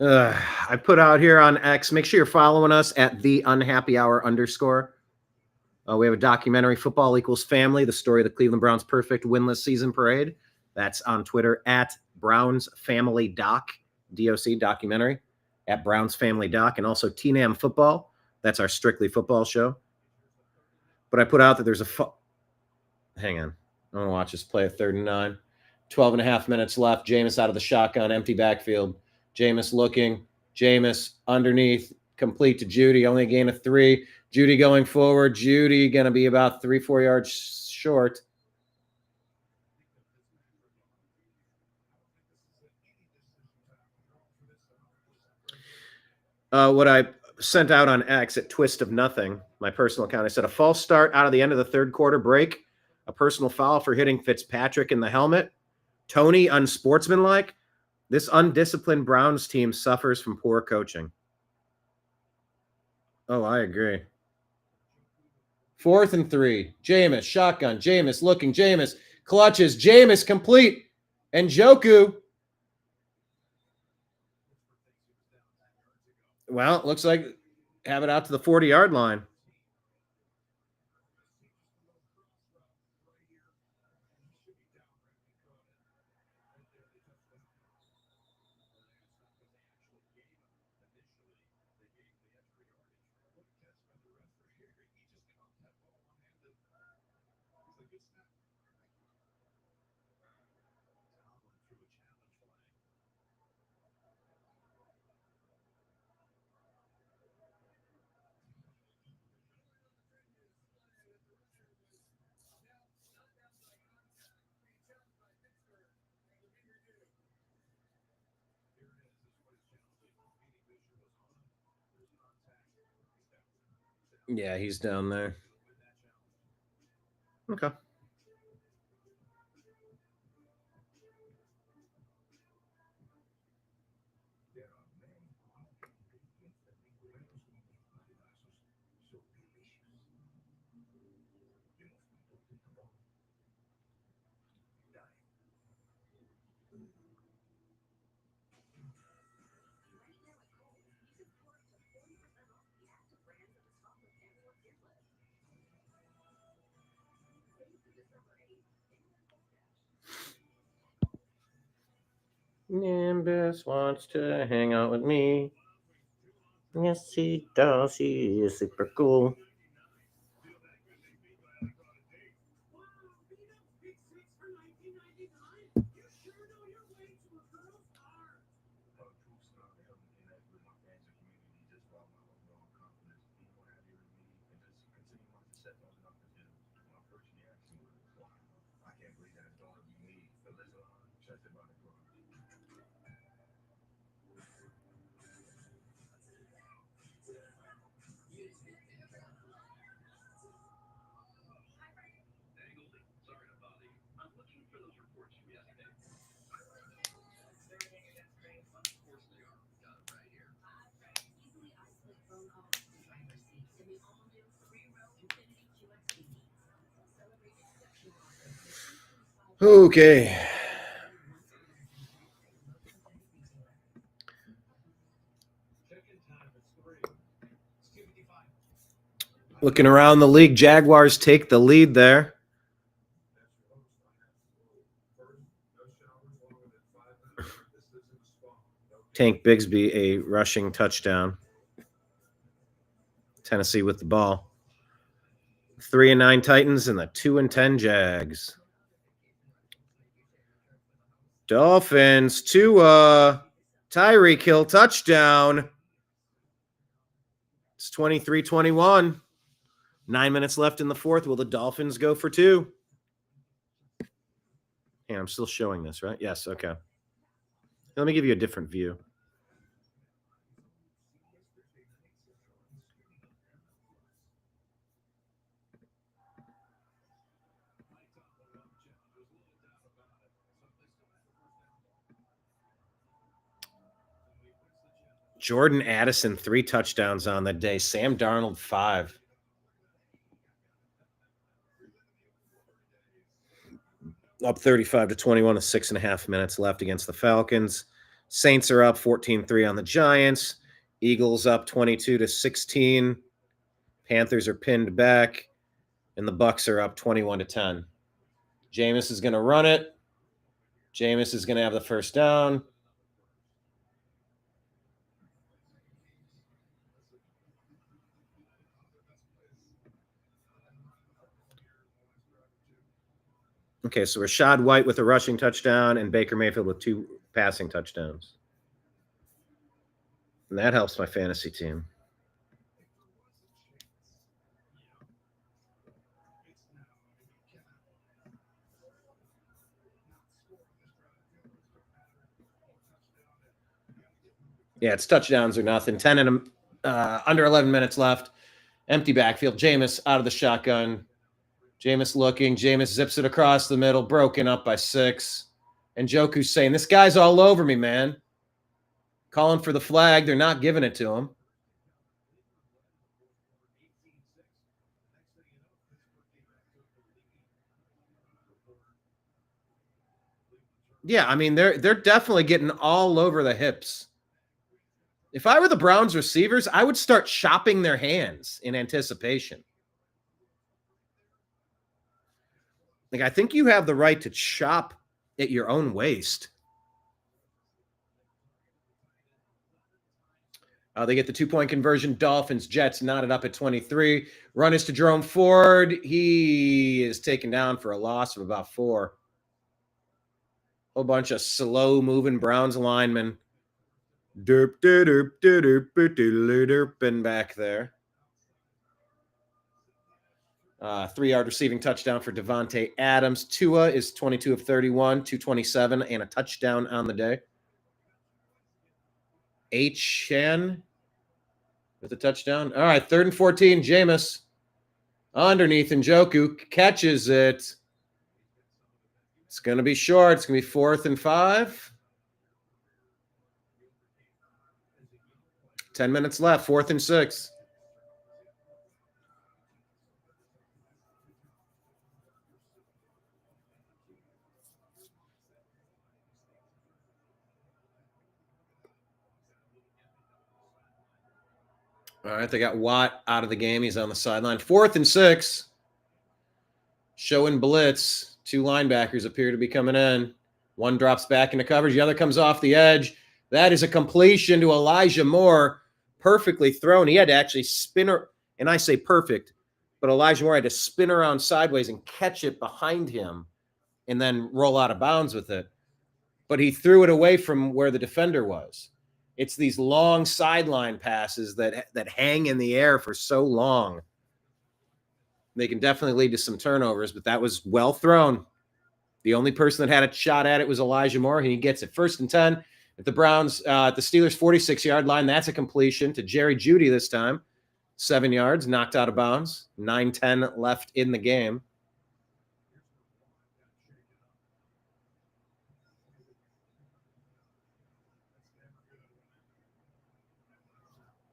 S1: 9. I put out here on X, make sure you're following us at @TheUnhappyHour_. We have a documentary, Football Equals Family, the story of the Cleveland Browns' perfect winless season parade. That's on Twitter at Browns Family Doc, DOC documentary, at Browns Family Doc, and also TNAM Football. That's our strictly football show. But I put out that there's hang on. I want to watch this play at 3rd and 9. 12 and a half minutes left. Jameis out of the shotgun, empty backfield. Jameis looking. Jameis underneath, complete to Judy, only a gain of 3. Judy going forward. Judy going to be about 3-4 yards short. What I sent out on X at Twist of Nothing, my personal account, I said a false start out of the end of the 3rd quarter break, a personal foul for hitting Fitzpatrick in the helmet, Tony unsportsmanlike. This undisciplined Browns team suffers from poor coaching. Oh, I agree. 4th and 3. Jameis, shotgun. Jameis looking. Jameis clutches. Jameis complete. And Njoku. Well, it looks like have it out to the 40-yard line. Yeah, he's down there. Okay. Nimbus wants to hang out with me. Yes, he does. He is super cool. Okay. Looking around the league, Jaguars take the lead there. Tank Bigsby, a rushing touchdown. Tennessee with the ball. 3-9 Titans and the 2-10 Jags. Dolphins to Tyreek Hill touchdown. It's 23-21. 9 minutes left in the 4th. Will the Dolphins go for 2? Yeah, I'm still showing this, right? Yes, okay. Let me give you a different view. Jordan Addison, 3 touchdowns on the day. Sam Darnold, 5. Up 35-21 with 6.5 minutes left against the Falcons. Saints are up 14-3 on the Giants. Eagles up 22-16. Panthers are pinned back. and the Bucks are up 21-10. Jameis is going to run it. Jameis is going to have the first down. Okay, so Rashad White with a rushing touchdown and Baker Mayfield with 2 passing touchdowns. And that helps my fantasy team. Yeah, it's touchdowns or nothing. 10 and under 11 minutes left. Empty backfield. Jameis out of the shotgun. Jameis looking. Jameis zips it across the middle. Broken up by 6. And Njoku's saying, this guy's all over me, man. Calling for the flag. They're not giving it to him. Yeah, I mean, they're definitely getting all over the hips. If I were the Browns receivers, I would start chopping their hands in anticipation. Like, I think you have the right to chop at your own waist. They get the 2-point conversion. Dolphins, Jets knotted up at 23. Run is to Jerome Ford. He is taken down for a loss of about 4. Whole bunch of slow-moving Browns linemen. Derp, derp, derp, derp, derp, back there. 3-yard receiving touchdown for Devontae Adams. Tua is 22 of 31, 227, and a touchdown on the day. H-Chen with a touchdown. All right, 3rd and 14. Jameis underneath Njoku catches it. It's going to be short. It's going to be 4th and 5. 10 minutes left. 4th and 6. All right, they got Watt out of the game. He's on the sideline. 4th and 6. Showing blitz. 2 linebackers appear to be coming in. One drops back into coverage. The other comes off the edge. That is a completion to Elijah Moore. Perfectly thrown. He had to actually spin her. And I say perfect, but Elijah Moore had to spin around sideways and catch it behind him and then roll out of bounds with it. But he threw it away from where the defender was. It's these long sideline passes that hang in the air for so long. They can definitely lead to some turnovers, but that was well thrown. The only person that had a shot at it was Elijah Moore, and he gets it. 1st and 10 at the Browns, at the Steelers' 46-yard line. That's a completion to Jerry Jeudy this time. 7 yards, knocked out of bounds. 9-10 left in the game.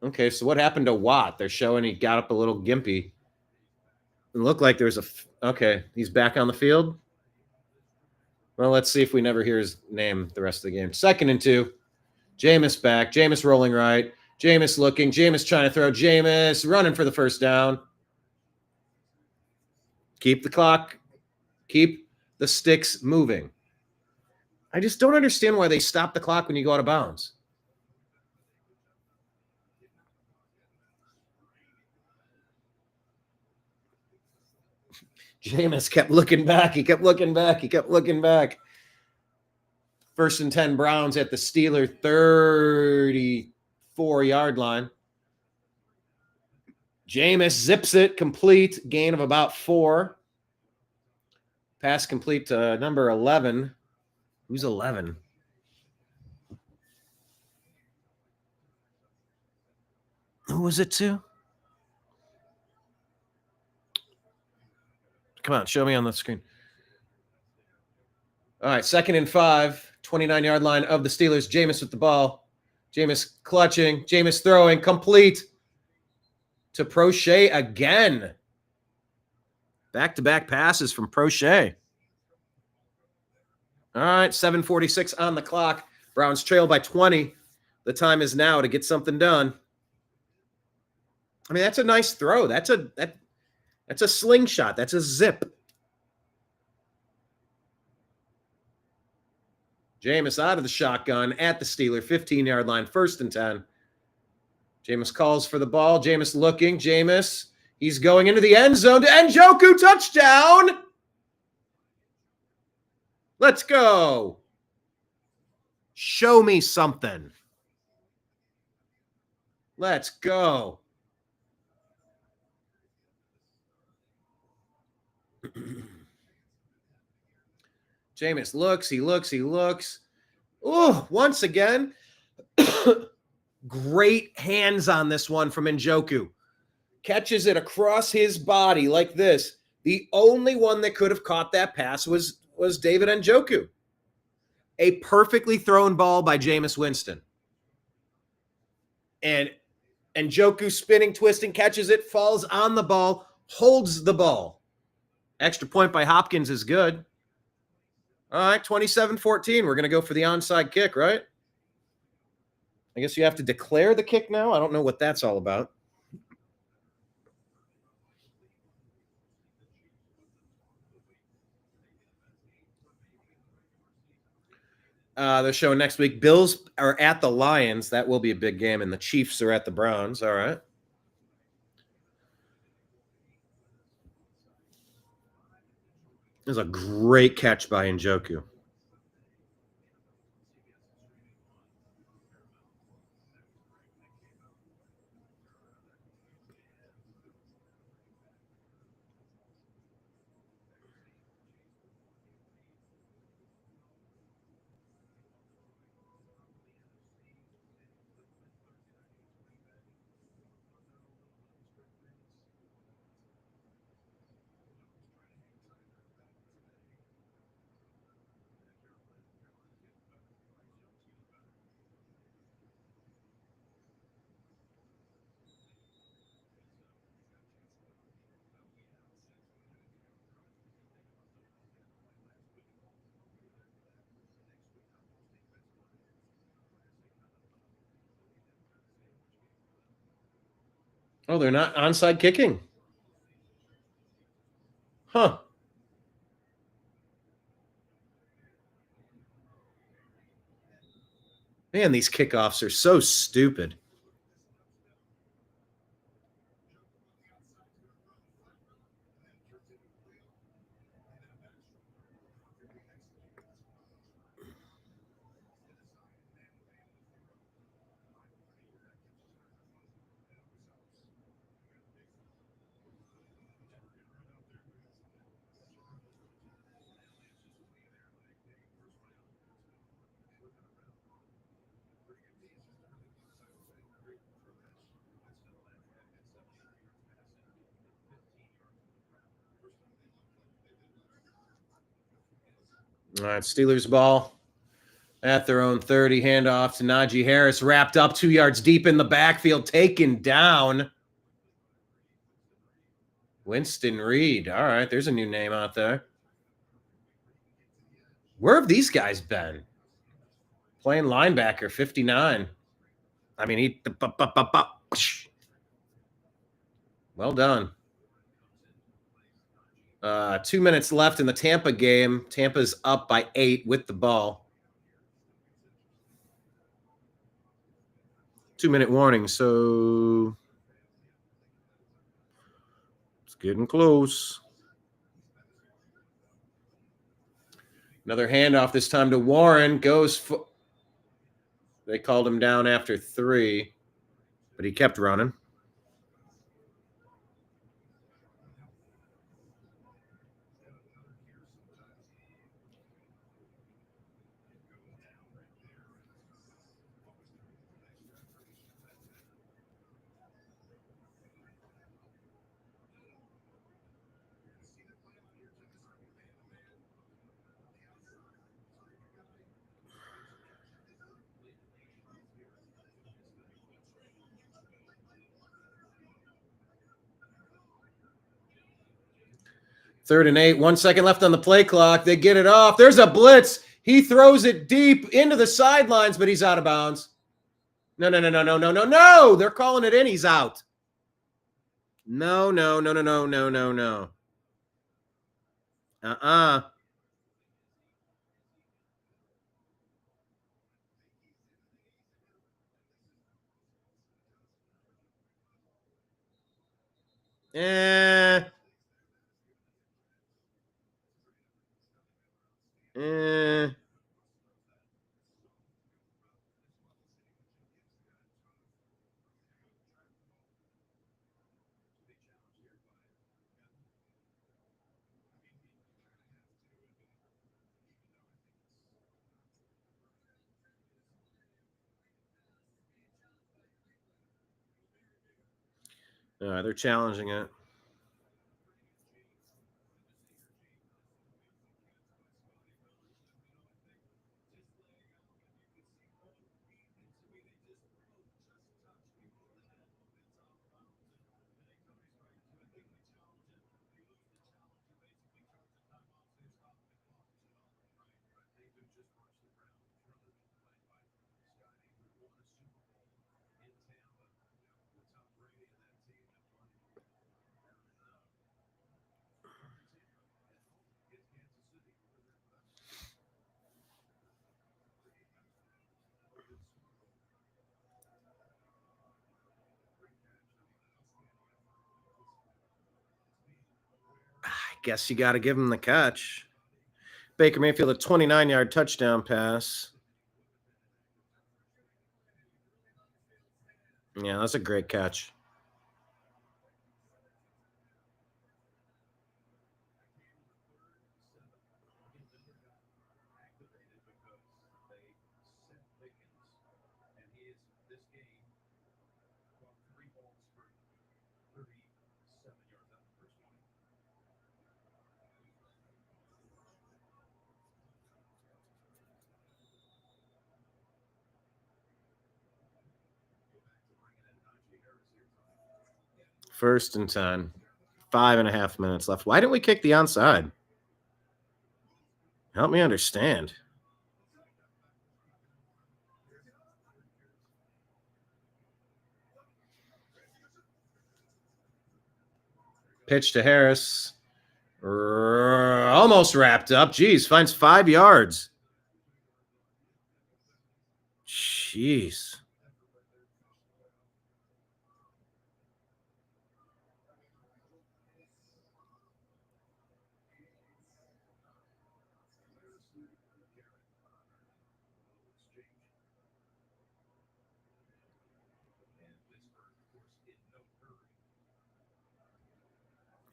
S1: Okay, so what happened to Watt? They're showing he got up a little gimpy. It looked like there's okay, he's back on the field. Well, let's see if we never hear his name the rest of the game. 2nd and 2. Jameis back. Jameis rolling right. Jameis looking. Jameis trying to throw. Jameis running for the first down. Keep the clock. Keep the sticks moving. I just don't understand why they stop the clock when you go out of bounds. Jameis kept looking back. He kept looking back. He kept looking back. 1st and 10 Browns at the Steeler 34-yard line. Jameis zips it complete. Gain of about 4. Pass complete to number 11. Who's 11? Who was it to? Come on, show me on the screen. All right, 2nd and 5, 29-yard line of the Steelers. Jameis with the ball. Jameis clutching. Jameis throwing. Complete to Prochet again. Back-to-back passes from Prochet. All right, 7:46 on the clock. Browns trail by 20. The time is now to get something done. I mean, that's a nice throw. That's a slingshot. That's a zip. Jameis out of the shotgun at the Steeler 15-yard line, 1st and 10. Jameis calls for the ball. Jameis looking. Jameis, he's going into the end zone to Njoku, touchdown. Let's go. Show me something. Let's go. Jameis looks. He looks. Oh, once again, great hands on this one from Njoku. Catches it across his body like this. The only one that could have caught that pass was David Njoku. A perfectly thrown ball by Jameis Winston. And Njoku spinning, twisting, catches it, falls on the ball, holds the ball. Extra point by Hopkins is good. All right, 27-14. We're going to go for the onside kick, right? I guess you have to declare the kick now. I don't know what that's all about. They're showing next week. Bills are at the Lions. That will be a big game. And the Chiefs are at the Browns. All right. There's a great catch by Njoku. Oh, they're not onside kicking. Huh. Man, these kickoffs are so stupid. All right, Steelers ball at their own 30. Handoff to Najee Harris, wrapped up 2 yards deep in the backfield, taken down. Winston Reed. All right, there's a new name out there. Where have these guys been? Playing linebacker, 59. I mean, he. Well done. 2 minutes left in the Tampa game. Tampa's up by 8 with the ball. 2-minute warning, so it's getting close. Another handoff, this time to Warren. They called him down after 3, but he kept running. Third and 8, 1 second left on the play clock. They get it off. There's a blitz. He throws it deep into the sidelines, but he's out of bounds. No. They're calling it in. He's out. No. Uh-uh. Eh. Eh. They're challenging it. I guess you got to give him the catch. Baker Mayfield, a 29-yard touchdown pass. Yeah, that's a great catch. First and 10. 5.5 minutes left. Why didn't we kick the onside? Help me understand. Pitch to Harris. Almost wrapped up. Jeez, finds 5 yards. Jeez.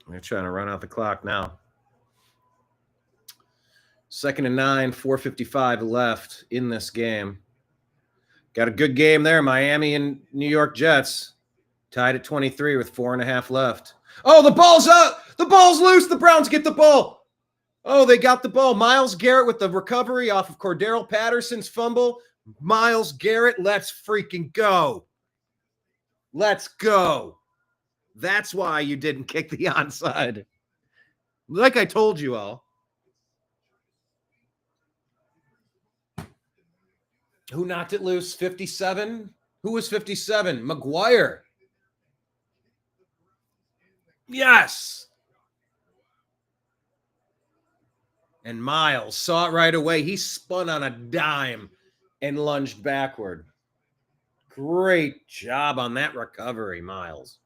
S1: They're trying to run out the clock now. 2nd and 9, 4:55 left in this game. Got a good game there. Miami and New York Jets tied at 23 with 4.5 left. Oh, the ball's up. The ball's loose. The Browns get the ball. Oh, they got the ball. Myles Garrett with the recovery off of Cordero Patterson's fumble. Myles Garrett, let's freaking go. Let's go. That's why you didn't kick the onside. Like I told you all. Who knocked it loose? 57? Who was 57? McGuire. Yes. And Myles saw it right away. He spun on a dime and lunged backward. Great job on that recovery, Myles.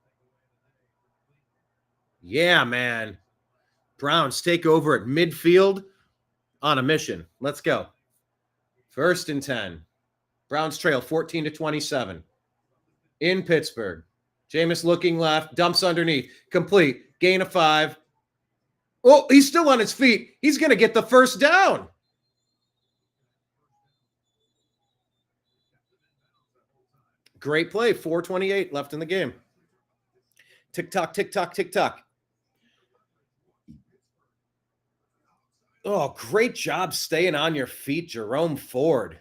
S1: Yeah, man. Browns take over at midfield on a mission. Let's go. 1st and 10. Browns trail 14-27 in Pittsburgh. Jameis looking left, dumps underneath, complete, gain of 5. Oh, he's still on his feet. He's going to get the first down. Great play. 4:28 left in the game. Tick tock, tick tock, tick tock. Oh, great job staying on your feet, Jerome Ford.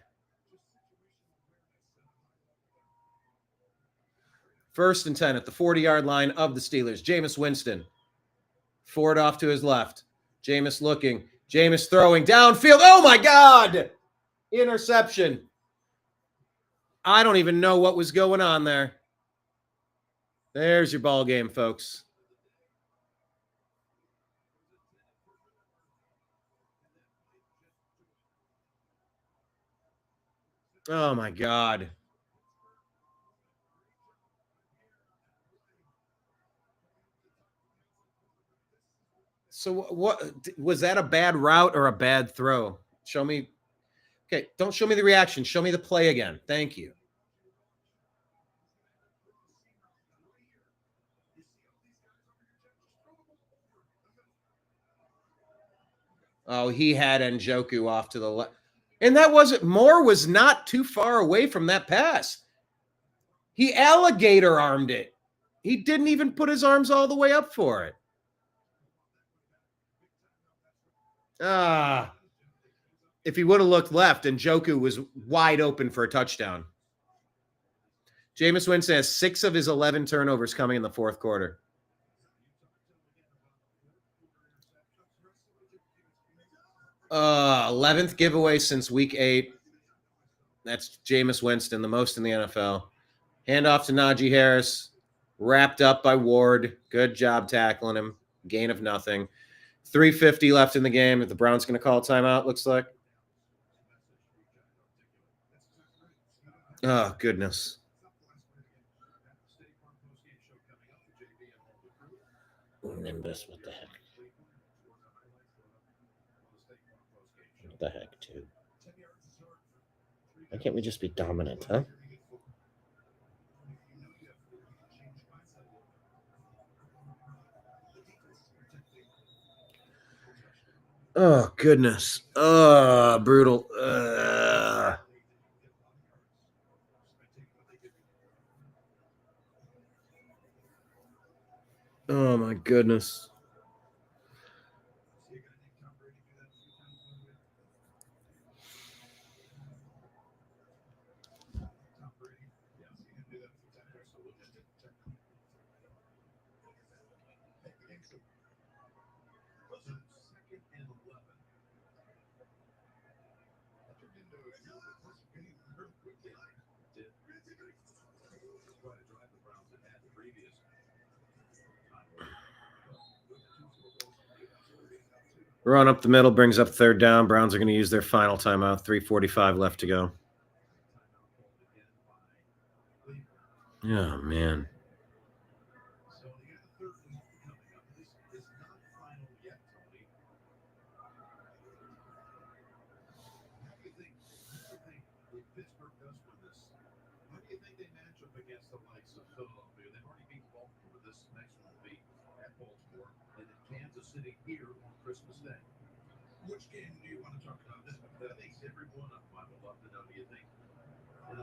S1: 1st and 10 at the 40-yard line of the Steelers. Jameis Winston. Ford off to his left. Jameis looking. Jameis throwing downfield. Oh, my God. Interception. I don't even know what was going on there. There's your ball game, folks. Oh, my God. So what was that, a bad route or a bad throw? Show me. Okay, don't show me the reaction. Show me the play again. Thank you. Oh, he had Njoku off to the left. And that wasn't, Moore was not too far away from that pass. He alligator armed it. He didn't even put his arms all the way up for it. If he would have looked left, Njoku was wide open for a touchdown. Jameis Winston has 6 of his 11 turnovers coming in the fourth quarter. Uh, 11th giveaway since week 8. That's Jameis Winston, the most in the NFL. Handoff to Najee Harris. Wrapped up by Ward. Good job tackling him. Gain of nothing. 3:50 left in the game. If the Browns going to call timeout, looks like. Oh, goodness. Nimbus, what the heck? What the heck, dude? Why can't we just be dominant, huh? Oh, goodness. Oh, brutal. Oh, my goodness. Run up the middle brings up third down. Browns are going to use their final timeout. 3:45 left to go. Oh, man.
S3: Which game do you want to talk about? This I think every one of them I would love to know. Do you think?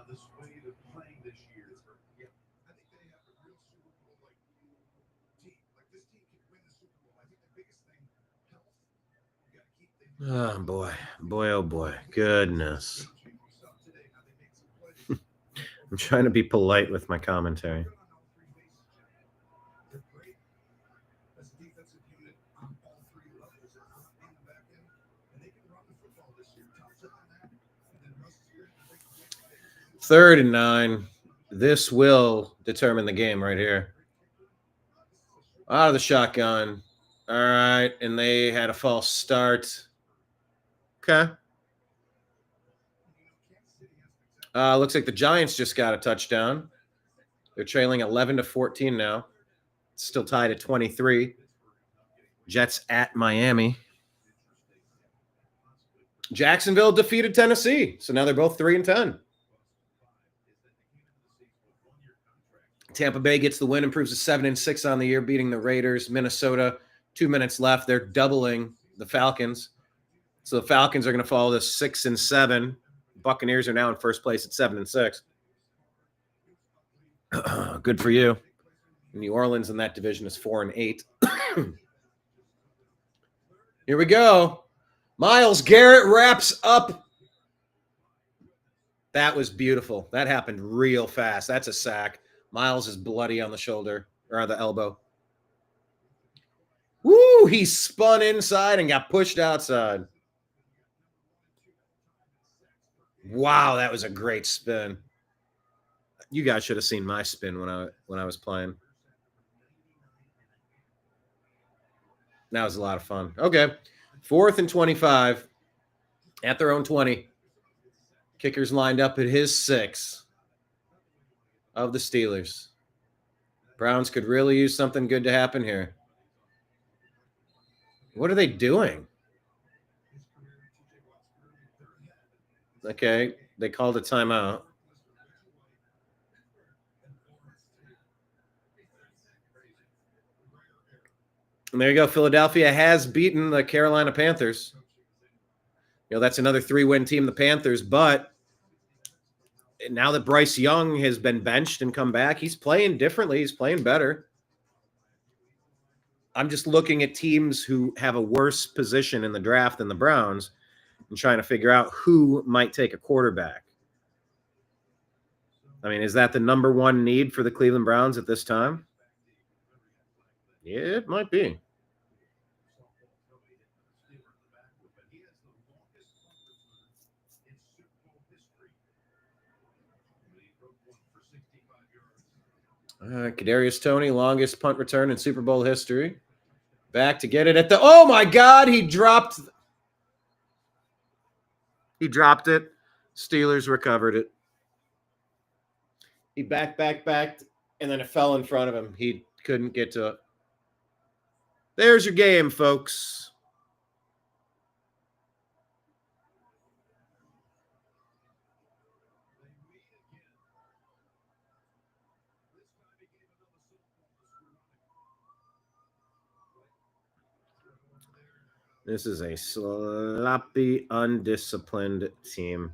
S3: The sway of playing this year. Yeah, I think they have a real Super Bowl like team. Like this team can win the Super Bowl. I think the biggest thing, health. You got to keep things.
S1: Oh, boy. Boy, oh, boy. Goodness. I'm trying to be polite with my commentary. Third and 9. This will determine the game right here. Out of the shotgun. All right. And they had a false start. Okay. Looks like the Giants just got a touchdown. They're trailing 11-14 now. It's still tied at 23. Jets at Miami. Jacksonville defeated Tennessee. So now they're both 3-10. Tampa Bay gets the win, improves to 7-6 on the year, beating the Raiders. Minnesota, 2 minutes left. They're doubling the Falcons. So the Falcons are going to follow this 6-7. Buccaneers are now in first place at 7-6. Good for you. New Orleans in that division is 4-8. Here we go. Myles Garrett wraps up. That was beautiful. That happened real fast. That's a sack. Myles is bloody on the shoulder or on the elbow. Woo! He spun inside and got pushed outside. Wow, that was a great spin. You guys should have seen my spin when I was playing. That was a lot of fun. Okay. 4th and 25 at their own 20. Kicker's lined up at his 6 of the Steelers. Browns could really use something good to happen here. What are they doing? Okay, they called a timeout. And there you go. Philadelphia has beaten the Carolina Panthers. That's another 3-win team, the Panthers. But now that Bryce Young has been benched and come back, he's playing differently. He's playing better. I'm just looking at teams who have a worse position in the draft than the Browns and trying to figure out who might take a quarterback. I mean, is that the number one need for the Cleveland Browns at this time? Yeah, it might be. Kadarius Toney, longest punt return in Super Bowl history. Back to get it at the... Oh, my God, he dropped it. Steelers recovered it. He backed, and then it fell in front of him. He couldn't get to it. There's your game, folks. This is a sloppy, undisciplined team.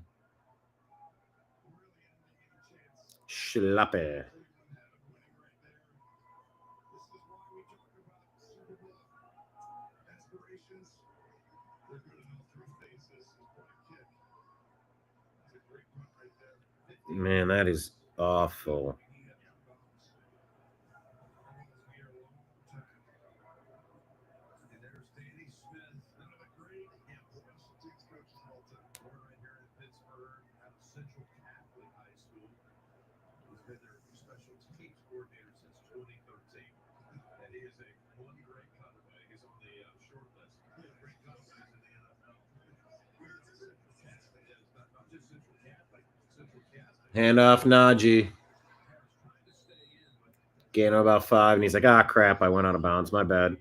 S1: Sloppy. Man, that is awful. Hand off Najee. Gain of about 5, and he's like, crap, I went out of bounds. My bad.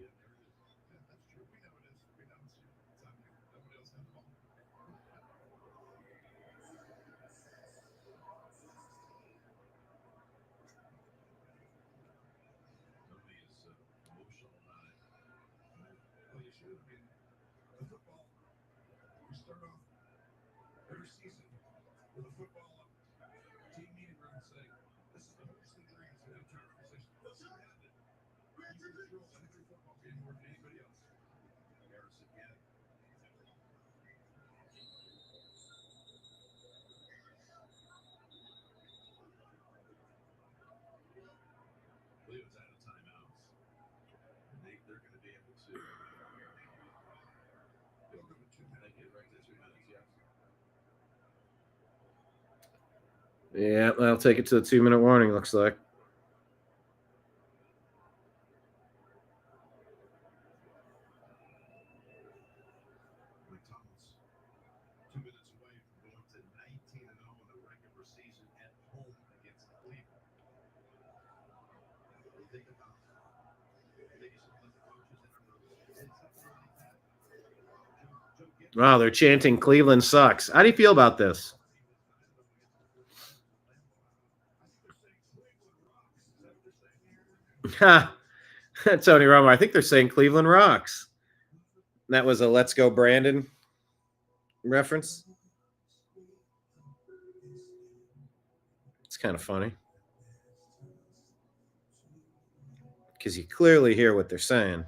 S1: Yeah, that'll take it to the 2-minute warning, looks like. Wow, they're chanting Cleveland sucks. How do you feel about this? Ha! Tony Romo, I think they're saying Cleveland rocks. That was a Let's Go Brandon reference. It's kind of funny. Because you clearly hear what they're saying.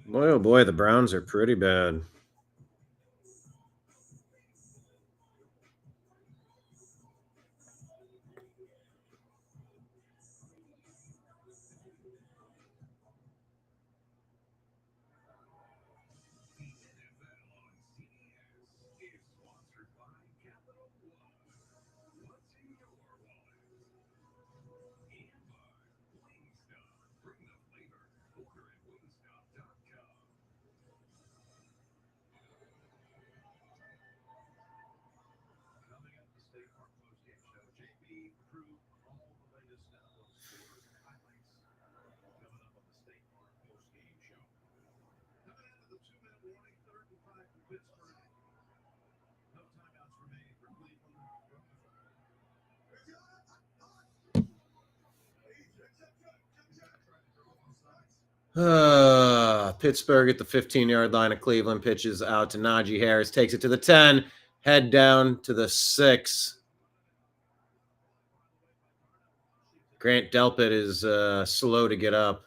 S1: Boy, oh boy, the Browns are pretty bad. Pittsburgh at the 15-yard line of Cleveland, pitches out to Najee Harris, takes it to the 10, head down to the 6. Grant Delpit is slow to get up.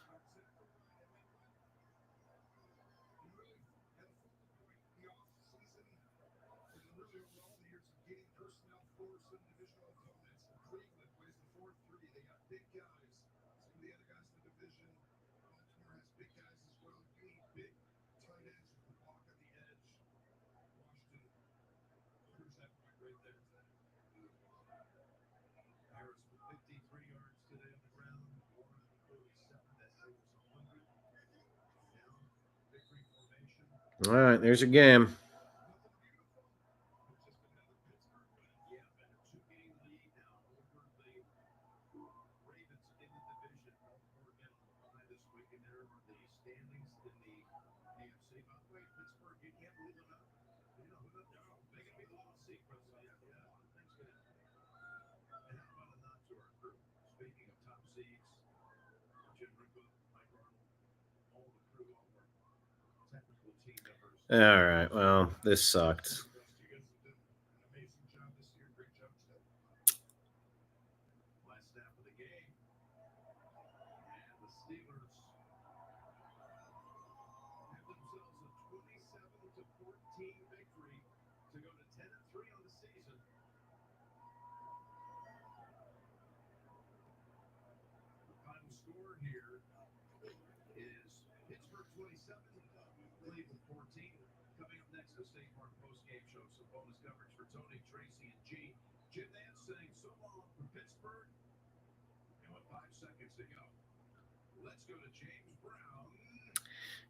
S1: All right, there's your game. All right, well, this sucked.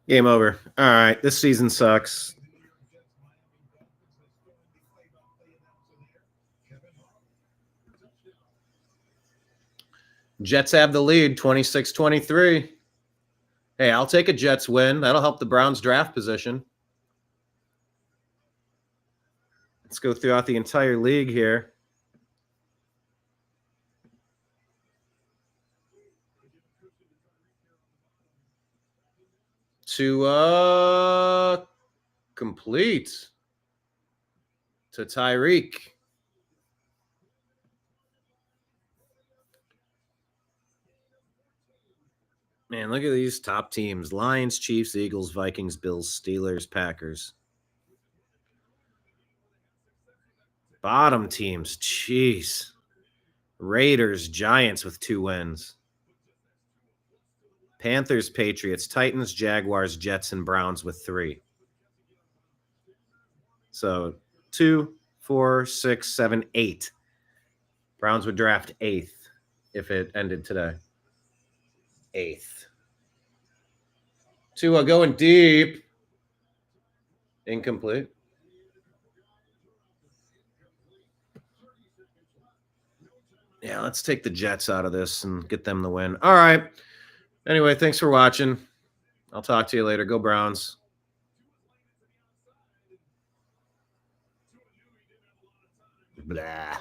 S1: Game over. All right, this season sucks. Jets have the lead, 26-23. Hey, I'll take a Jets win. That'll help the Browns' draft position. Let's go throughout the entire league here. To complete to Tyreek. Man, look at these top teams: Lions, Chiefs, Eagles, Vikings, Bills, Steelers, Packers. Bottom teams, jeez. Raiders, Giants with 2 wins. Panthers, Patriots, Titans, Jaguars, Jets, and Browns with 3. So 2, 4, 6, 7, 8. Browns would draft 8th if it ended today. 8th. Tua going deep. Incomplete. Yeah, let's take the Jets out of this and get them the win. All right. Anyway, thanks for watching. I'll talk to you later. Go Browns. Blah.